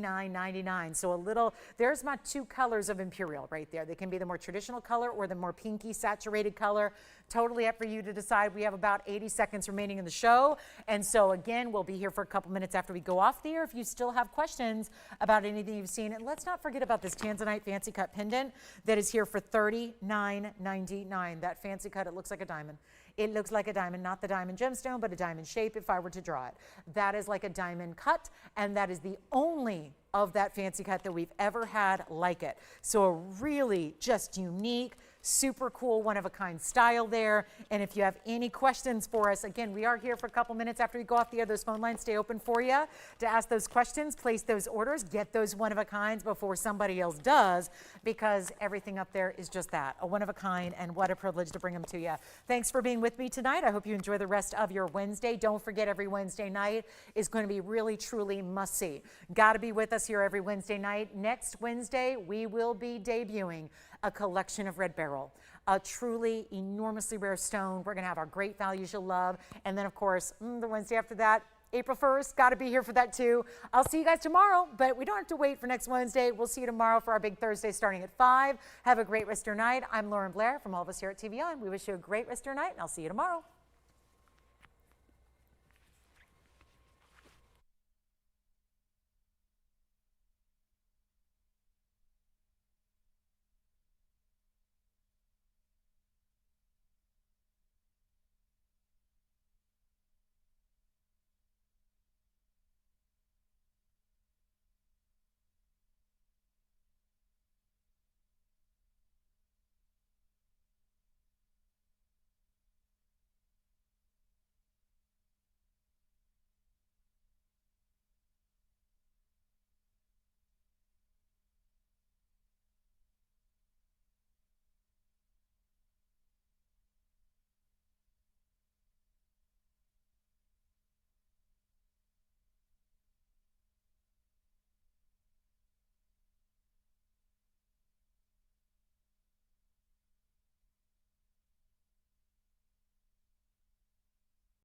So a little, there's my 2 colors of Imperial right there. They can be the more traditional color or the more pinky saturated color. Totally up for you to decide. We have about 80 seconds remaining in the show. And so again, we'll be here for a couple minutes after we go off the air if you still have questions about anything you've seen. And let's not forget about this Tanzanite fancy cut pendant that is here for $39.99. That fancy cut, it looks like a diamond. It looks like a diamond, not the diamond gemstone, but a diamond shape if I were to draw it. That is like a diamond cut, and that is the only of that fancy cut that we've ever had like it. So a really just unique, super cool, one-of-a-kind style there. And if you have any questions for us, again, we are here for a couple minutes after we go off the air. Those phone lines stay open for you to ask those questions, place those orders, get those one-of-a-kinds before somebody else does, because everything up there is just that, a one-of-a-kind, and what a privilege to bring them to you. Thanks for being with me tonight. I hope you enjoy the rest of your Wednesday. Don't forget, every Wednesday night is going to be really, truly must-see. Got to be with us here every Wednesday night. Next Wednesday, we will be debuting a collection of red beryl, a truly enormously rare stone. We're going to have our great values you'll love. And then, of course, the Wednesday after that, April 1st, got to be here for that too. I'll see you guys tomorrow, but we don't have to wait for next Wednesday. We'll see you tomorrow for our big Thursday starting at 5. Have a great rest of your night. I'm Lauren Blair from all of us here at TVON. We wish you a great rest of your night, and I'll see you tomorrow.